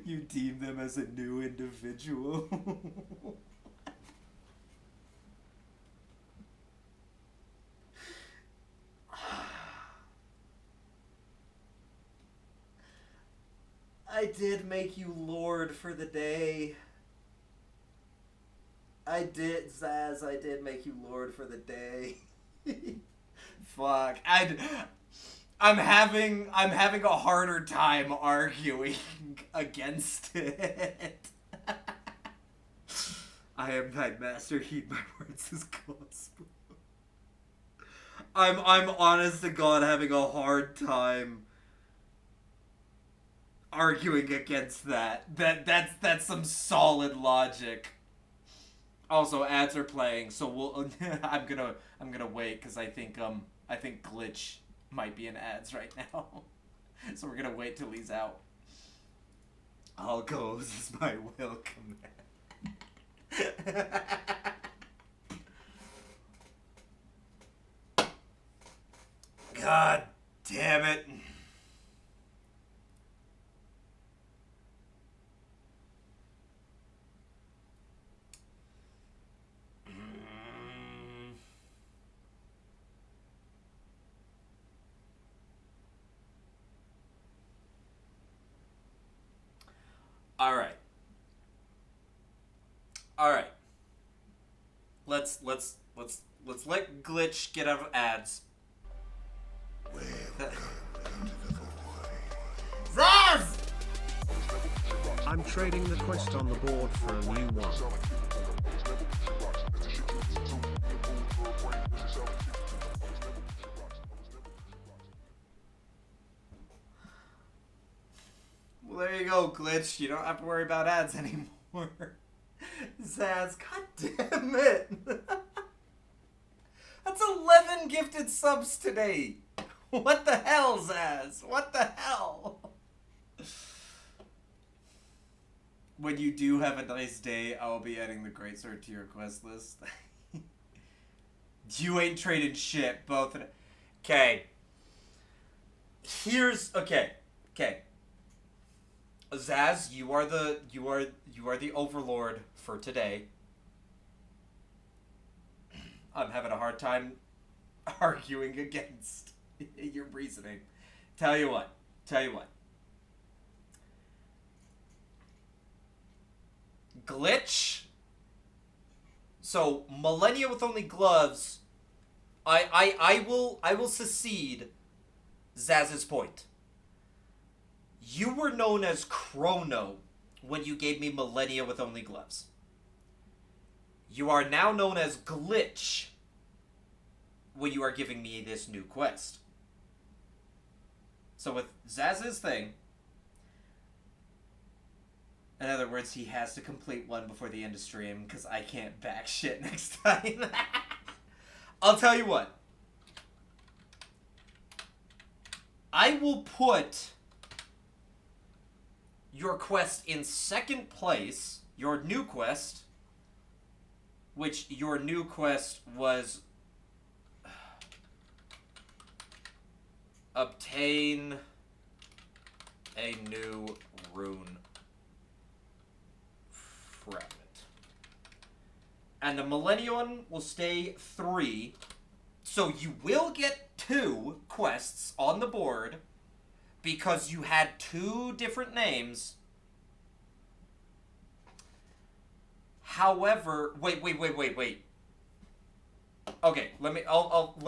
You deem them as a new individual. I did make you Lord for the day. I did, Zaz, I did make you Lord for the day. Fuck. I'm having a harder time arguing against it. I am thy master, heed my words as gospel. I'm honest to God having a hard time arguing against that. That's some solid logic. Also, ads are playing, so we'll I'm gonna wait because I think Glitch might be in ads right now. So we're gonna wait till he's out. All goes as my will command. God damn it. All right. Let's let Glitch get out of ads. Zaz! I'm trading the quest on the board for a new one. Well, there you go, Glitch. You don't have to worry about ads anymore. Zaz, god damn it. That's 11 gifted subs today. What the hell, Zaz? What the hell? When you do have a nice day, I'll be adding the Great Sword to your quest list. You ain't trading shit, both of it. Okay. Okay. Zaz, you are the overlord for today. I'm having a hard time arguing against your reasoning. Tell you what. Glitch. So Millennia with only gloves. I will secede Zaz's point. You were known as Chrono when you gave me Millennia with only gloves. You are now known as Glitch when you are giving me this new quest. So with Zaz's thing, in other words, he has to complete one before the end of stream because I can't back shit next time. I'll tell you what. I will put your quest in second place, your new quest, which your new quest was obtain a new rune fragment. And the Millennium one will stay 3. So you will get 2 quests on the board because you had 2 different names. However, wait. Okay, let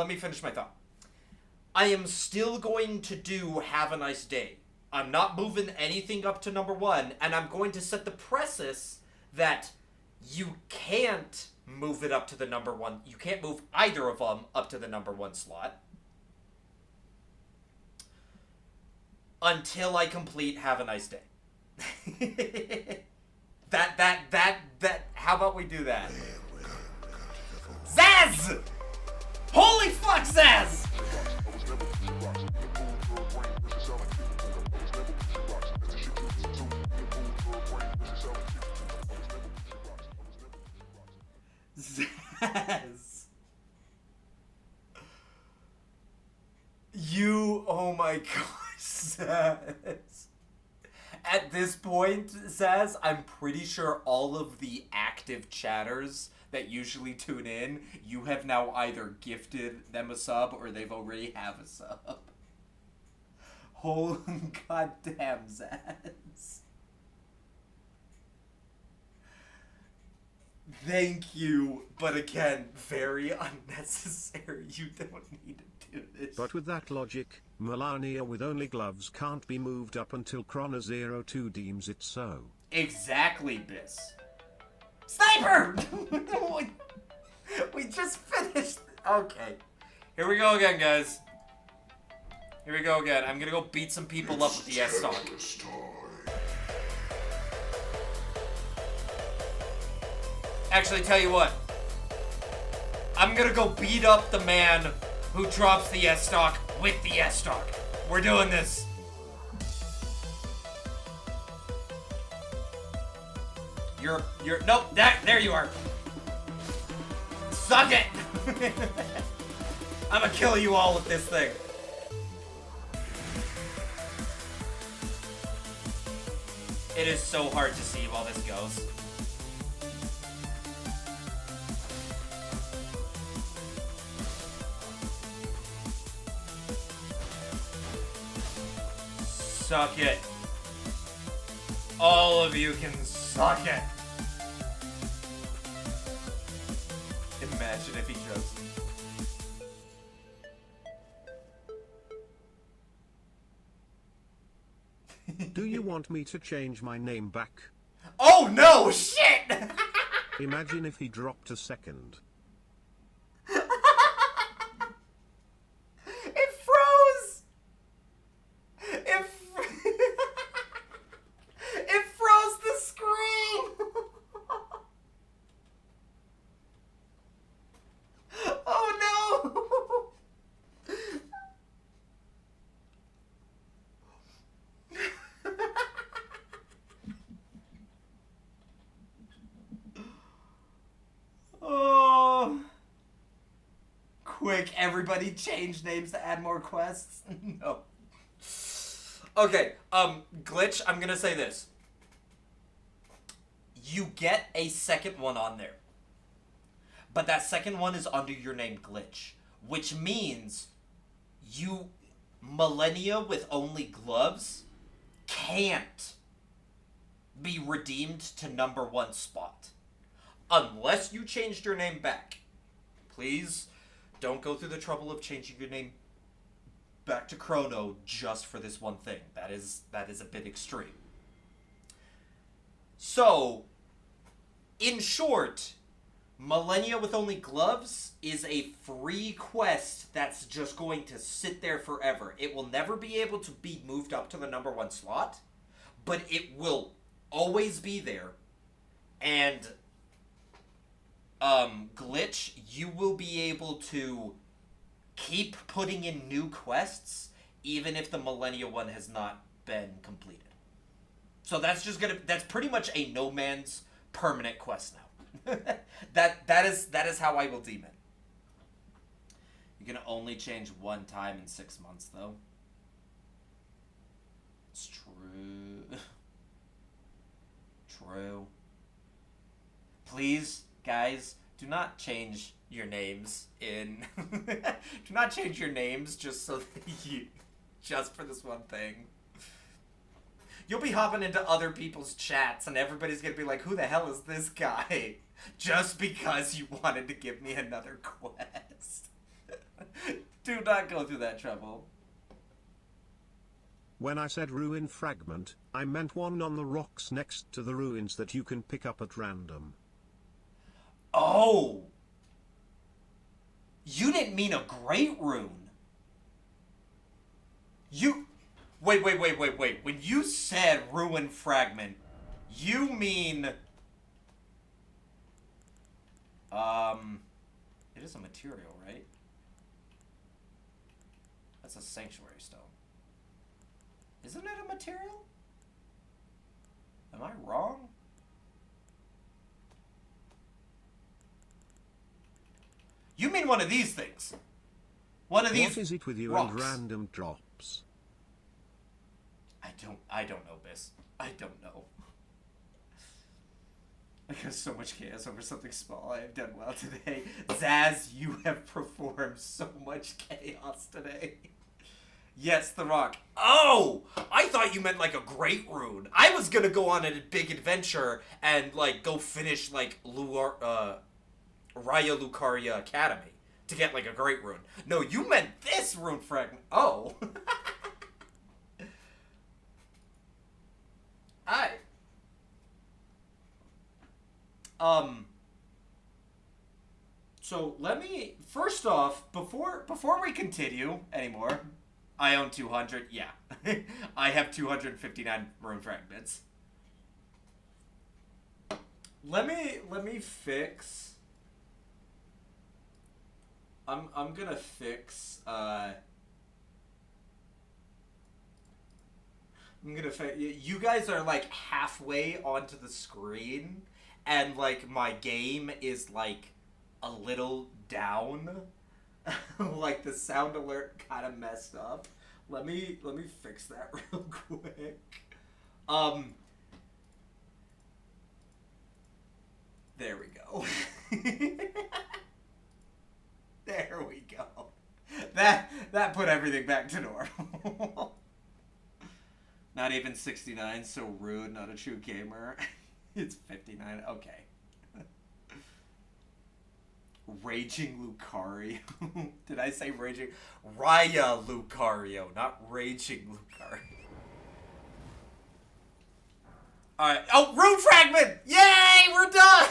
me finish my thought. I am still going to do Have a Nice Day. I'm not moving anything up to number 1, and I'm going to set the preface that you can't move it up to the number 1. You can't move either of them up to the number 1 slot until I complete Have a Nice Day. How about we do that? Zaz! Holy fuck, Zaz! Zaz! Oh my gosh, Zaz. At this point, Zaz, I'm pretty sure all of the active chatters that usually tune in, you have now either gifted them a sub or they've already have a sub. Holy goddamn, Zaz. Thank you, but again, very unnecessary. You don't need to do this. But with that logic, Melania with only gloves can't be moved up until Chrono02 deems it so. Exactly, Biss. Sniper! We just finished. Okay. Here we go again, guys. Here we go again. I'm gonna go beat some people up with the S-Stock. Actually, tell you what. I'm gonna go beat up the man who drops the S-Stock with the S-Stock. We're doing this. Nope, there you are. Suck it! I'm gonna kill you all with this thing. It is so hard to see while this goes. Suck it. All of you can suck it. Imagine if he chose. Do you want me to change my name back? Oh no, shit! Imagine if he dropped a second. It froze! It froze the screen! Oh no! Oh. Quick, everybody change names to add more quests? No. Okay, Glitch, I'm gonna say this. You get a second one on there. But that second one is under your name Glitch, which means you, Millennia with only gloves, can't be redeemed to number 1 spot. Unless you changed your name back. Please don't go through the trouble of changing your name back to Chrono just for this one thing. That is a bit extreme. So, in short, Millennia with only gloves is a free quest that's just going to sit there forever. It will never be able to be moved up to the number 1 slot, but it will always be there. And Glitch, you will be able to keep putting in new quests even if the Millennia one has not been completed. So that's pretty much a no man's permanent quest now. that is how I will deem it. You can only change 1 time in 6 months though. It's true. True. Please, guys, do not change your names in do not change your names just so that just for this one thing. You'll be hopping into other people's chats and everybody's gonna be like, who the hell is this guy? Just because you wanted to give me another quest. Do not go through that trouble. When I said ruin fragment, I meant one on the rocks next to the ruins that you can pick up at random. Oh! You didn't mean a great rune. You... Wait. When you said ruin fragment, you mean... It is a material, right? That's a sanctuary stone. Isn't it a material? Am I wrong? You mean one of these things? One of these What is it with you rocks. and random drops? I don't know, Biss. I don't know. I got so much chaos over something small. I have done well today. Zaz, you have performed so much chaos today. Yes, the rock. Oh! I thought you meant like a great rune. I was gonna go on a big adventure and like go finish like Raya Lucaria Academy to get like a great rune. No, you meant this rune fragment. Oh. Alright. So let me first off, before we continue anymore, I own 200. Yeah. I have 259 rune fragments. Let me fix. I'm gonna fix you guys are like halfway onto the screen and like my game is like a little down. Like the sound alert kind of messed up. Let me fix that real quick. There we go. There we go. That put everything back to normal. Not even 69, so rude, not a true gamer. It's 59, okay. Raging Lucario. Did I say Raging? Raya Lucario, not Raging Lucario. Alright. Oh, rune fragment! Yay! We're done!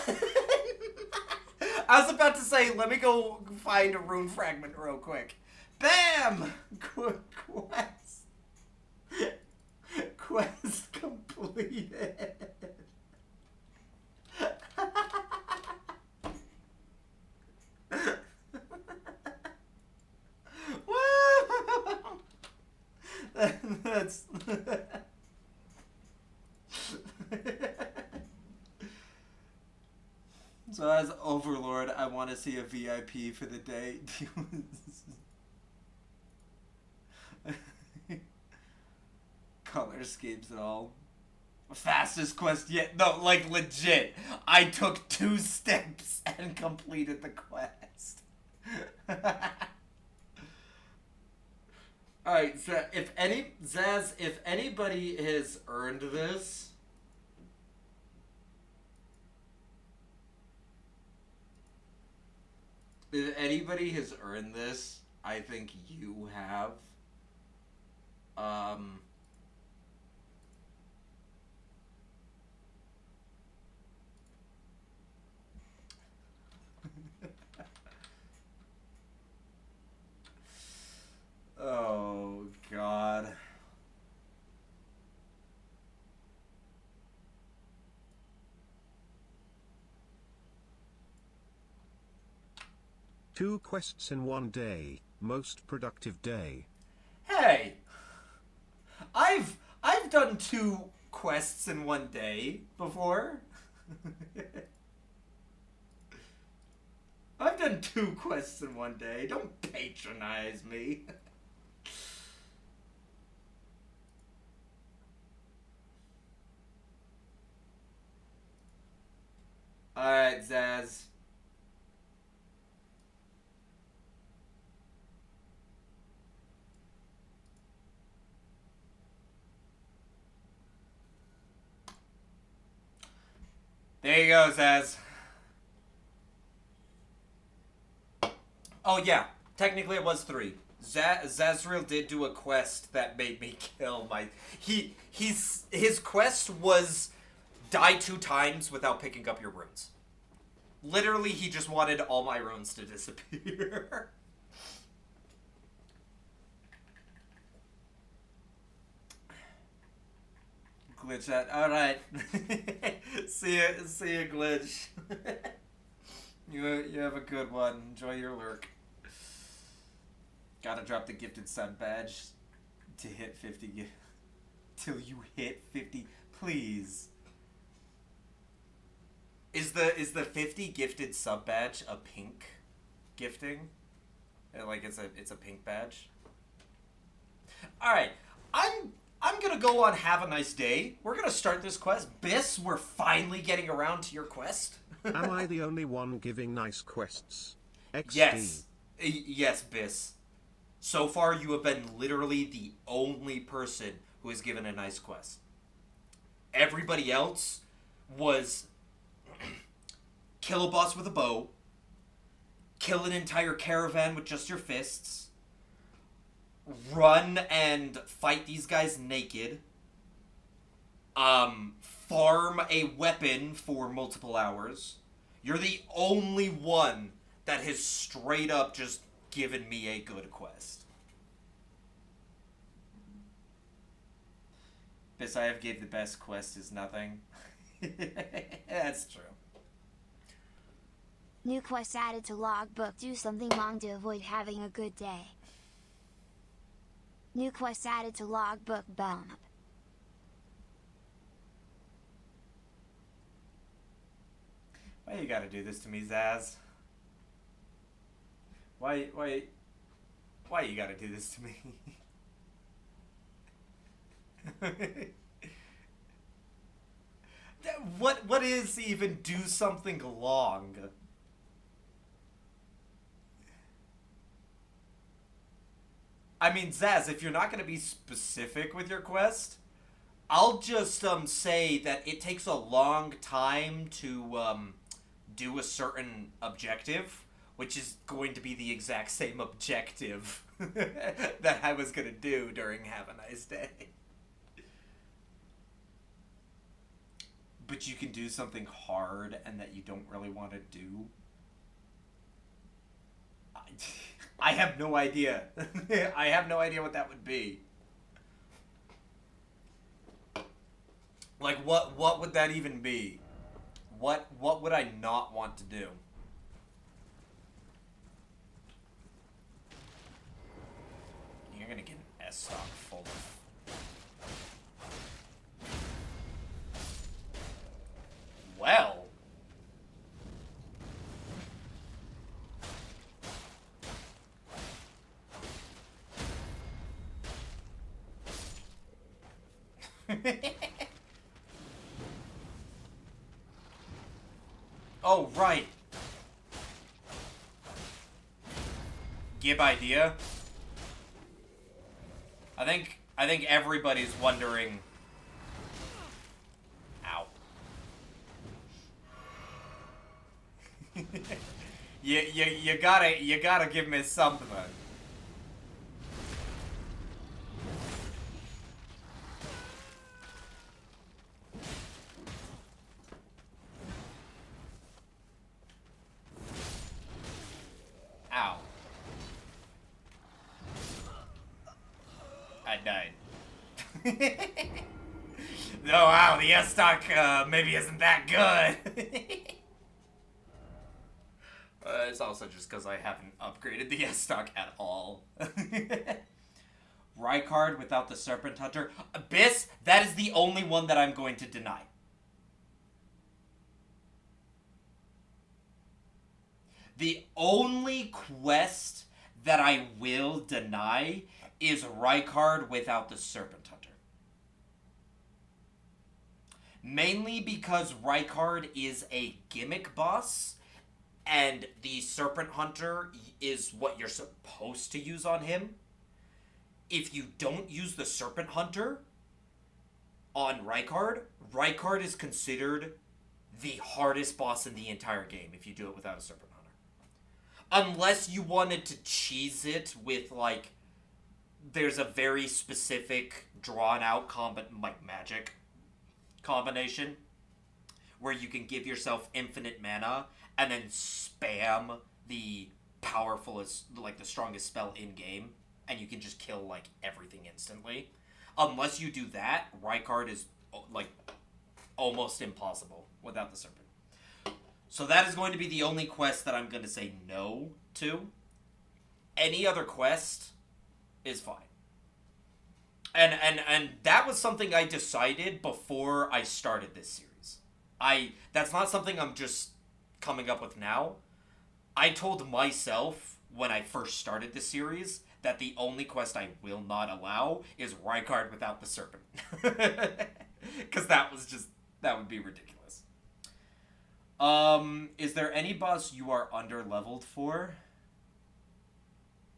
I was about to say, let me go find a rune fragment real quick. Bam! Quest. Quest completed. That's so as Overlord, I want to see a VIP for the day. Color schemes and all. Fastest quest yet. No, like legit. I took 2 steps and completed the quest. Alright, so Zaz, if anybody has earned this, I think you have. Oh, God. Two quests in one day, most productive day. Hey! I've done 2 quests in one day before. I've done 2 quests in one day. Don't patronize me. Alright, Zaz. There you go, Zaz. Oh yeah, technically it was 3. Zazriel did do a quest that made me kill my... His quest was die 2 times without picking up your runes. Literally, he just wanted all my runes to disappear. Glitch that. Alright. See ya, Glitch. You have a good one. Enjoy your lurk. Gotta drop the gifted sub badge to hit 50 till you hit 50. Please. Is the 50 gifted sub badge a pink gifting? Like it's a pink badge? Alright. I'm gonna go on Have a Nice Day. We're gonna start this quest. Biss, we're finally getting around to your quest. Am I the only one giving nice quests? XD. Yes. Yes, Biss. So far, you have been literally the only person who has given a nice quest. Everybody else was kill a boss with a bow, kill an entire caravan with just your fists, run and fight these guys naked, farm a weapon for multiple hours. You're the only one that has straight up just given me a good quest. Biss, I have gave the best quest is nothing. That's true. New quest added to logbook. Do something long to avoid having a good day. New quest added to logbook. Bump. Why you gotta do this to me, Zaz? Why you gotta do this to me? What is even do something long? I mean, Zaz, if you're not gonna be specific with your quest, I'll just say that it takes a long time to do a certain objective, which is going to be the exact same objective that I was gonna do during Have a Nice Day. But you can do something hard and that you don't really want to do. I have no idea. I have no idea what that would be. Like, what would that even be? What would I not want to do? You're gonna get an S stock full of... Well... Oh, right. Gib idea. I think everybody's wondering. Ow. you gotta give me something. Ow. I died. No, wow, the S-Stock maybe isn't that good. It's also just because I haven't upgraded the S-Stock at all. Rykard without the Serpent Hunter. Abyss, that is the only one that I'm going to deny. The only quest that I will deny is Rykard without the Serpent Hunter. Mainly because Rykard is a gimmick boss, and the Serpent Hunter is what you're supposed to use on him. If you don't use the Serpent Hunter on Rykard, Rykard is considered the hardest boss in the entire game if you do it without a Serpent Hunter. Unless you wanted to cheese it with, like, there's a very specific drawn-out magic combination where you can give yourself infinite mana and then spam the powerfulest, like, the strongest spell in-game, and you can just kill, like, everything instantly. Unless you do that, Rykard is, like, almost impossible without the Serpent. So that is going to be the only quest that I'm going to say no to. Any other quest is fine. And that was something I decided before I started this series. That's not something I'm just coming up with now. I told myself when I first started this series that the only quest I will not allow is Rykard without the Serpent. Because that would be ridiculous. Is there any boss you are under-leveled for?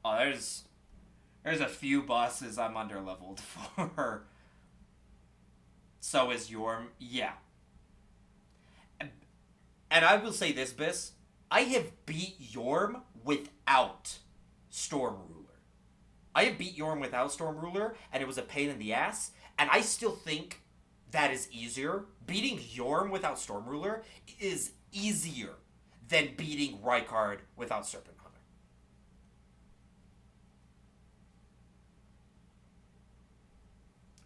Oh, there's a few bosses I'm under-leveled for. So is Yorm. Yeah. And I will say this, Biss. I have beat Yorm without Storm Ruler. I have beat Yorm without Storm Ruler, and it was a pain in the ass. And I still think that is easier. Beating Yorm without Storm Ruler is easier than beating Rykard without Serpent Hunter.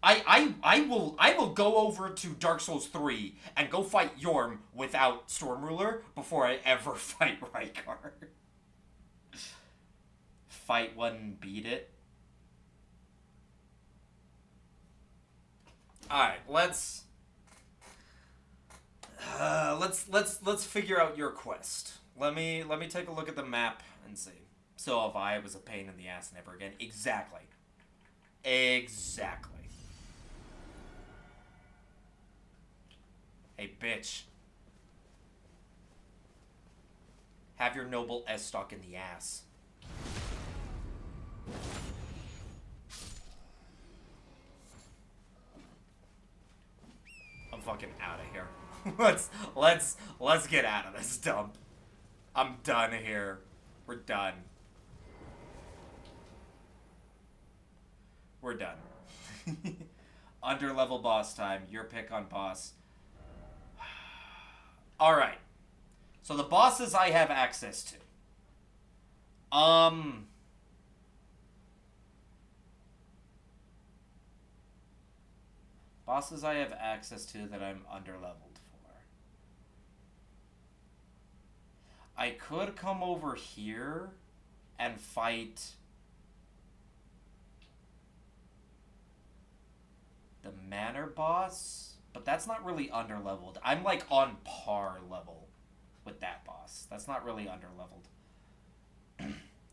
I will go over to Dark Souls 3 and go fight Yorm without Storm Ruler before I ever fight Rykard. Fight one, beat it. Alright, let's figure out your quest. Let me take a look at the map and see. So if I was a pain in the ass never again. Exactly. Exactly. Hey, bitch. Have your noble S stock in the ass. I'm fucking out of here. Let's get out of this dump. I'm done here. We're done. We're done. Underlevel boss time. Your pick on boss. Alright. So the bosses I have access to. Bosses I have access to that I'm underleveled for. I could come over here and fight the Manor boss, but that's not really underleveled. I'm like on par level with that boss. That's not really underleveled.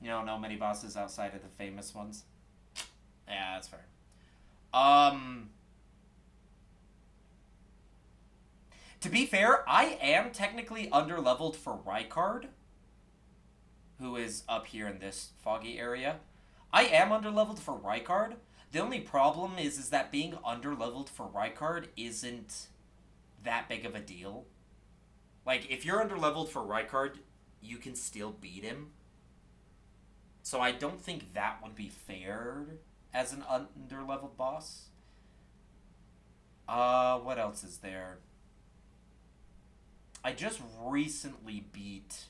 You don't know many bosses outside of the famous ones? Yeah, that's fair. To be fair, I am technically underleveled for Rykard, who is up here in this foggy area. I am underleveled for Rykard. The only problem is that being underleveled for Rykard isn't that big of a deal. Like, if you're underleveled for Rykard, you can still beat him. So I don't think that would be fair as an underleveled boss. What else is there? I just recently beat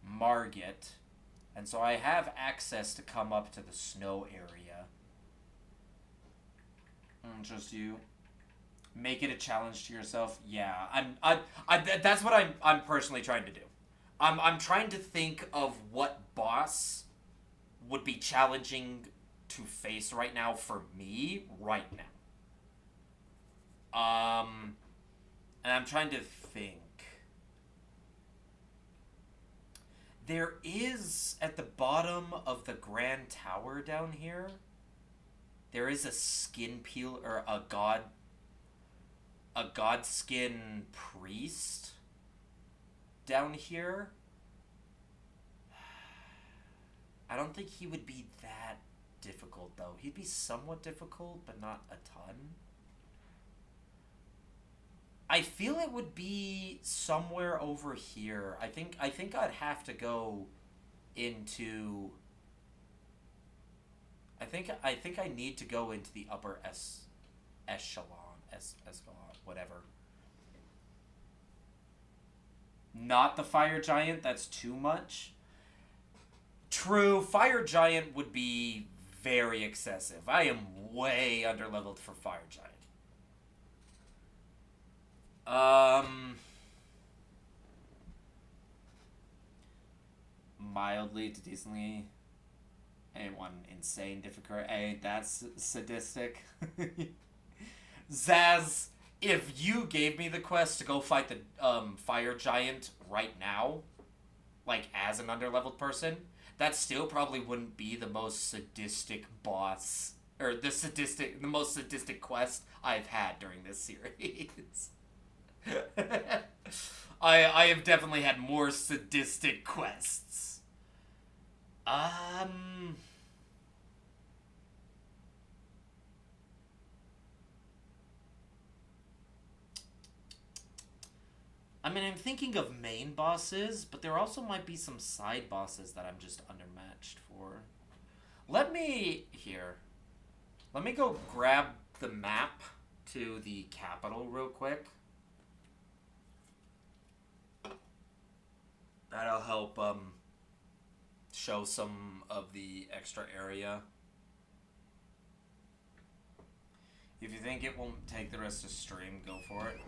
Margit, and so I have access to come up to the snow area. Just you. Make it a challenge to yourself. Yeah, that's what I'm personally trying to do. I'm trying to think of what boss would be challenging to face right now for me right now. And I'm trying to think. There is, at the bottom of the Grand Tower down here, there is a skin peel, or a god skin priest down here. I don't think he would be that difficult, though. He'd be somewhat difficult, but not a ton. I feel it would be somewhere over here. I think I'd have to go into... I think I need to go into the upper echelon, whatever. Not the fire giant, that's too much. True, fire giant would be very excessive. I am way underleveled for fire giant. Mildly to decently. Ain't one insane difficult. Ain't that sadistic? Zaz, if you gave me the quest to go fight the fire giant right now, like as an underleveled person, that still probably wouldn't be the most sadistic boss, or the most sadistic quest I've had during this series. I have definitely had more sadistic quests. I mean, I'm thinking of main bosses, but there also might be some side bosses that I'm just undermatched for. Let me go grab the map to the capital real quick. That'll help show some of the extra area. If you think it won't take the rest of stream, go for it.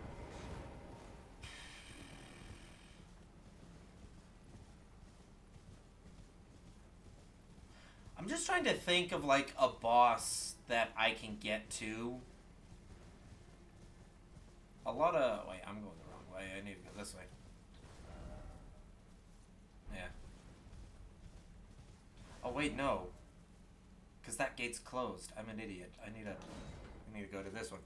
I'm just trying to think of like a boss that I can get to. Wait, I'm going the wrong way. I need to go this way. Yeah. Oh wait, no. Because that gate's closed. I'm an idiot. I need to go to this one.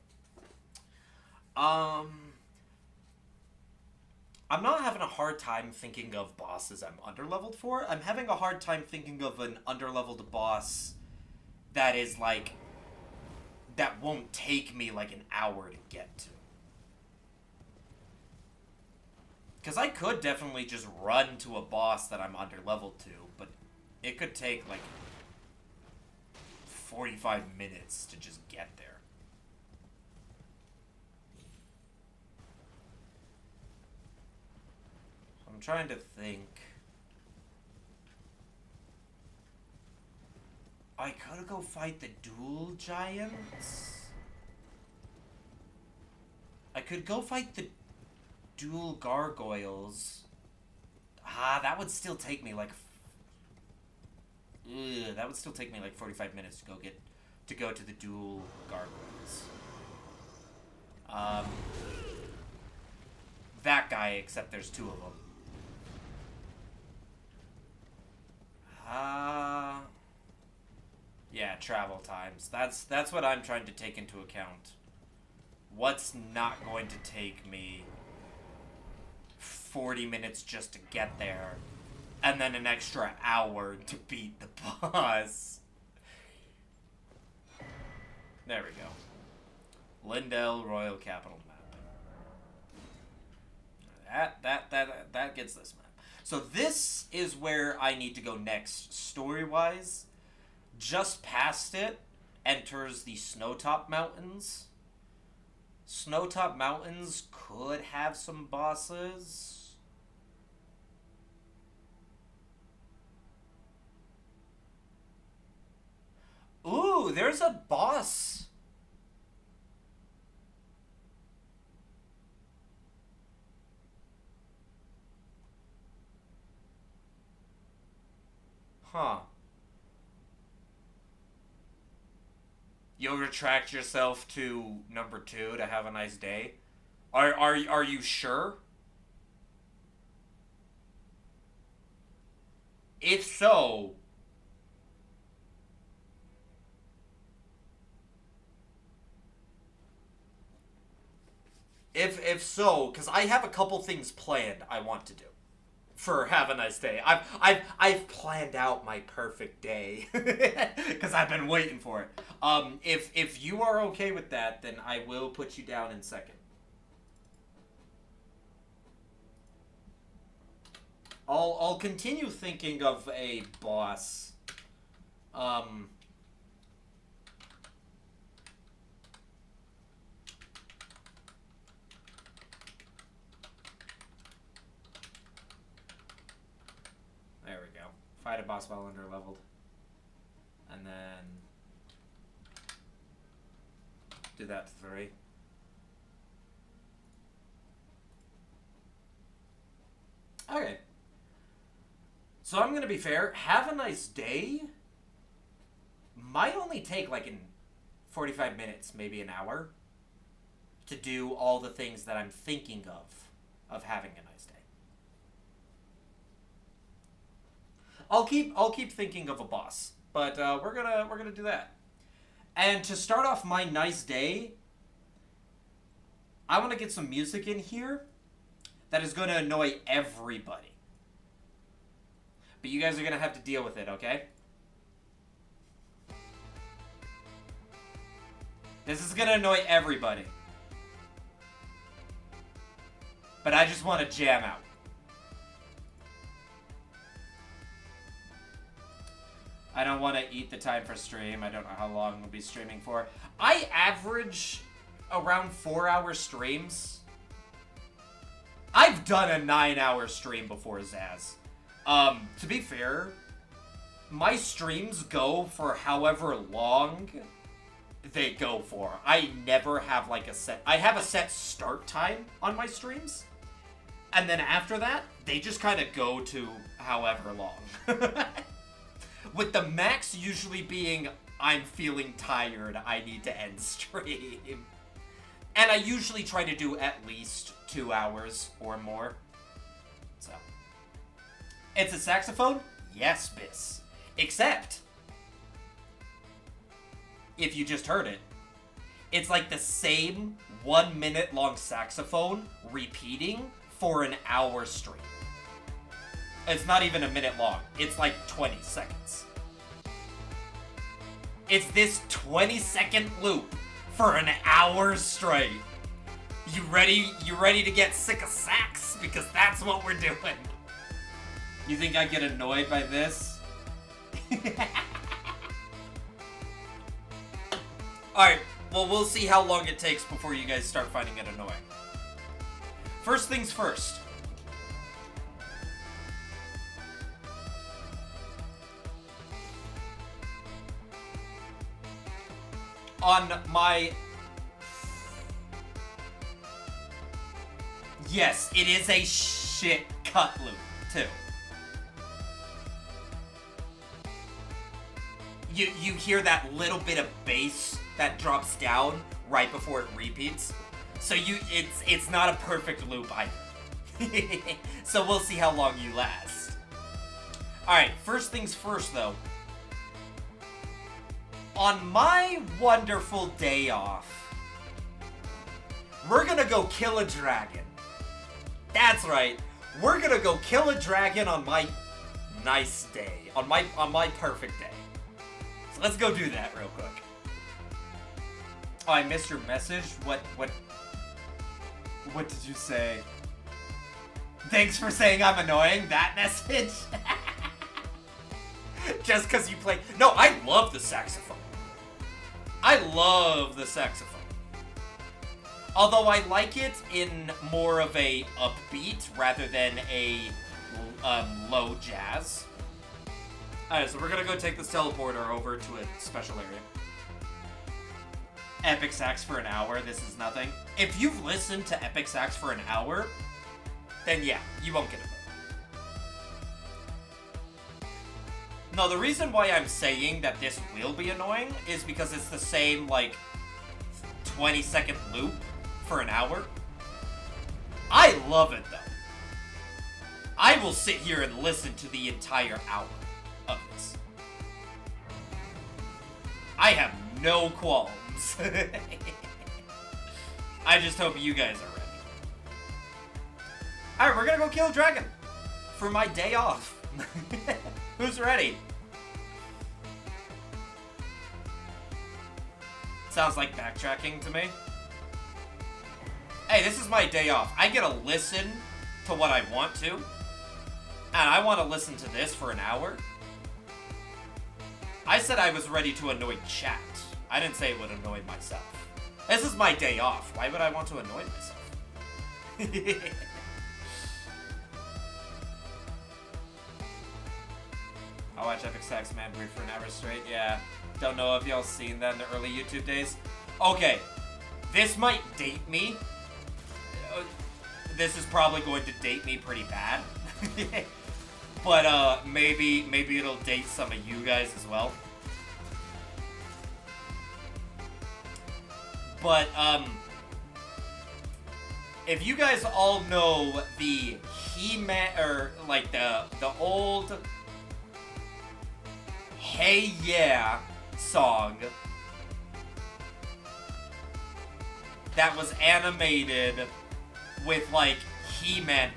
I'm not having a hard time thinking of bosses I'm underleveled for. I'm having a hard time thinking of an underleveled boss that is like... that won't take me like an hour to get to. Because I could definitely just run to a boss that I'm underleveled to, but it could take like 45 minutes to just get there. I'm trying to think. I could go fight the dual giants. I could go fight the dual gargoyles. That would still take me like... that would still take me like 45 minutes to go to the dual gargoyles. That guy, except there's two of them. Yeah, travel times. That's what I'm trying to take into account. What's not going to take me 40 minutes just to get there, and then an extra hour to beat the boss? There we go. Lindell Royal Capital map. That gets this map. So this is where I need to go next, story-wise. Just past it enters the Snowtop Mountains. Snowtop Mountains could have some bosses. Ooh, there's a boss. Huh. You'll retract yourself to number 2 to have a nice day? Are you sure? If so... If so, because I have a couple things planned I want to do for have a nice day. I've planned out my perfect day because I've been waiting for it. If you are okay with that, then I will put you down in second. I'll continue thinking of a boss. There we go. Fight a boss while under-leveled. And then... do that to 3. Okay. So I'm gonna be fair. Have a nice day might only take like in 45 minutes, maybe an hour, to do all the things that I'm thinking of having a nice day. I'll keep thinking of a boss, but we're gonna do that. And to start off my nice day, I want to get some music in here that is going to annoy everybody. But you guys are going to have to deal with it, okay? This is going to annoy everybody. But I just want to jam out. I don't want to eat the time for stream. I don't know how long we'll be streaming for. I average around 4-hour streams. I've done a 9-hour stream before, Zaz. To be fair, my streams go for however long they go for. I never have like a set... I have a set start time on my streams. And then after that, they just kind of go to however long. With the max usually being, I'm feeling tired, I need to end stream. And I usually try to do at least 2 hours or more. So. It's a saxophone? Yes, Biss. Except, if you just heard it, it's like the same 1 minute long saxophone repeating for an hour stream. It's not even a minute long. It's like 20 seconds. It's this 20-second loop for an hour straight. You ready? You ready to get sick of sax? Because that's what we're doing. You think I get annoyed by this? Alright, well, we'll see how long it takes before you guys start finding it annoying. First things first. On my... Yes, it is a shit cut loop, too. You hear that little bit of bass that drops down right before it repeats. So it's not a perfect loop either. So we'll see how long you last. Alright, first things first though. On my wonderful day off, We're gonna go kill a dragon. That's right. We're gonna go kill a dragon on my nice day. On my perfect day. So let's go do that real quick. Oh, I missed your message? What did you say? Thanks for saying I'm annoying, that message? Just because you play... No, I love the saxophone. I love the saxophone. Although I like it in more of a upbeat rather than a low jazz. Alright, so we're gonna go take this teleporter over to a special area. Epic sax for an hour, this is nothing. If you've listened to Epic Sax for an hour, then yeah, you won't get it. No, the reason why I'm saying that this will be annoying is because it's the same, like, 20-second loop for an hour. I love it, though. I will sit here and listen to the entire hour of this. I have no qualms. I just hope you guys are ready. Alright, we're gonna go kill a dragon for my day off. Who's ready? Sounds like backtracking to me. Hey, this is my day off. I get to listen to what I want to. And I want to listen to this for an hour. I said I was ready to annoy chat. I didn't say it would annoy myself. This is my day off. Why would I want to annoy myself? I watch Epic Sax Man breathe for an hour straight. Yeah. Don't know if y'all seen that in the early YouTube days. Okay. This might date me. This is probably going to date me pretty bad. But maybe it'll date some of you guys as well. But if you guys all know the He-Man, or like the old Hey Yeah song that was animated with like He-Man,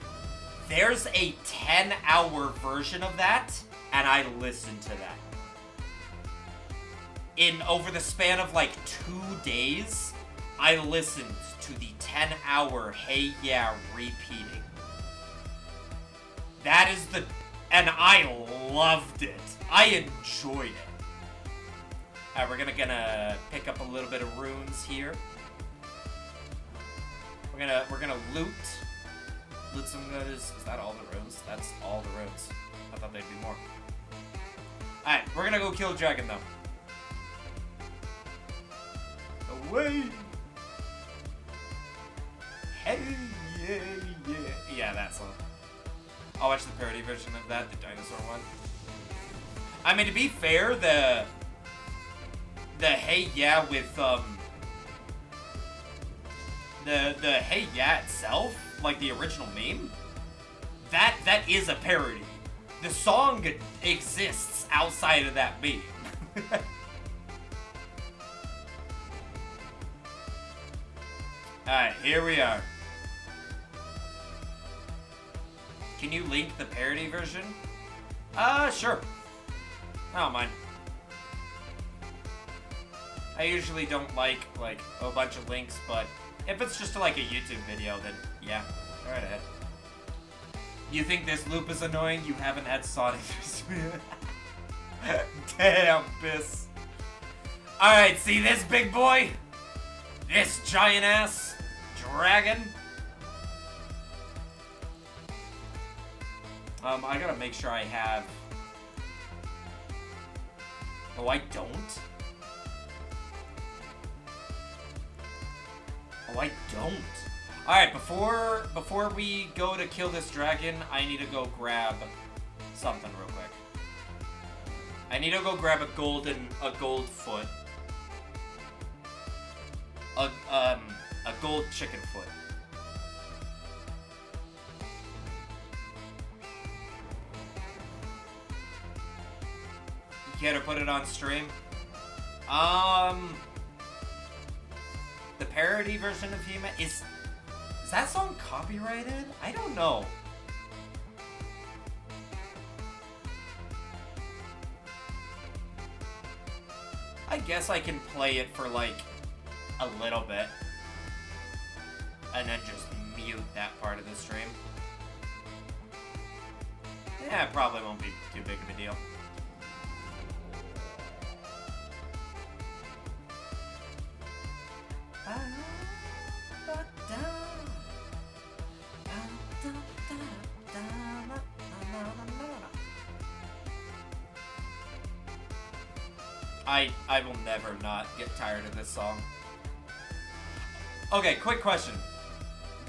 there's a 10-hour version of that, and I listened to that. Over the span of like 2 days, I listened to the 10-hour Hey Yeah repeating. That is and I loved it. I enjoyed it. Alright, we're gonna pick up a little bit of runes here. We're gonna loot some goodies. Is that all the runes? That's all the runes. I thought there'd be more. Alright, we're gonna go kill a dragon though. Away! Hey, yeah, yeah. Yeah, that song. I'll watch the parody version of that, the dinosaur one. I mean, to be fair, the Hey Yeah with, the Hey Yeah itself, like the original meme, that is a parody. The song exists outside of that meme. Alright, here we are. Can you link the parody version? Sure. I don't mind. I usually don't like a bunch of links, but if it's just like a YouTube video, then yeah, go right ahead. You think this loop is annoying? You haven't had Sonic. Damn, Biss. Alright, see this big boy? This giant ass dragon? I gotta make sure I have... Oh, I don't? Oh, I don't. Alright, before we go to kill this dragon, I need to go grab something real quick. I need to go grab a gold foot. A gold chicken foot. You care to put it on stream? The parody version of He-Man is that song copyrighted? I don't know. I guess I can play it for like a little bit and then just mute that part of the stream. Yeah, it probably won't be too big of a deal. I will never not get tired of this song. Okay, quick question.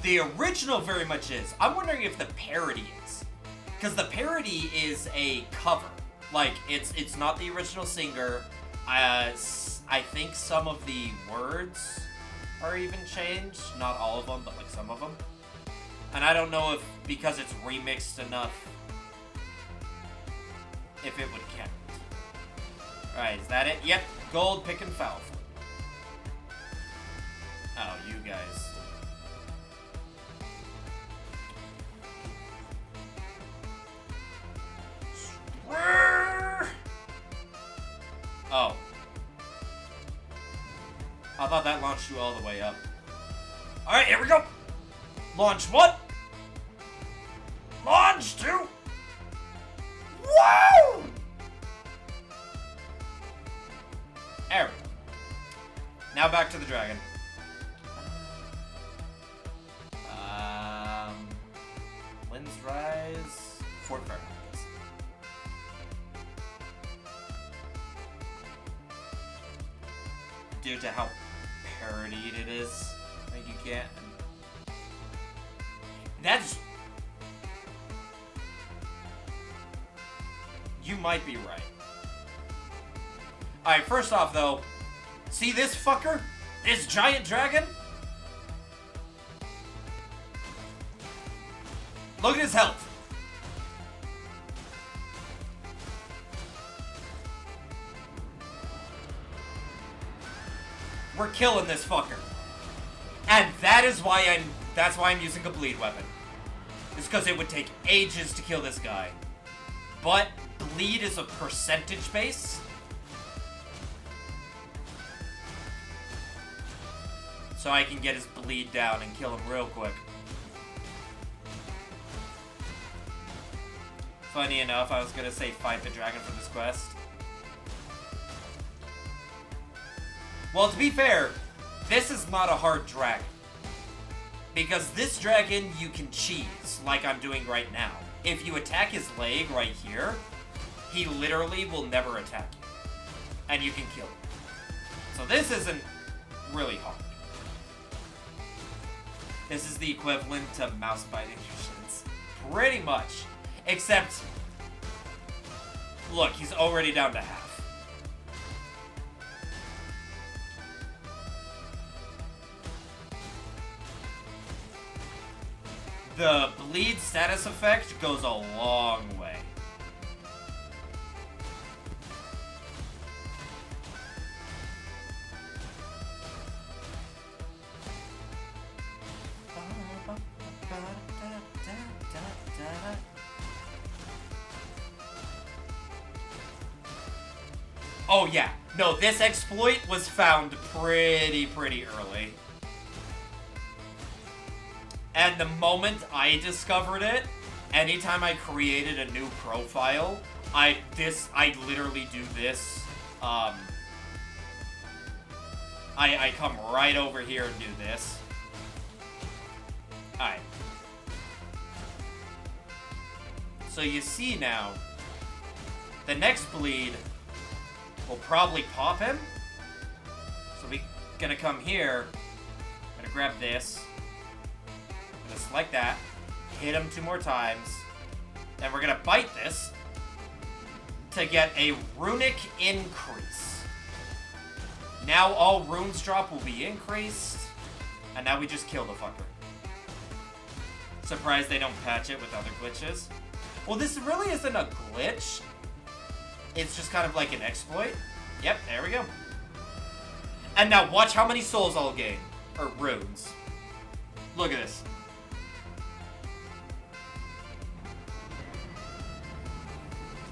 The original very much is. I'm wondering if the parody is. Because the parody is a cover. Like, it's not the original singer. I think some of the words are even changed. Not all of them, but like some of them. And I don't know if, because it's remixed enough, if it would count. Alright, is that it? Yep, gold, pick and foul. Oh, you guys. Oh. I thought that launched you all the way up. Alright, here we go! Launch 1! Launch 2! Woo! There we go. Now back to the dragon. Wind's Rise. Fort Fair. Due to how parodied it is, like you can't. That's. You might be right. Alright, first off though, see this fucker? This giant dragon? Look at his health. We're killing this fucker. And that's why I'm using a bleed weapon. It's because it would take ages to kill this guy. But bleed is a percentage base. So I can get his bleed down and kill him real quick. Funny enough, I was gonna say fight the dragon for this quest. Well, to be fair, this is not a hard dragon. Because this dragon you can cheese, like I'm doing right now. If you attack his leg right here, he literally will never attack you. And you can kill him. So this isn't really hard. This is the equivalent to mouse biting your shins. Pretty much. Except, look, he's already down to half. The bleed status effect goes a long way. Oh yeah, no, this exploit was found pretty early. And the moment I discovered it, anytime I created a new profile, I literally do this. I come right over here and do this. Alright. So you see now, the next bleed will probably pop him. So we're gonna come here, gonna grab this, gonna select that, hit him 2 more times, then we're gonna bite this to get a runic increase. Now all runes drop will be increased, and now we just kill the fucker. Surprised they don't patch it with other glitches. Well, this really isn't a glitch. It's just kind of like an exploit. Yep, there we go. And now watch how many souls I'll gain. or runes. Look at this.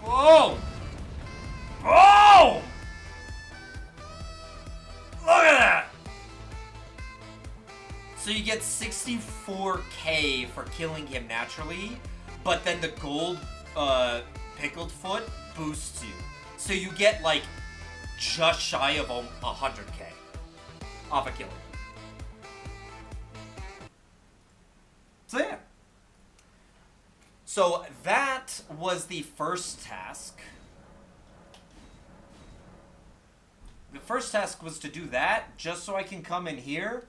Whoa! Oh! Look at that! So you get 64k for killing him naturally, but then the gold pickled foot boosts you. So you get like just shy of 100k off a killing. So yeah. So that was the first task. The first task was to do that, just so I can come in here.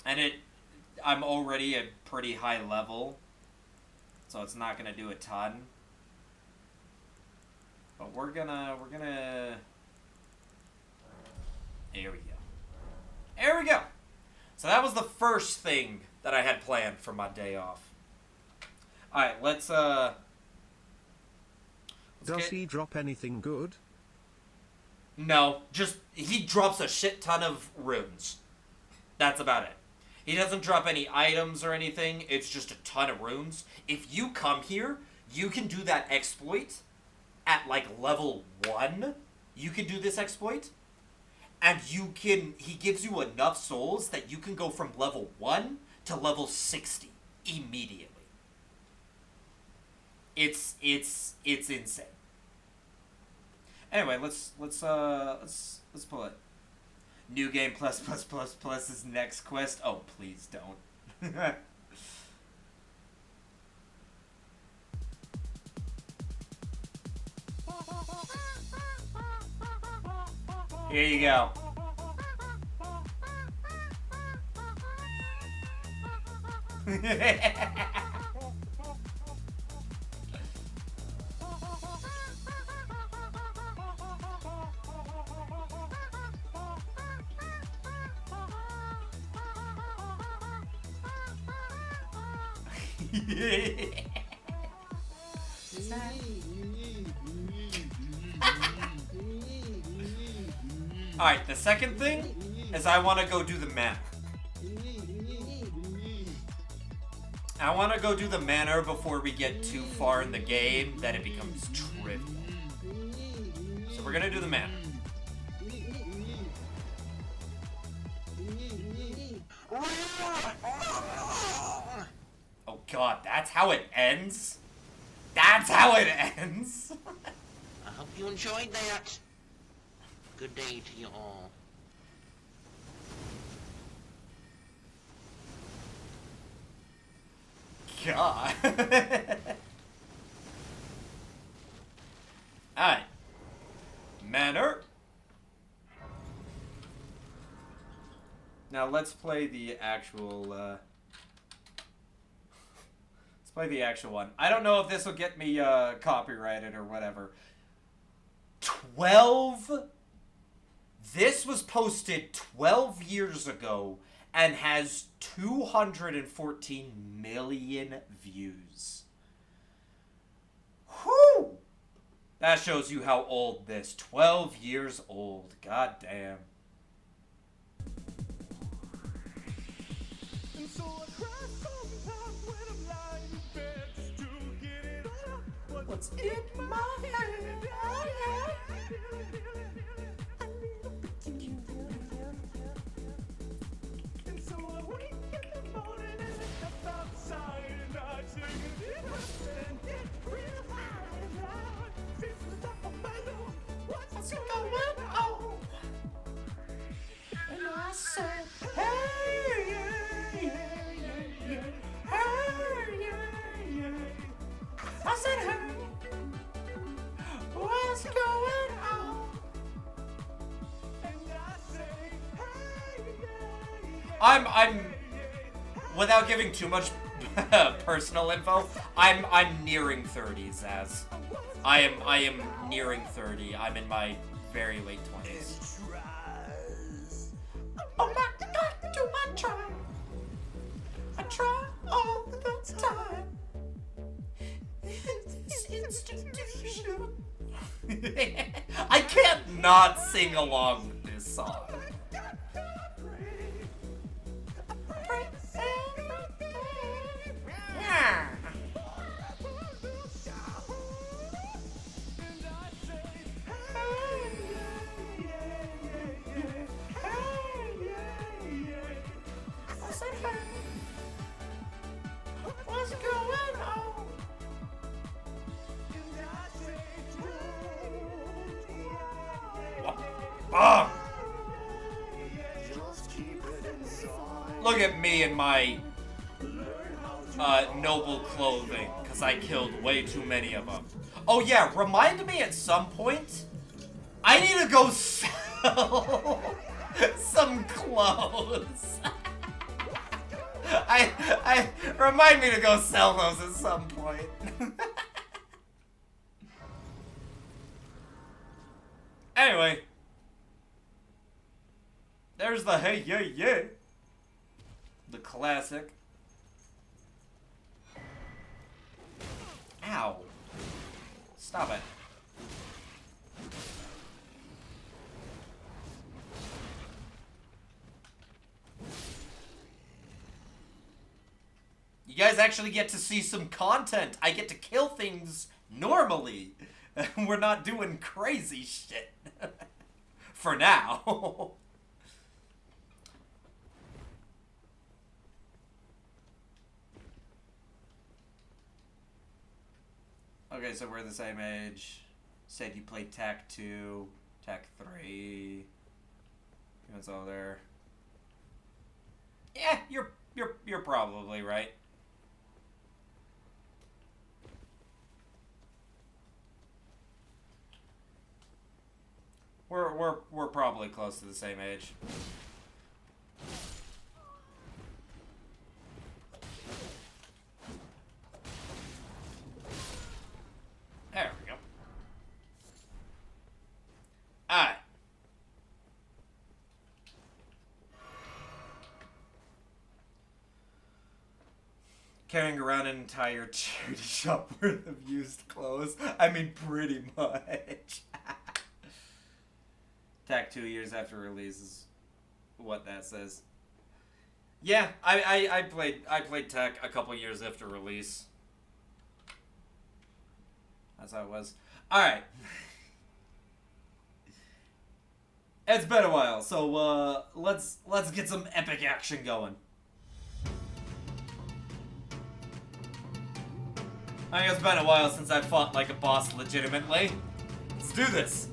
And I'm already at pretty high level, so it's not gonna do a ton. But we're gonna, there we go. There we go. So that was the first thing that I had planned for my day off. Alright, let's Does he drop anything good? No, just, he drops a shit ton of runes. That's about it. He doesn't drop any items or anything, it's just a ton of runes. If you come here, you can do that exploit at like level 1. You can do this exploit, and he gives you enough souls that you can go from level 1 to level 60 immediately. It's insane. Anyway, let's pull it. New game plus is next quest. Oh, please don't. Here you go. Alright, the second thing is I want to go do the manor. I want to go do the manor before we get too far in the game that it becomes trivial. So we're going to do the manor. Oh god, that's how it ends? That's how it ends? I hope you enjoyed that. Good day to you all. God. Alright. Manor. Now let's play the actual, let's play the actual one. I don't know if this will get me, copyrighted or whatever. 12? This was posted 12 years ago and has 214 million views. Whew! That shows you how old this. 12 years old. God damn. What's in my head? What's going on? And I said, hey, yeah, yeah, yeah, yeah. Hey, yeah, yeah. I said, hey, what's going on? And I say, hey, yeah, yeah. I'm without giving too much personal info, I'm nearing 30s as I am nearing 30. I'm in my very late 20s. Oh my God, do I try? I try all the time. This institution. I can't not sing along with this song. Look at me in my noble clothing, because I killed way too many of them. Oh yeah, remind me at some point, I need to go sell some clothes. I remind me to go sell those at some point. Anyway, there's the hey yeah yeah, the classic. Ow! Stop it. You guys actually get to see some content. I get to kill things normally. We're not doing crazy shit. For now. Okay, so we're the same age. Said you played TAC 2, TAC 3. What's all there? Yeah, you're probably right. We're probably close to the same age. There we go. Alright. Carrying around an entire charity shop worth of used clothes. I mean, pretty much. TAC 2 years after release is what that says. Yeah, I played TAC a couple years after release. That's how it was. Alright. It's been a while, so let's get some epic action going. I think it's been a while since I fought like a boss legitimately. Let's do this.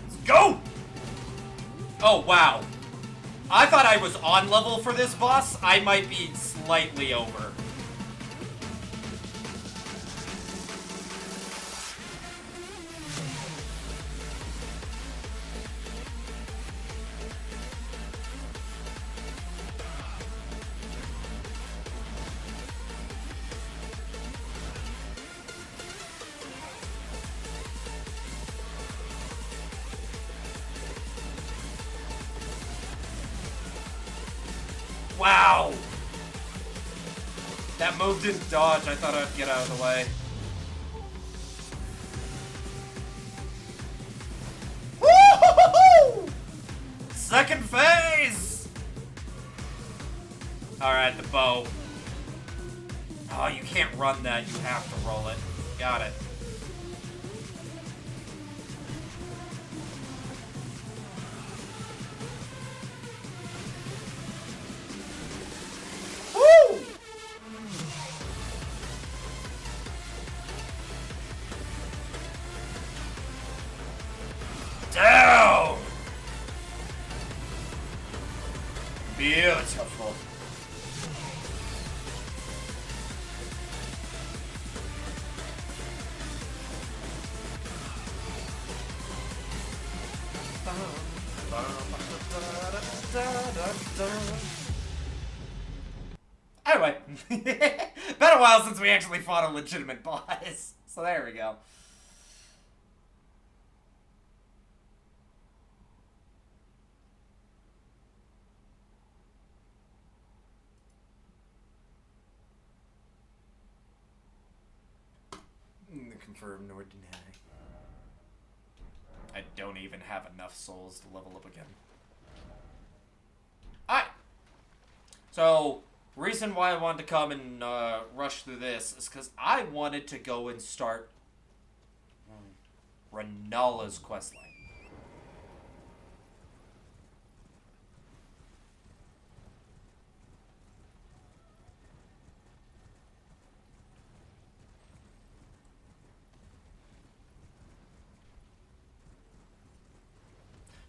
Let's go! Oh, wow. I thought I was on level for this boss. I might be slightly over. Wow! That move didn't dodge. I thought I'd get out of the way. Woo-hoo-hoo-hoo! Second phase! Alright, the bow. Oh, you can't run that. You have to roll it. Got it. Down! Beautiful. Anyway, been a while since we actually fought a legitimate boss, so there we go. Confirm nor deny. I don't even have enough souls to level up again. Alright. So, reason why I wanted to come and rush through this is because I wanted to go and start Renala's questline.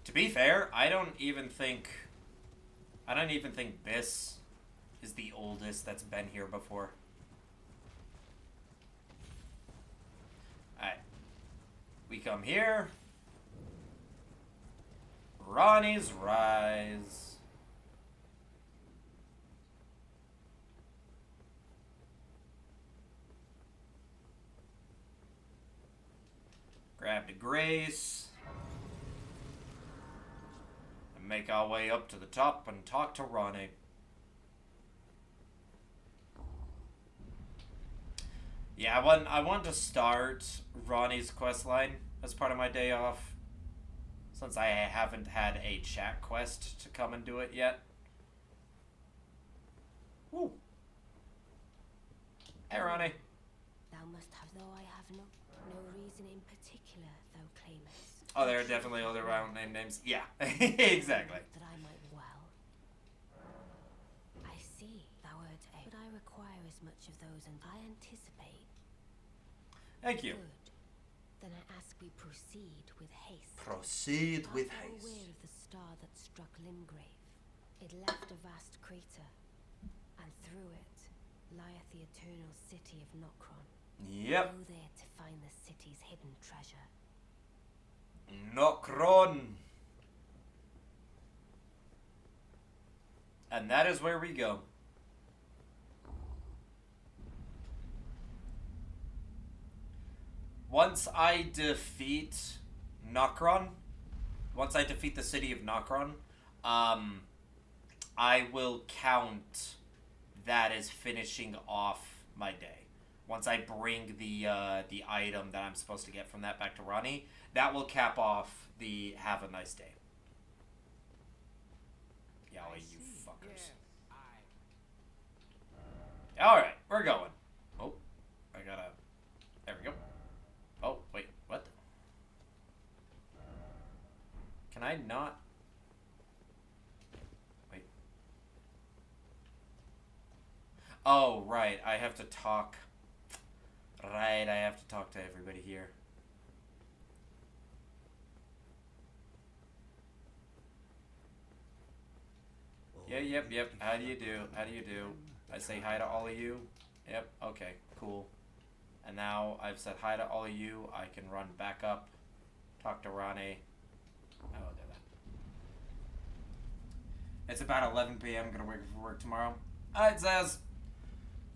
To be fair, I don't even think this is the oldest that's been here before. Alright. We come here. Ronnie's Rise. Grab the Grace. And make our way up to the top and talk to Ronnie. Yeah, I want to start Ronnie's questline as part of my day off, since I haven't had a chat quest to come and do it yet. Woo. Hey, Ronnie. Thou must have, though I have no reason in particular, thou claimest. Oh, there are definitely other round names. Yeah, exactly. That I might well. I see, thou art a. But I require as much of those, and I anticipate. Thank you. Good. Then I ask we proceed with haste. Proceed with Art thou haste. aware of the star that struck Limgrave? It left a vast crater, and through it lieth the eternal city of Nokron. Yep. Go there to find the city's hidden treasure. Nokron. And that is where we go. Once I defeat Nokron, once I defeat the city of Nokron, I will count that as finishing off my day. Once I bring the item that I'm supposed to get from that back to Ronnie, that will cap off the have a nice day. Yowie, you fuckers. Alright, we're going. Oh, I gotta... There we go. Oh, wait, what? Can I not... Wait. Oh, right, I have to talk... Right, I have to talk to everybody here. Yeah, yep. How do you do? How do you do? I say hi to all of you. Yep, okay, cool. And now I've said hi to all of you. I can run back up, talk to Ronnie. Oh, there that. It's about 11 p.m. I'm gonna wake up for work tomorrow. Alright, Zaz.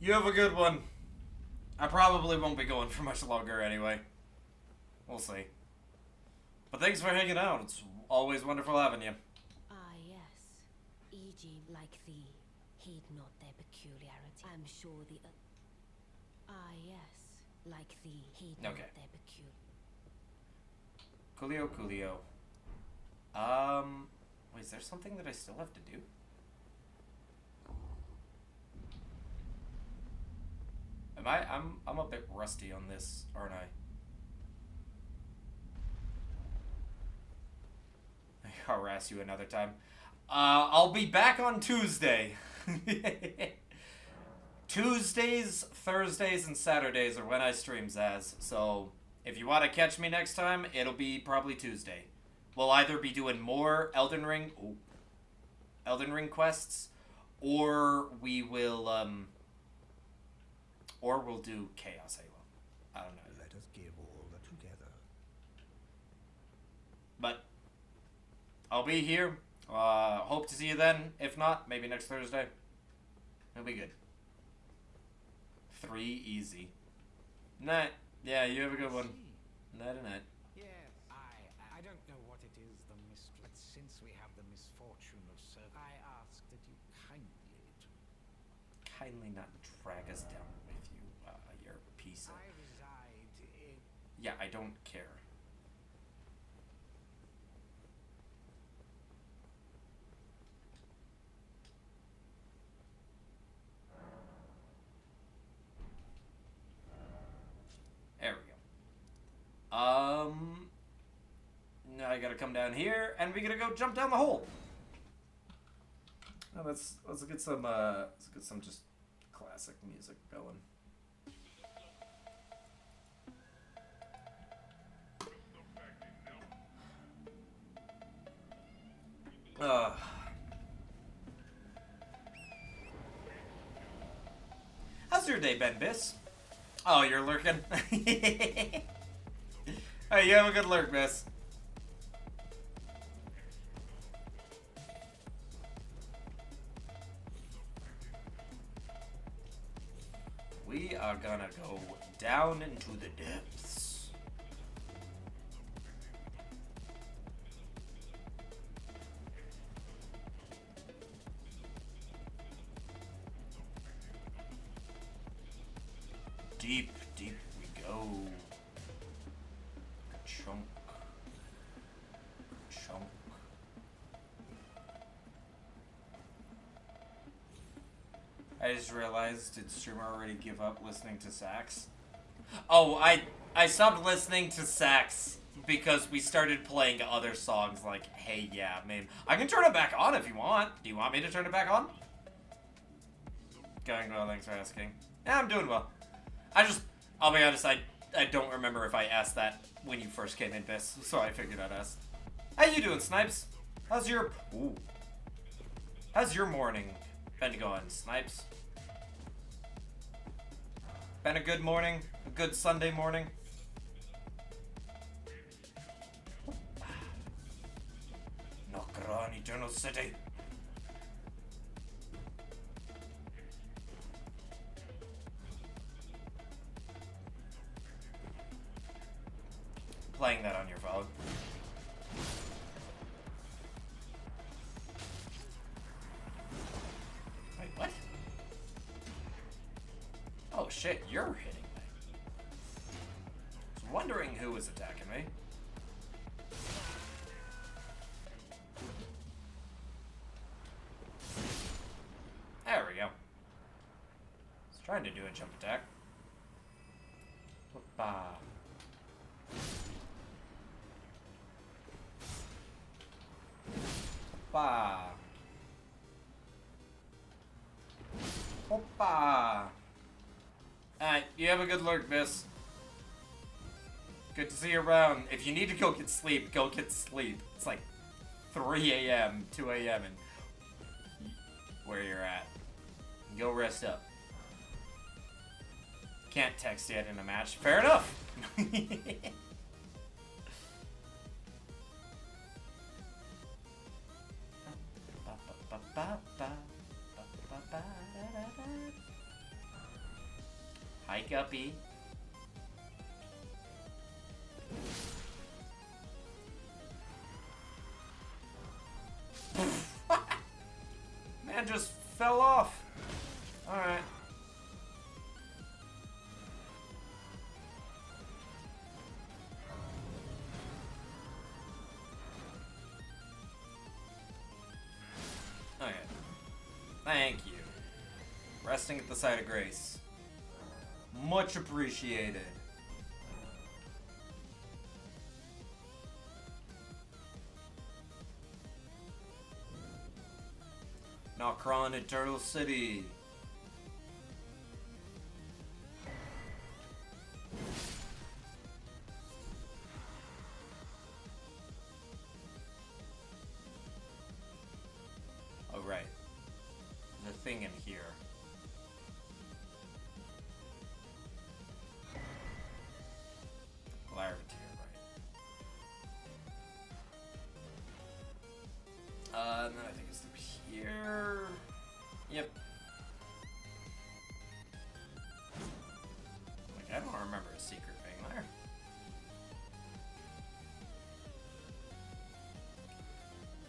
You have a good one. I probably won't be going for much longer anyway. We'll see. But thanks for hanging out. It's always wonderful having you. Ah, yes. E.g., like thee, heed not their peculiarity. I'm sure the... Ah, yes. Like thee, heed not Okay. their peculiar... Coolio. Wait, is there something that I still have to do? I'm a bit rusty on this, aren't I? I harass you another time. I'll be back on Tuesday. Tuesdays, Thursdays, and Saturdays are when I stream, Zaz. So if you want to catch me next time, it'll be probably Tuesday. We'll either be doing more Elden Ring quests, or we will or we'll do Chaos Halo. I don't know. Let us give all together. But I'll be here. Hope to see you then. If not, maybe next Thursday. It'll be good. 3 easy. Night. Yeah, you have a good one. Night and night. Yes, I don't know what it is, the mystery, but since we have the misfortune of serving, I ask that you Kindly not drag us down with you, your piece of... I reside in... Yeah, I don't care. There we go. Now I gotta come down here, and we gotta go jump down the hole. Now let's get some just classic music going. How's your day been, Biss? Oh, you're lurking? Hey, you have a good lurk, Biss. We are gonna go down into the depths. Deep, deep we go. Chunk. Chunk. I just realized, did streamer already give up listening to sax? Oh, I stopped listening to sax because we started playing other songs like Hey Yeah, man. I can turn it back on if you want. Do you want me to turn it back on? Going well, thanks for asking. Yeah, I'm doing well. I'll be honest, I don't remember if I asked that when you first came in, Biss, so I figured I'd ask. How you doing, Snipes? How's your morning been going, Snipes? Been a good morning? A good Sunday morning? Nokran Eternal City. Playing that on your phone. Wait, what? Oh shit, you're hitting me. I was wondering who was attacking me. There we go. I was trying to do a jump attack. Hoppa. Hoppa. Hoppa. Alright, you have a good lurk, Biss. Good to see you around. If you need to go get sleep, go get sleep. It's like 3 a.m., 2 a.m. and where you're at. Go rest up. Can't text yet in a match. Fair enough. Hi, Guppy. Man just fell off. Alright. Okay. Thank you. Resting at the side of grace. Much appreciated. Nokran Eternal City. Oh, right. The thing in here. Clarity, right. And then I think it's through here. Yep. Like, I don't remember a secret being there.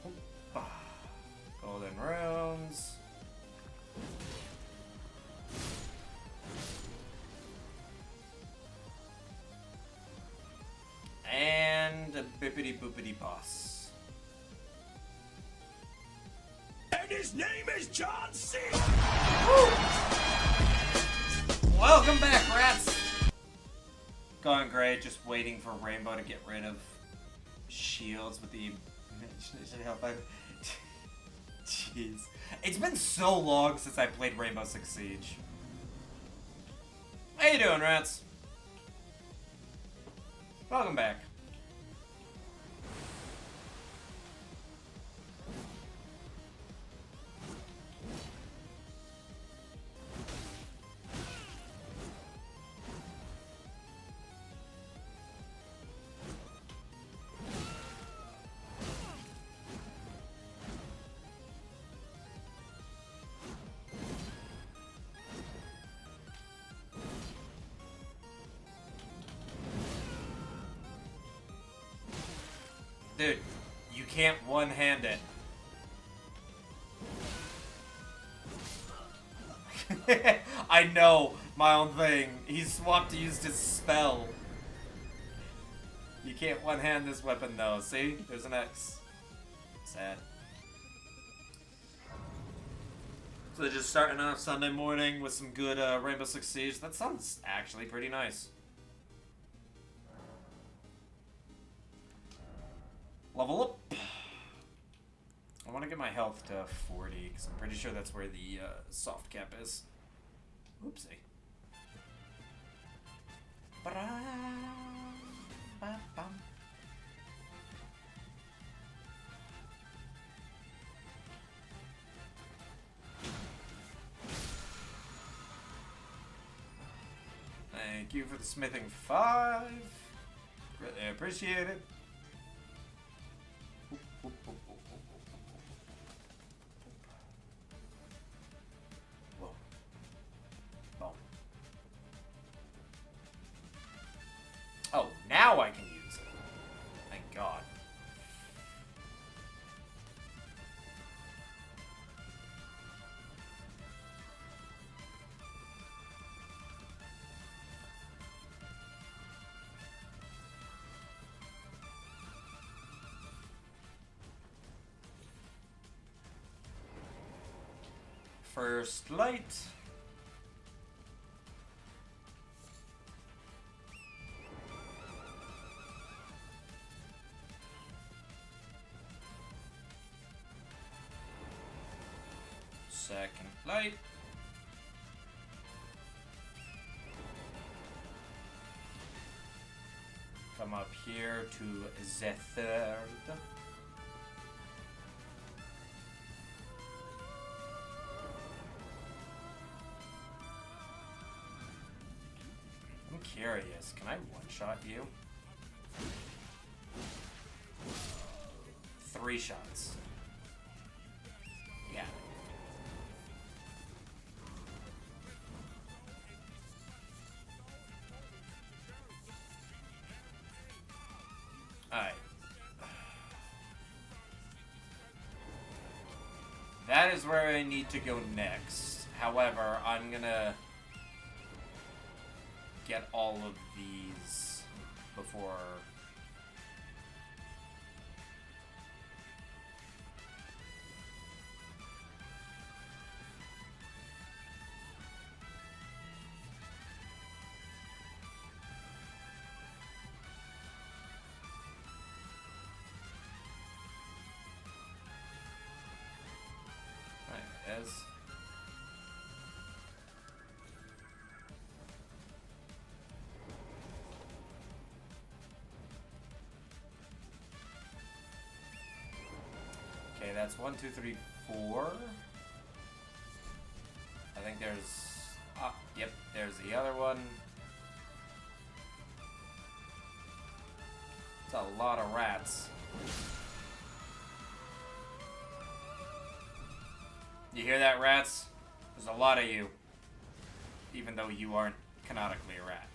Oop. Golden runes. And a bippity boopity boss. And his name is John C. Welcome back, rats! Going great, just waiting for Rainbow to get rid of shields with the... Jeez. It's been so long since I played Rainbow Six Siege. How you doing, rats? Welcome back. Dude, you can't one-hand it. I know, my own thing. He swapped, used his spell. You can't one-hand this weapon though. See? There's an X. Sad. So just starting off Sunday morning with some good Rainbow Six Siege. That sounds actually pretty nice. Level up. I want to get my health to 40 because I'm pretty sure that's where the soft cap is. Oopsie. Ba-da-ba-bum. Thank you for the smithing 5. Really appreciate it. Whoa. Boom. Oh, now I can use it. Thank God. First light. Second light. Come up here to the third. I'm curious, can I one-shot you? 3 shots. Yeah. Alright. That is where I need to go next. However, I'm gonna get all of these before... Right, as... Okay, that's 1, 2, 3, 4. I think there's... yep, there's the other one. It's a lot of rats. You hear that, rats? There's a lot of you. Even though you aren't canonically a rat.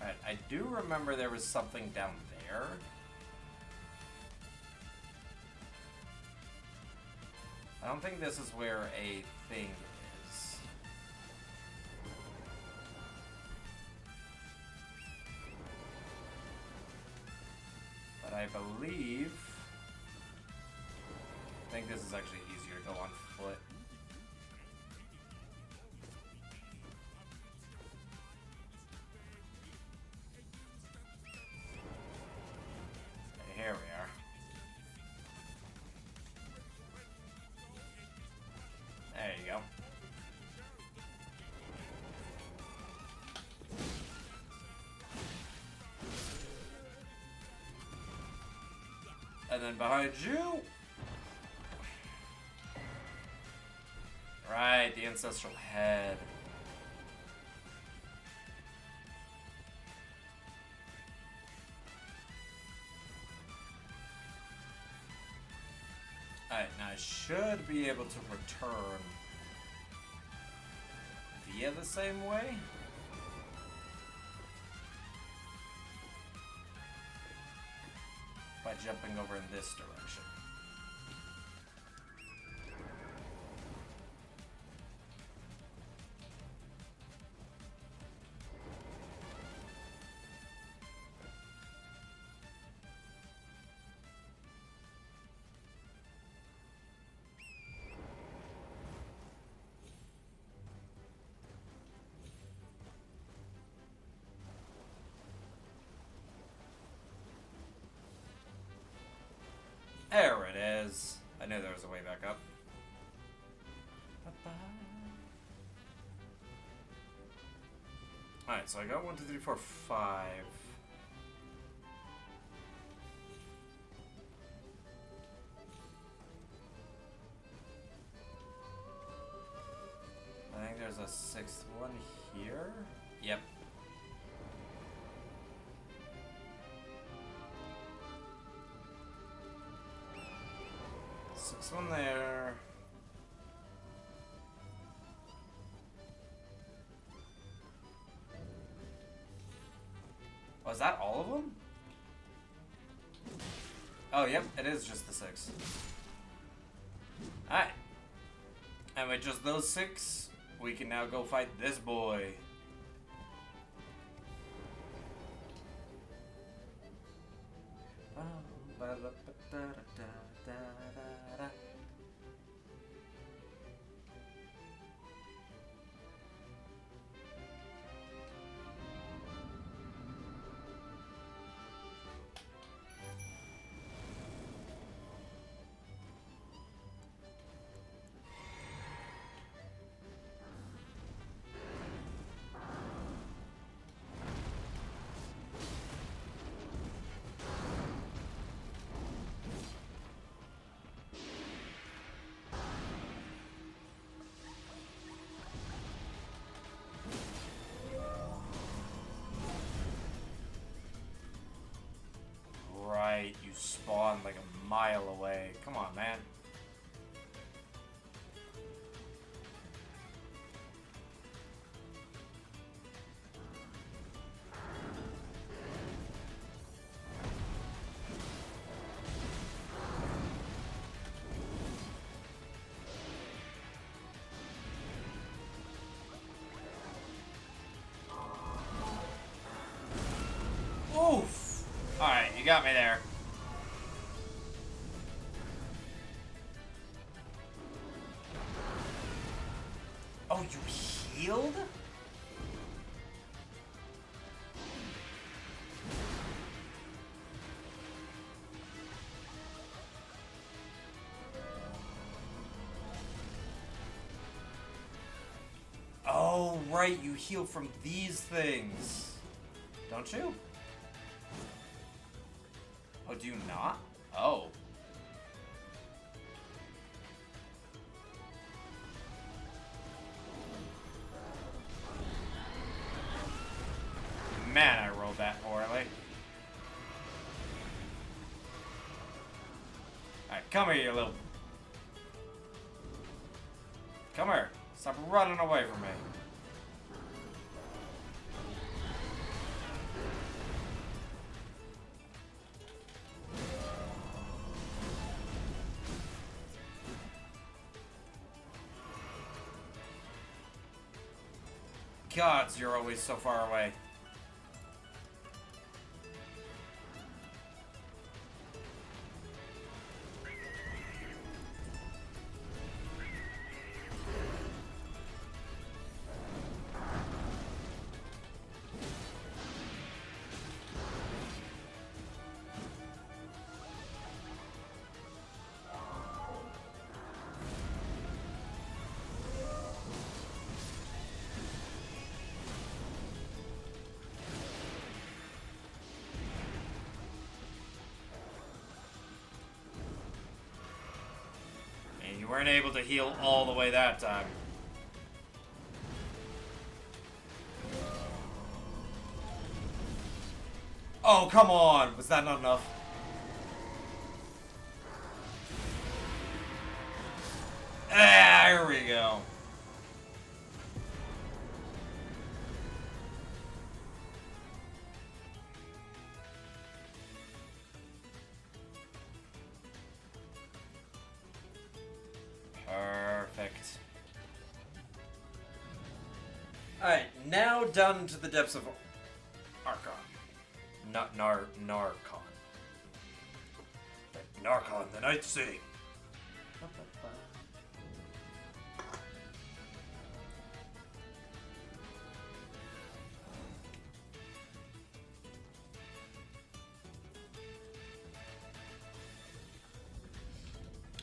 Alright, I do remember there was something down there. I don't think this is where a thing is. But I believe... I think this is actually easier to go on foot. Here we are. There you go. And then behind you. Right, the ancestral head. Alright, now I should be able to return via the same way. By jumping over in this direction. There it is. I knew there was a way back up. Alright, so I got 1, 2, 3, 4, 5. I think there's a 6th one here. Yep. Sixth one there. Was that all of them? Oh, yep, it is just the 6. Alright. And with just those 6, we can now go fight this boy. Right, you spawn like a mile away. Come on, man. Oof! Alright, you got me there. Oh, you healed? Oh, right, you heal from these things. Don't you? Oh, do you not? Oh. Man, I rolled that poorly. Alright, come here, you little... Come here. Stop running away from me. Gods, you're always so far away. You weren't able to heal all the way that time. Oh, come on! Was that not enough? There we go. Alright, now down to the depths of Archon. Not Narcon. Narcon, the Night City.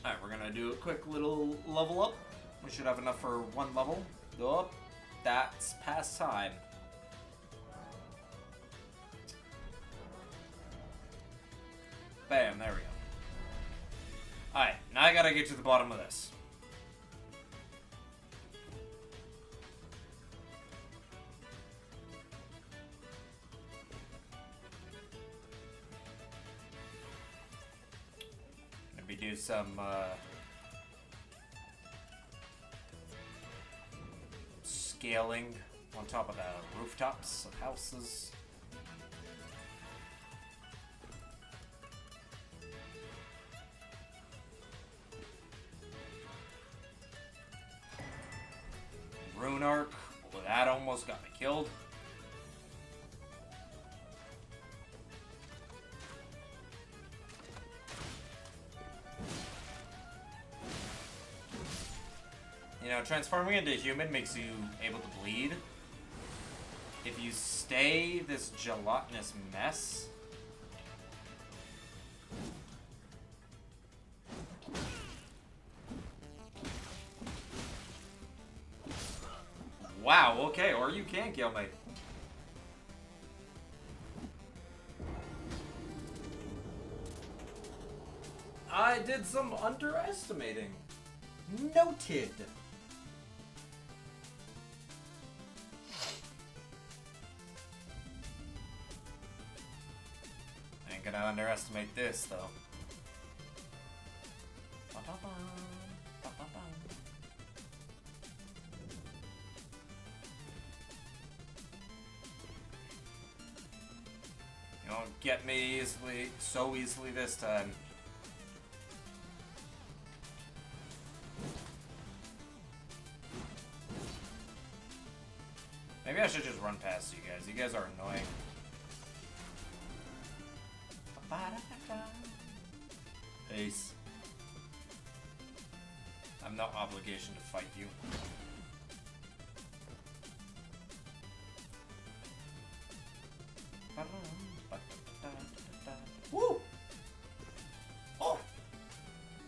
Alright, we're gonna do a quick little level up. We should have enough for one level. Go up. That's past time. Bam, there we go. Alright, now I gotta get to the bottom of this. Maybe do some, scaling on top of the rooftops of houses. Rune Arc. Well, that almost got me killed. You know, transforming into human makes you able to bleed. If you stay this gelatinous mess, wow, okay, or you can kill me. I did some underestimating. Noted. Ain't gonna underestimate this, though. You won't get me so easily this time. Maybe I should just run past you guys. You guys are annoying. Peace. I have no obligation to fight you. Woo! Oh!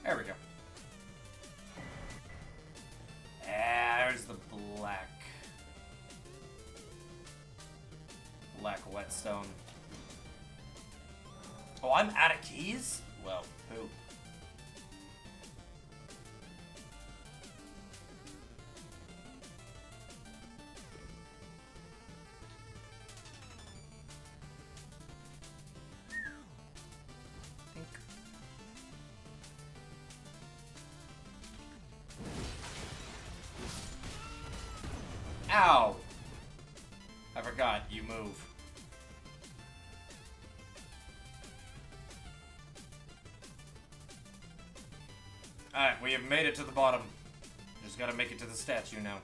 There we go. There's the black whetstone. Oh, I'm out of keys? Well, poop. Ow! I forgot, you move. Alright, we have made it to the bottom. Just gotta make it to the statue now.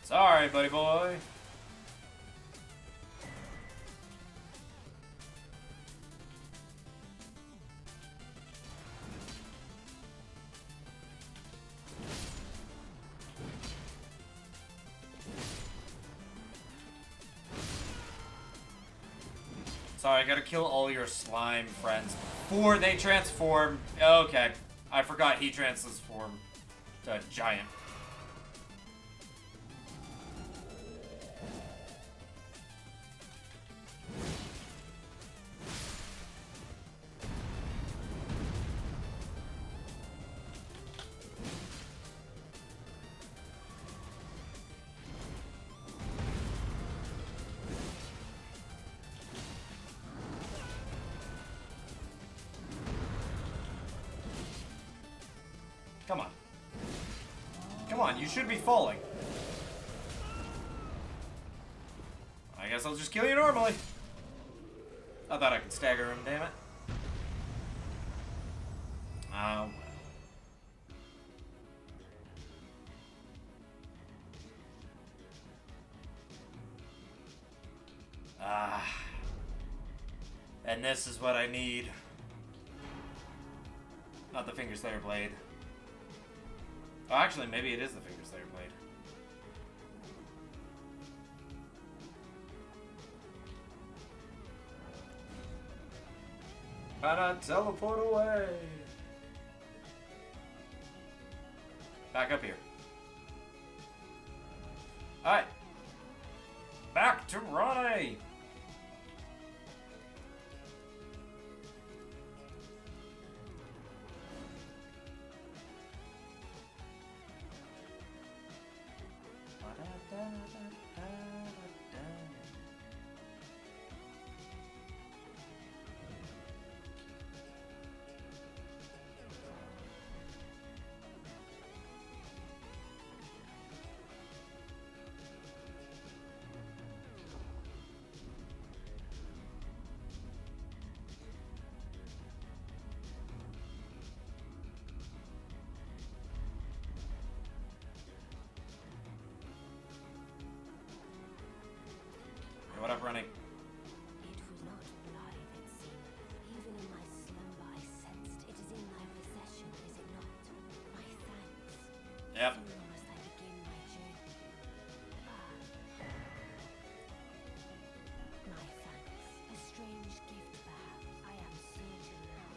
Sorry, buddy boy. Sorry, I gotta kill all your slime friends before they transform. Okay, I forgot he transformed to a giant. Come on. Come on, you should be falling. I guess I'll just kill you normally. I thought I could stagger him, damn it. Oh. Ah. And this is what I need. Not the Finger Slayer blade. Oh, actually, maybe it is the Finger Slayer blade. Why not teleport away? Back up here. Alright. Back to Ronnie! What up, Ronnie? It was not blood, it seemed. Even in my slumber I sensed it is in thy possession, is it not? My thanks. Yep. So must I begin my journey. My thanks. A strange gift, perhaps. I am certain now.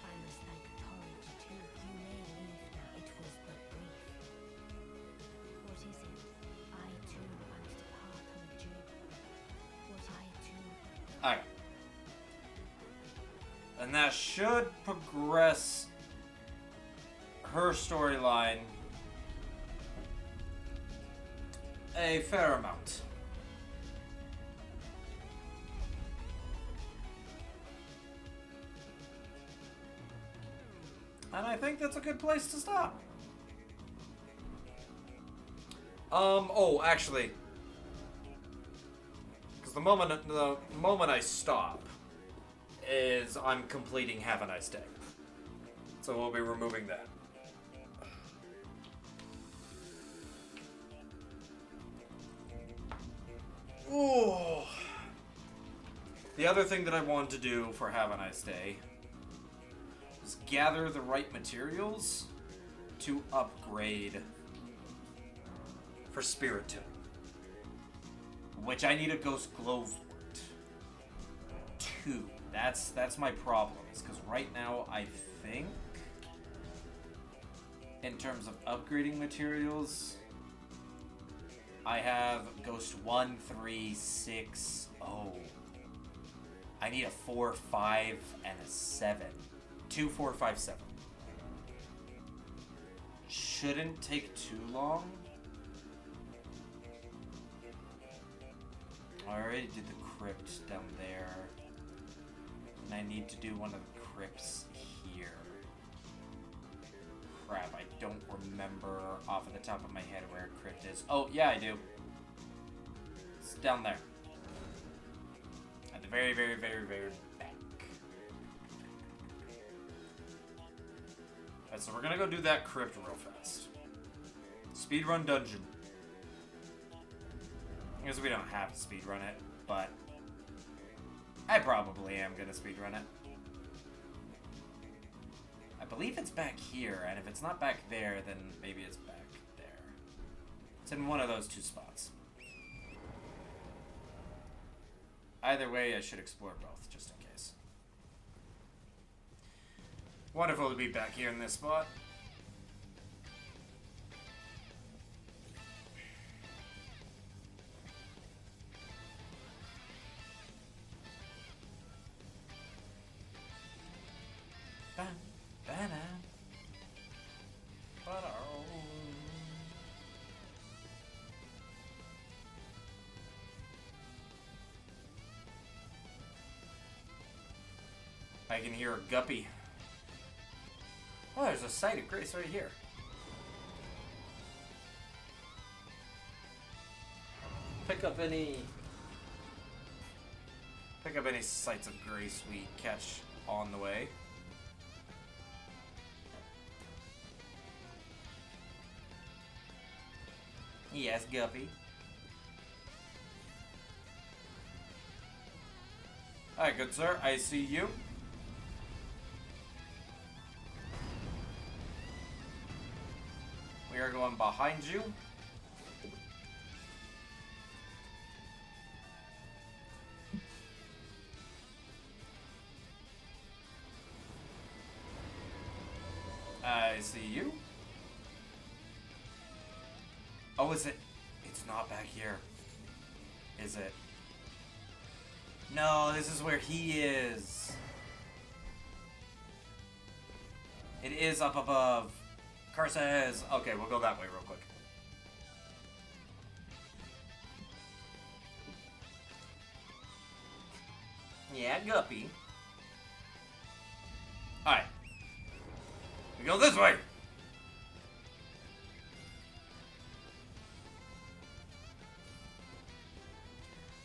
I must thank Torrent too. You may leave now. It was but brief. What is it? I too am to depart on a journey. What I too. Alright. And that should progress her storyline a fair amount. And I think that's a good place to stop. Oh, actually, because the moment I stop is I'm completing Have a Nice Day. So we'll be removing that. Ooh. The other thing that I wanted to do for Have a Nice Day was gather the right materials to upgrade for Spirit Tomb, which I need a Ghost Glowwort 2. That's my problem, is because right now I think in terms of upgrading materials I have Ghost 1, 3, 6, I need a 4, 5, and a 7. 2, 4, 5, 7. Shouldn't take too long. I already did the crypt down there. And I need to do one of the crypts here. Crap, I don't remember off of the top of my head where a crypt is. Oh, yeah, I do. It's down there. At the very, very, very, very back. Alright, so we're gonna go do that crypt real fast. Speedrun dungeon. I guess we don't have to speedrun it, but I probably am gonna speedrun it. I believe it's back here, and if it's not back there, then maybe it's back there. It's in one of those two spots. Either way, I should explore both, just in case. Wonderful to be back here in this spot. I can hear a guppy. Oh, there's a site of grace right here. Pick up any sites of grace we catch on the way. Yes, Guppy. Alright, good sir, I see you. We are going behind you. I see you. Oh, is it? It's not back here. Is it? No, this is where he is. It is up above. Curses. Okay, we'll go that way real quick. Yeah, Guppy. Alright. We go this way.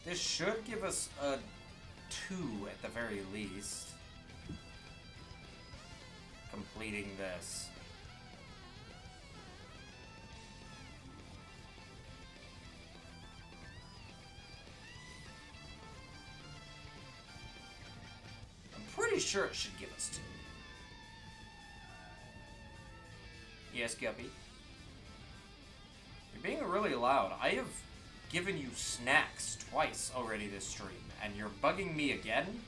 This should give us a 2 at the very least. Completing this. I'm pretty sure it should give us 2. Yes, Guppy. You're being really loud. I have given you snacks twice already this stream, and you're bugging me again?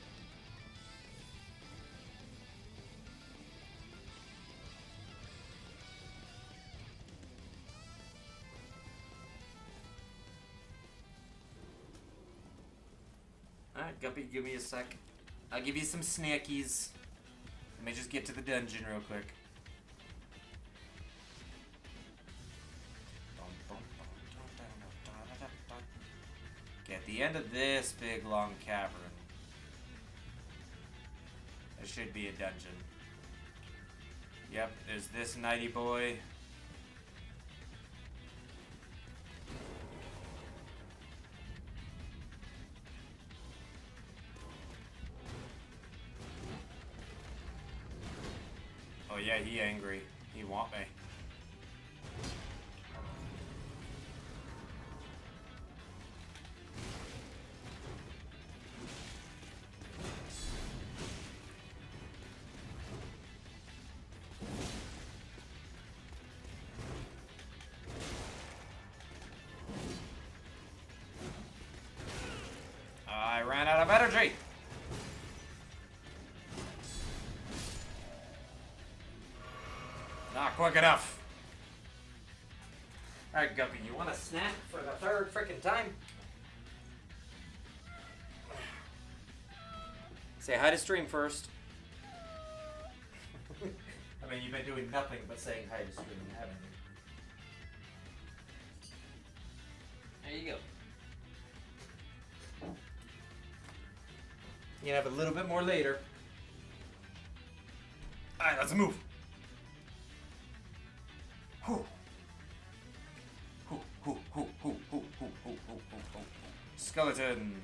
Alright, Guppy, give me a sec. I'll give you some snackies. Let me just get to the dungeon real quick. Okay, at the end of this big long cavern, there should be a dungeon. Yep, there's this nighty boy. Oh yeah, he angry. He want me. I ran out of energy. Not quick enough. Alright, Guppy, you want a snack for the third frickin' time? Say hi to stream first. I mean, you've been doing nothing but saying hi to stream, haven't you? There you go. You can have a little bit more later. Alright, let's move. Whew. Whew, whew, whew, whew, whew, whew, whew, whew, whew. Skeleton.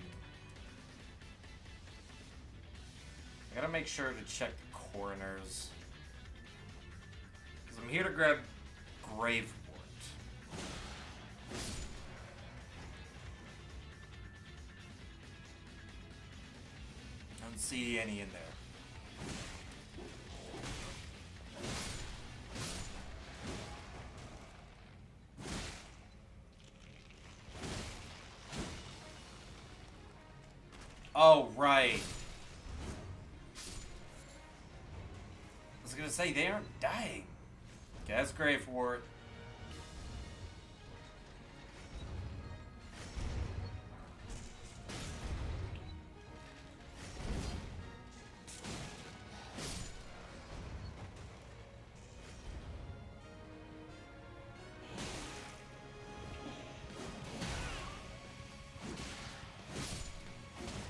I gotta make sure to check the coroners. Because I'm here to grab Gravewort. Don't see any in there. Oh, right. I was gonna say, they aren't dying. Okay, that's Gravewort.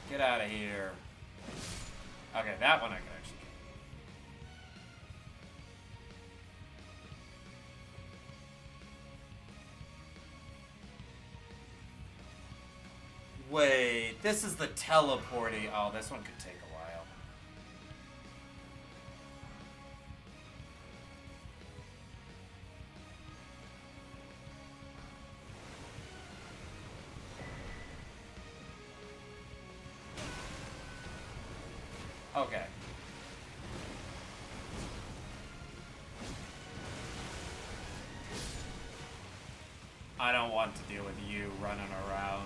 Get out of here. Okay, that one I can actually Wait, this is the teleporty. Oh, this one could take a while. Okay. I don't want to deal with you running around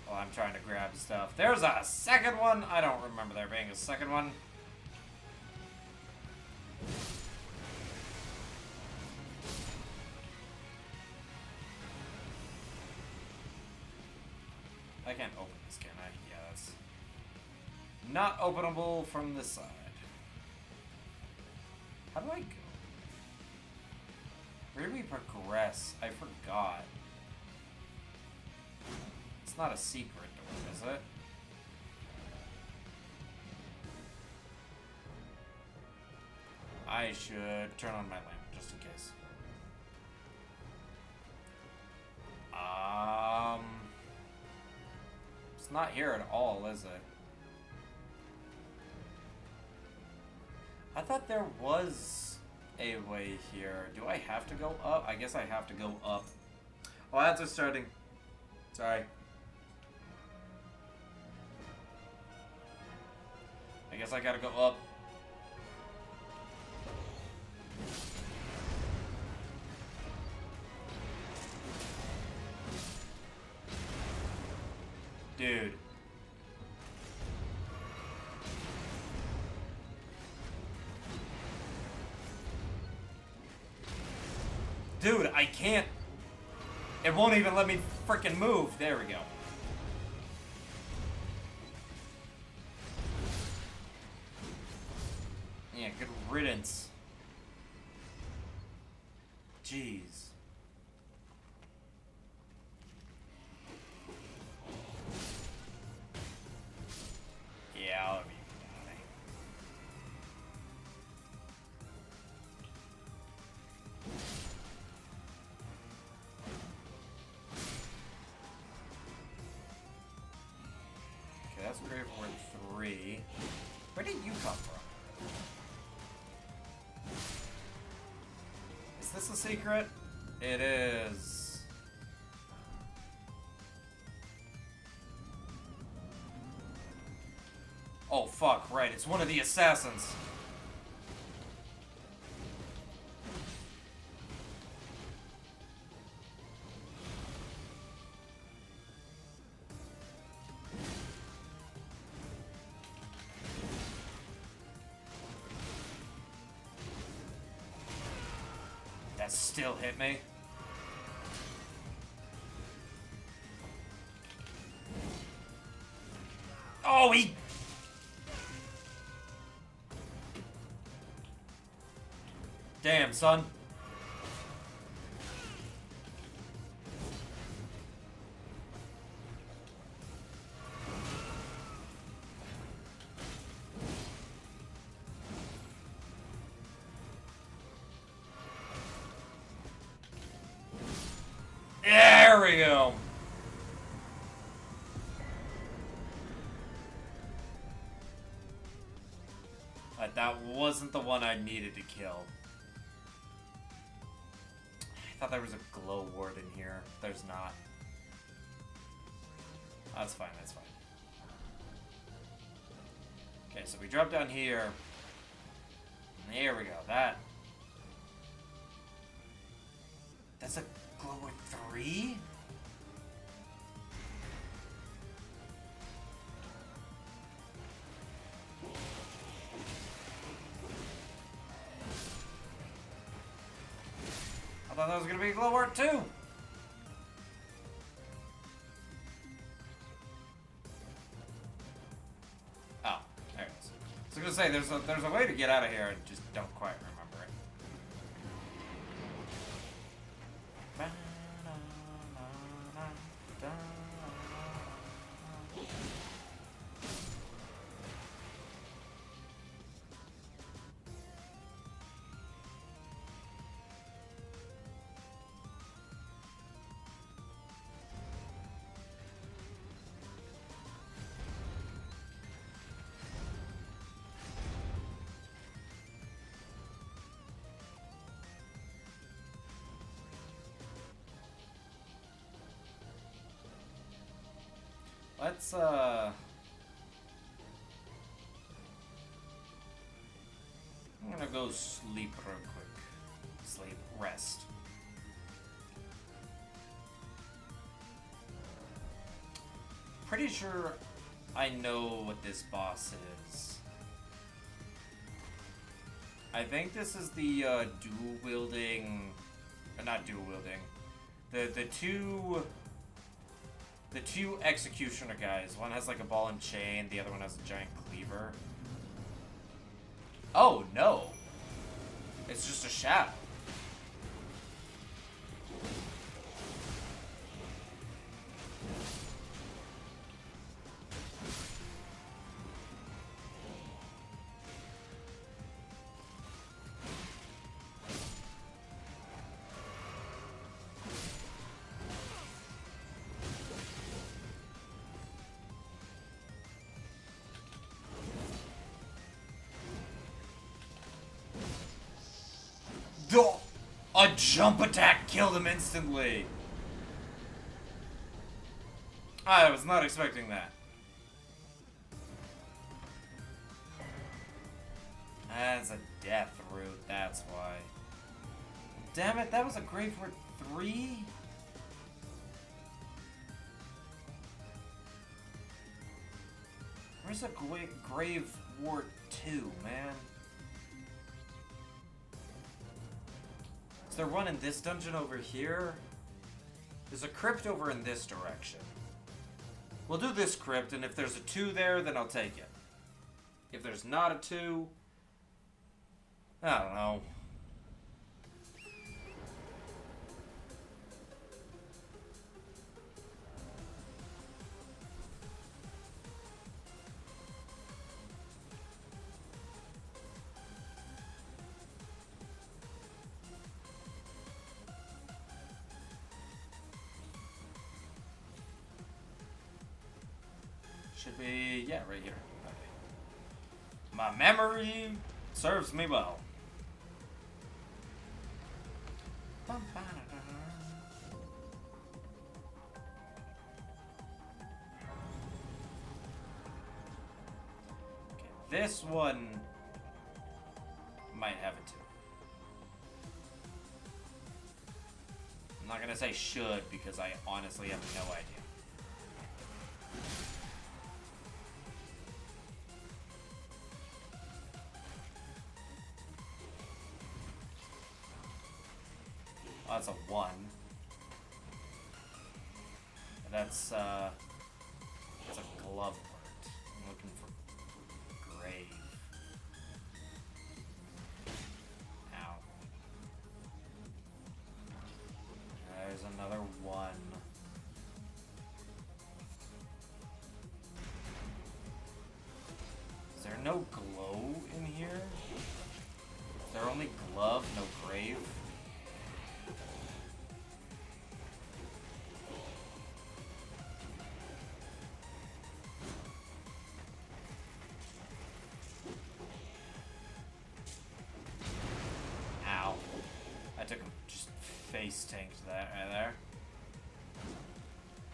while I'm trying to grab stuff. There's a second one! I don't remember there being a second one. I can't open this, can I? Yeah, that's not openable from this side. How do I go? Where do we progress? I forgot. It's not a secret door, is it? I should turn on my lamp, just in case. It's not here at all, is it? I thought there was a way here. Do I have to go up? I guess I have to go up. Oh, ads are starting. Sorry. I guess I gotta go up. Dude. Dude, I can't. It won't even let me frickin' move. There we go. Yeah, good riddance. Jeez. Yeah, I'll be die. Okay, that's Grave Ward 3. Where did you come from? Is this a secret? It is. Oh fuck, right, it's one of the assassins. That still hit me. Oh, he... Damn, son. There we go. That wasn't the one I needed to kill. I thought there was a glow ward in here. There's not. That's fine, that's fine. Okay, so we drop down here. There we go, that's a glow ward 3? I thought that was gonna be a glow ward 2. Oh, there it is. So I was gonna say there's a way to get out of here. I just don't quite remember it. Let's, I'm gonna go sleep real quick. Sleep. Rest. Pretty sure I know what this boss is. I think this is the, dual-wielding... not dual-wielding. The two executioner guys. One has like a ball and chain, the other one has a giant cleaver. Oh, no. It's just a shadow. A jump attack killed him instantly. I was not expecting that. That's a death route, that's why. Damn it, that was a Grave Ward 3? Where's a Grave Ward 2, man? Is there one in this dungeon over here? There's a crypt over in this direction. We'll do this crypt, and if there's a 2 there, then I'll take it. If there's not a 2... I don't know. Should be, yeah, right here. Okay. My memory serves me well. Okay, this one might have it too. I'm not gonna say should because I honestly have no idea. Oh, that's a 1. That's a glove word. I'm looking for grave. Ow. There's another 1. Is there no glow in here? Is there only glove, no grave? Face tanked that right there.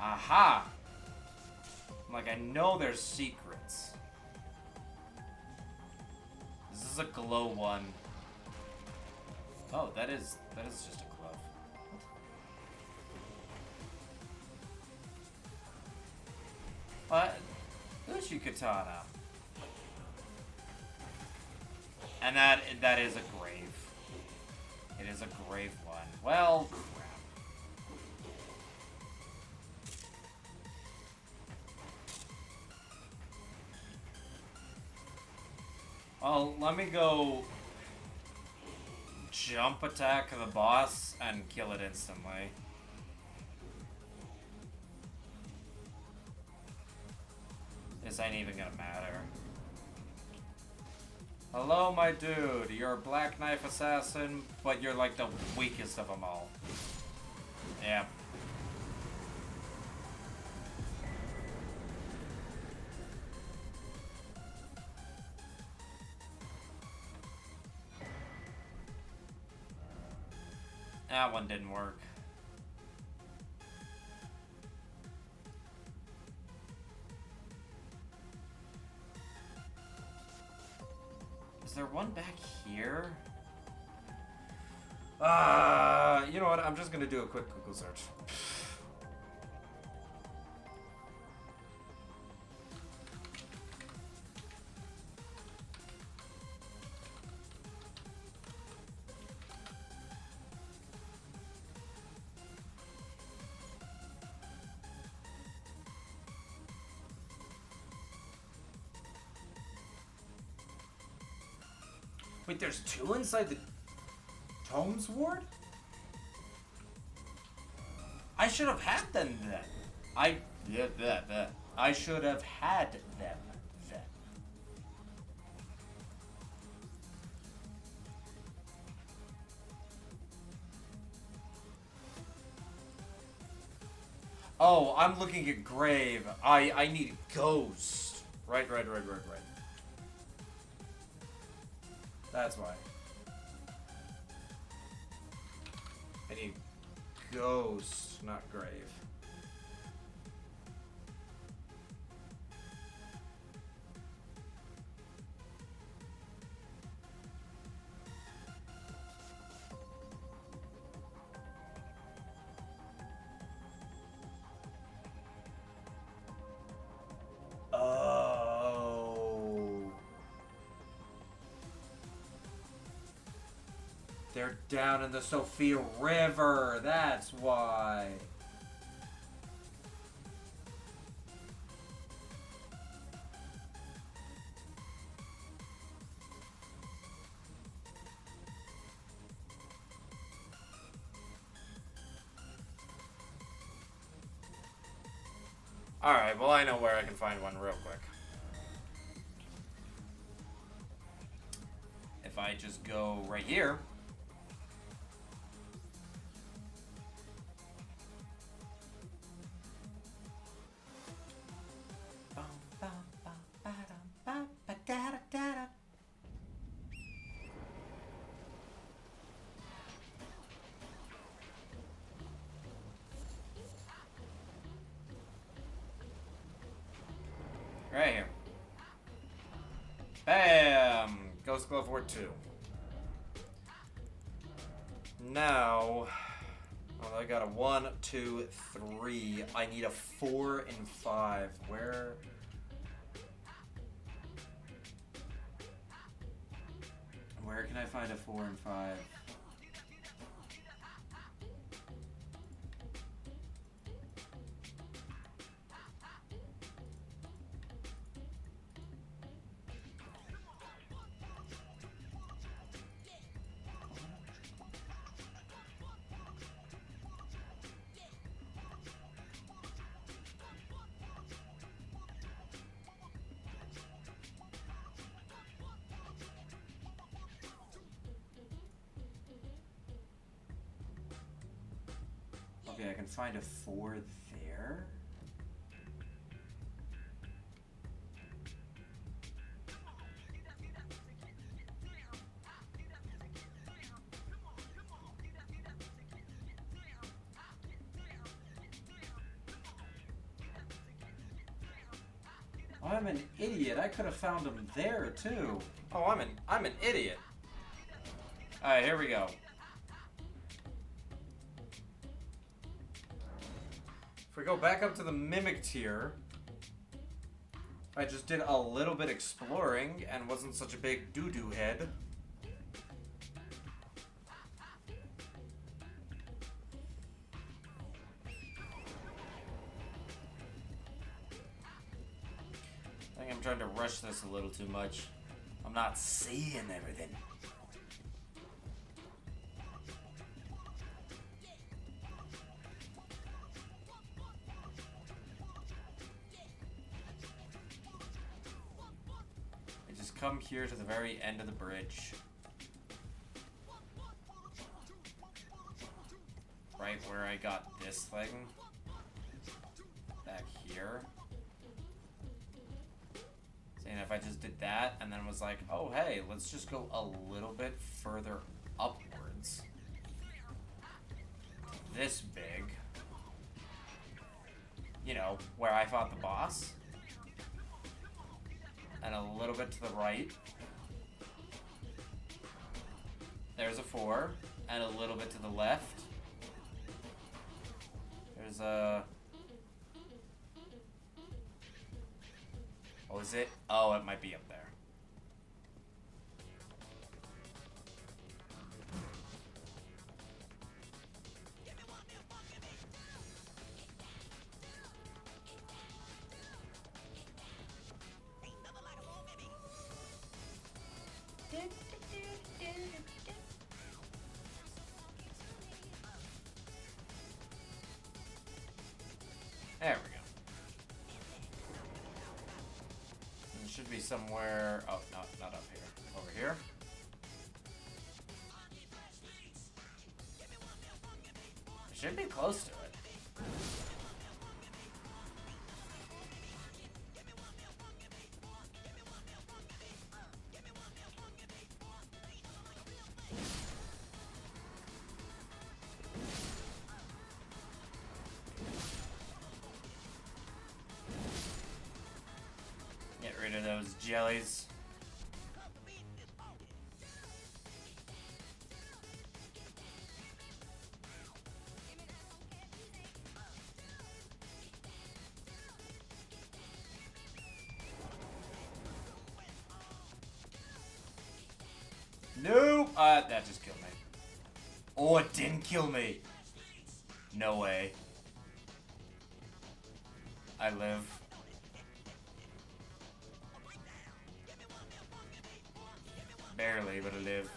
Aha! Like, I know there's secrets. This is a glow one. Oh, that is just a glove. What? Uchi Katana. And that is a grave. It is a grave one. Well, crap. Well, let me go jump attack the boss and kill it instantly. This ain't even gonna matter. Hello, my dude. You're a Black Knife assassin, but you're like the weakest of them all. Yeah. That one didn't work. there one back here? You know what? I'm just gonna do a quick Google search. Wait, there's two inside the Tomes Ward? I should have had them then. I should have had them then. Oh, I'm looking at Grave. I need Ghost. Right. That's why. I need Ghost, not Grave. They're down in the Sophia River. That's why. Alright, well I know where I can find one real quick. If I just go right here. Right here. Bam! Ghost Glove Ward 2. Now, well, I got a 1, 2, 3. I need a 4 and 5. Where can I find a 4 and 5? Okay, I can find a 4 there. Oh, I'm an idiot. I could have found him there too. Oh, I'm an idiot. All right, here we go. If we go back up to the Mimic tier, I just did a little bit exploring and wasn't such a big doo-doo head. I think I'm trying to rush this a little too much. I'm not seeing everything. Come here to the very end of the bridge. Right where I got this thing. Back here. Saying if I just did that and then was like, oh hey, let's just go a little bit further upwards. This big. You know, where I fought the boss. And a little bit to the right. There's a 4, and a little bit to the left. There's a... Oh, is it? Oh, it might be up there. There we go. It should be somewhere... Oh, not up here. Over here. It should be close to it. Get rid of those jellies. Nope! That just killed me. Oh, it didn't kill me! No way. I live. Barely, but I live.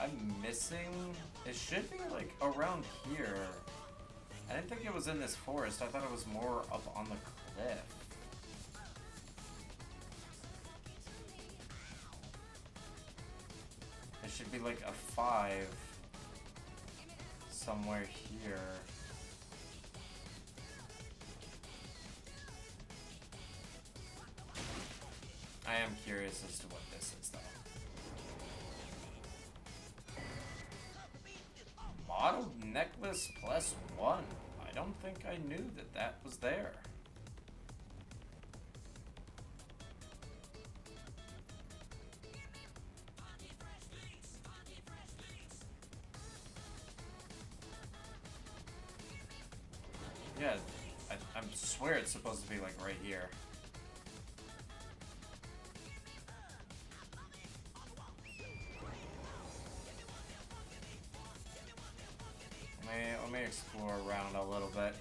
I'm missing? It should be like around here. I didn't think it was in this forest. I thought it was more up on the cliff. It should be like a 5 somewhere here. I am curious as to what this is, though. Model necklace +1. I don't think I knew that that was there. Yeah, I swear it's supposed to be like right here. Let me explore around a little bit.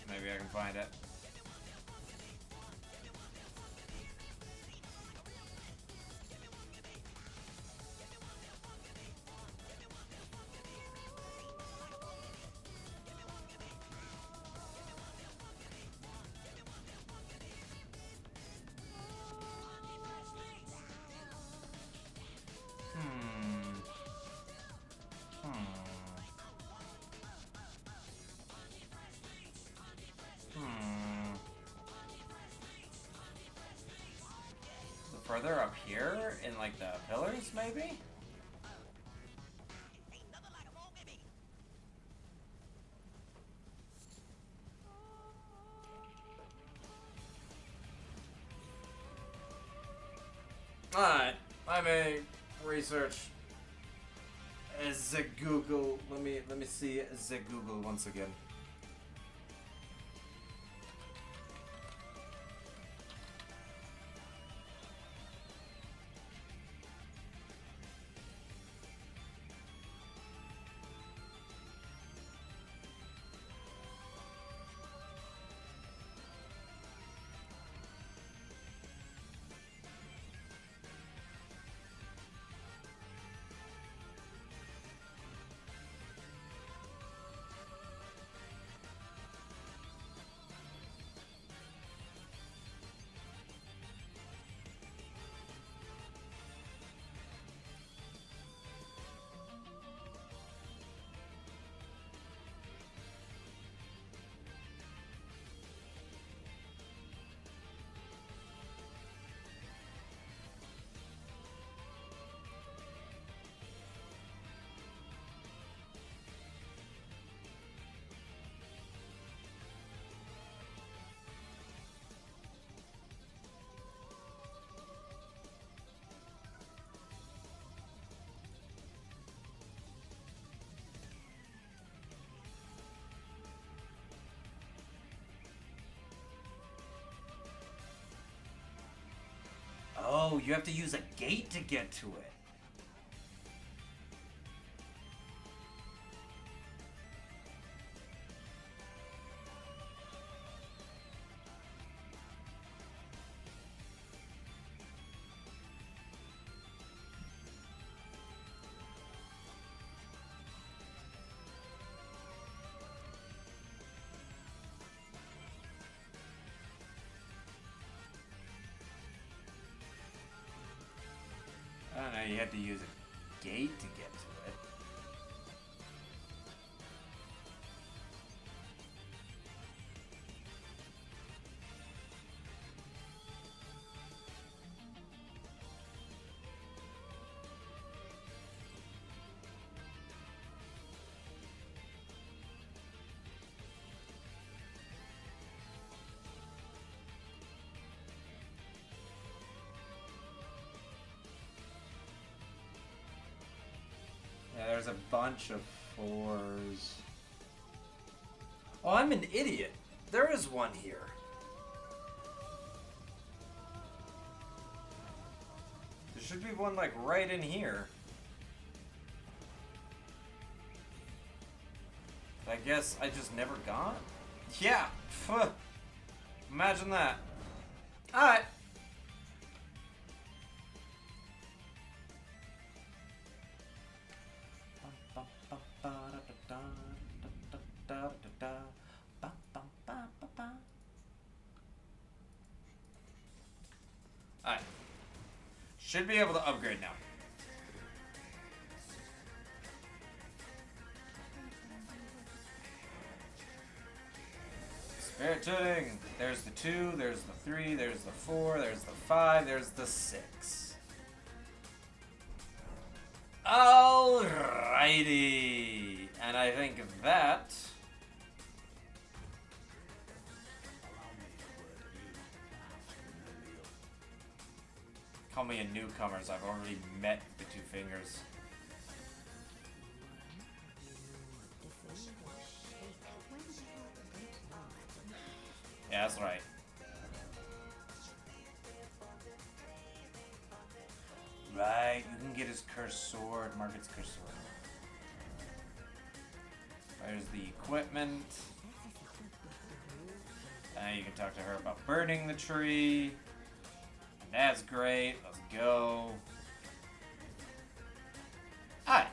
Maybe I can find it. Further up here in like the pillars, maybe? Alright, I may research the Google. Let me see the Google once again. Oh, you have to use a gate to get to it. I don't know, you had to use a gate to get to it. Yeah, there's a bunch of 4s. Oh, I'm an idiot. There is one here. There should be one, like, right in here. I guess I just never got? Yeah. Phew. Imagine that. Alright. Alright. Should be able to upgrade now. Spirit tuning. There's the 2, there's the 3, there's the 4, there's the 5, there's the 6. Alrighty. And I think that... Call me a newcomers, I've already met the 2 fingers. Yeah, that's right. Right, you can get his cursed sword, Margaret's cursed sword. There's the equipment. And you can talk to her about burning the tree. And that's great, let's go. Alright.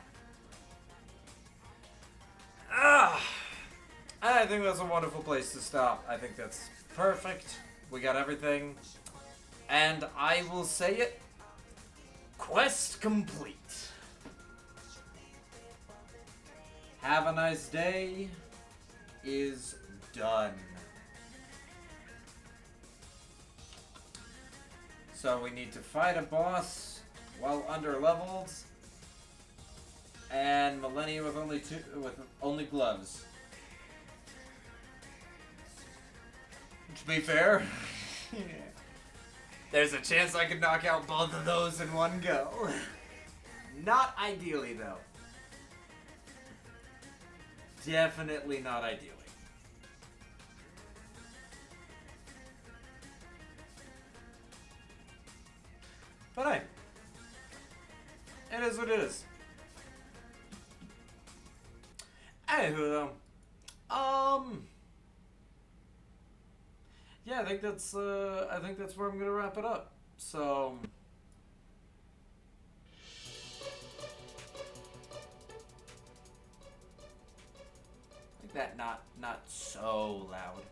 I think that's a wonderful place to stop. I think that's perfect. We got everything. And I will say it. Quest complete. Have a nice day is done. So we need to fight a boss while under leveled. And Millennia with only gloves. To be fair, there's a chance I could knock out both of those in one go. Not ideally, though. Definitely not ideally. But hey, it is what it is. Anywho, though, yeah, I think that's where I'm gonna wrap it up. So, like that, not so loud.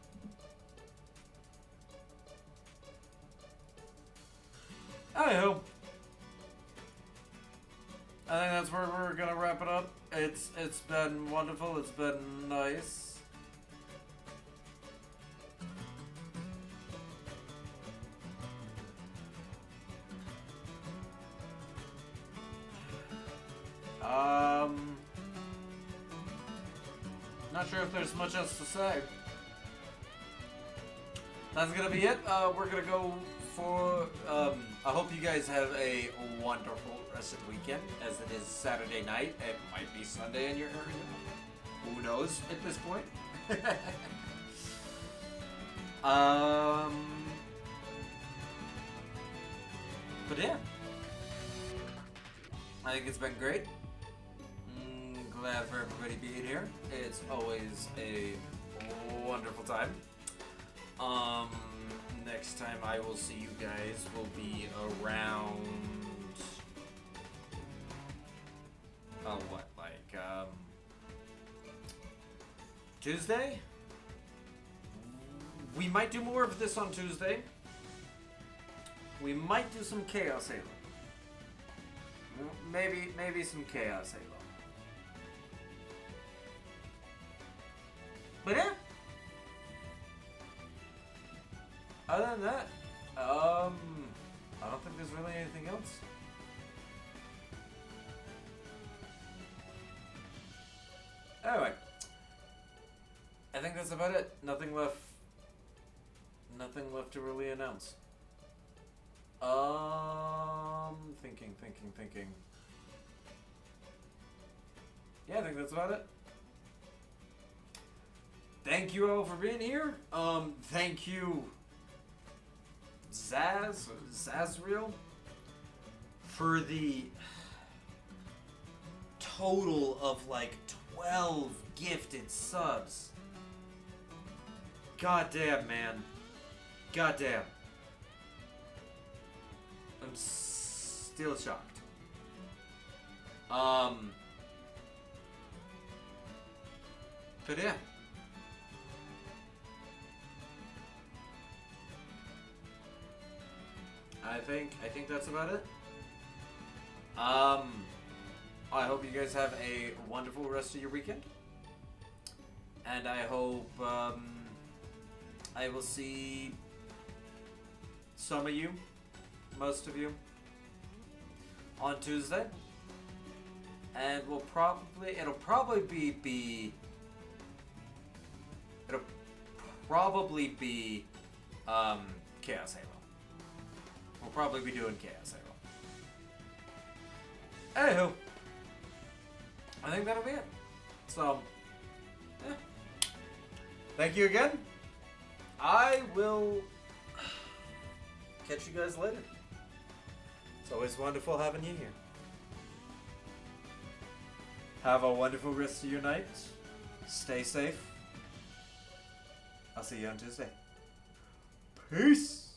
Anywho, I think that's where we're gonna wrap it up. It's been wonderful. It's been nice. Not sure if there's much else to say. That's gonna be it. We're gonna go for. I hope you guys have a wonderful rest of the weekend, as it is Saturday night. It might be Sunday in your area. Who knows at this point? But yeah, I think it's been great. Glad for everybody being here. It's always a wonderful time. Next time I will see you guys will be around. Tuesday? We might do more of this on Tuesday. We might do some Chaos Halo. Maybe some Chaos Halo. But yeah. Other than that, I don't think there's really anything else. Anyway, I think that's about it. Nothing left to really announce. Thinking. Yeah, I think that's about it. Thank you all for being here. Thank you, Zazriel, for the total of like 12 gifted subs. Goddamn, man. Goddamn. I'm still shocked. But yeah. I think that's about it. I hope you guys have a wonderful rest of your weekend. And I hope I will see some of you, most of you, on Tuesday. And it'll probably be Chaos Halo. We'll probably be doing Chaos Halo. Anywho, I think that'll be it. So, yeah. Thank you again. I will catch you guys later. It's always wonderful having you here. Have a wonderful rest of your night. Stay safe. I'll see you on Tuesday. Peace.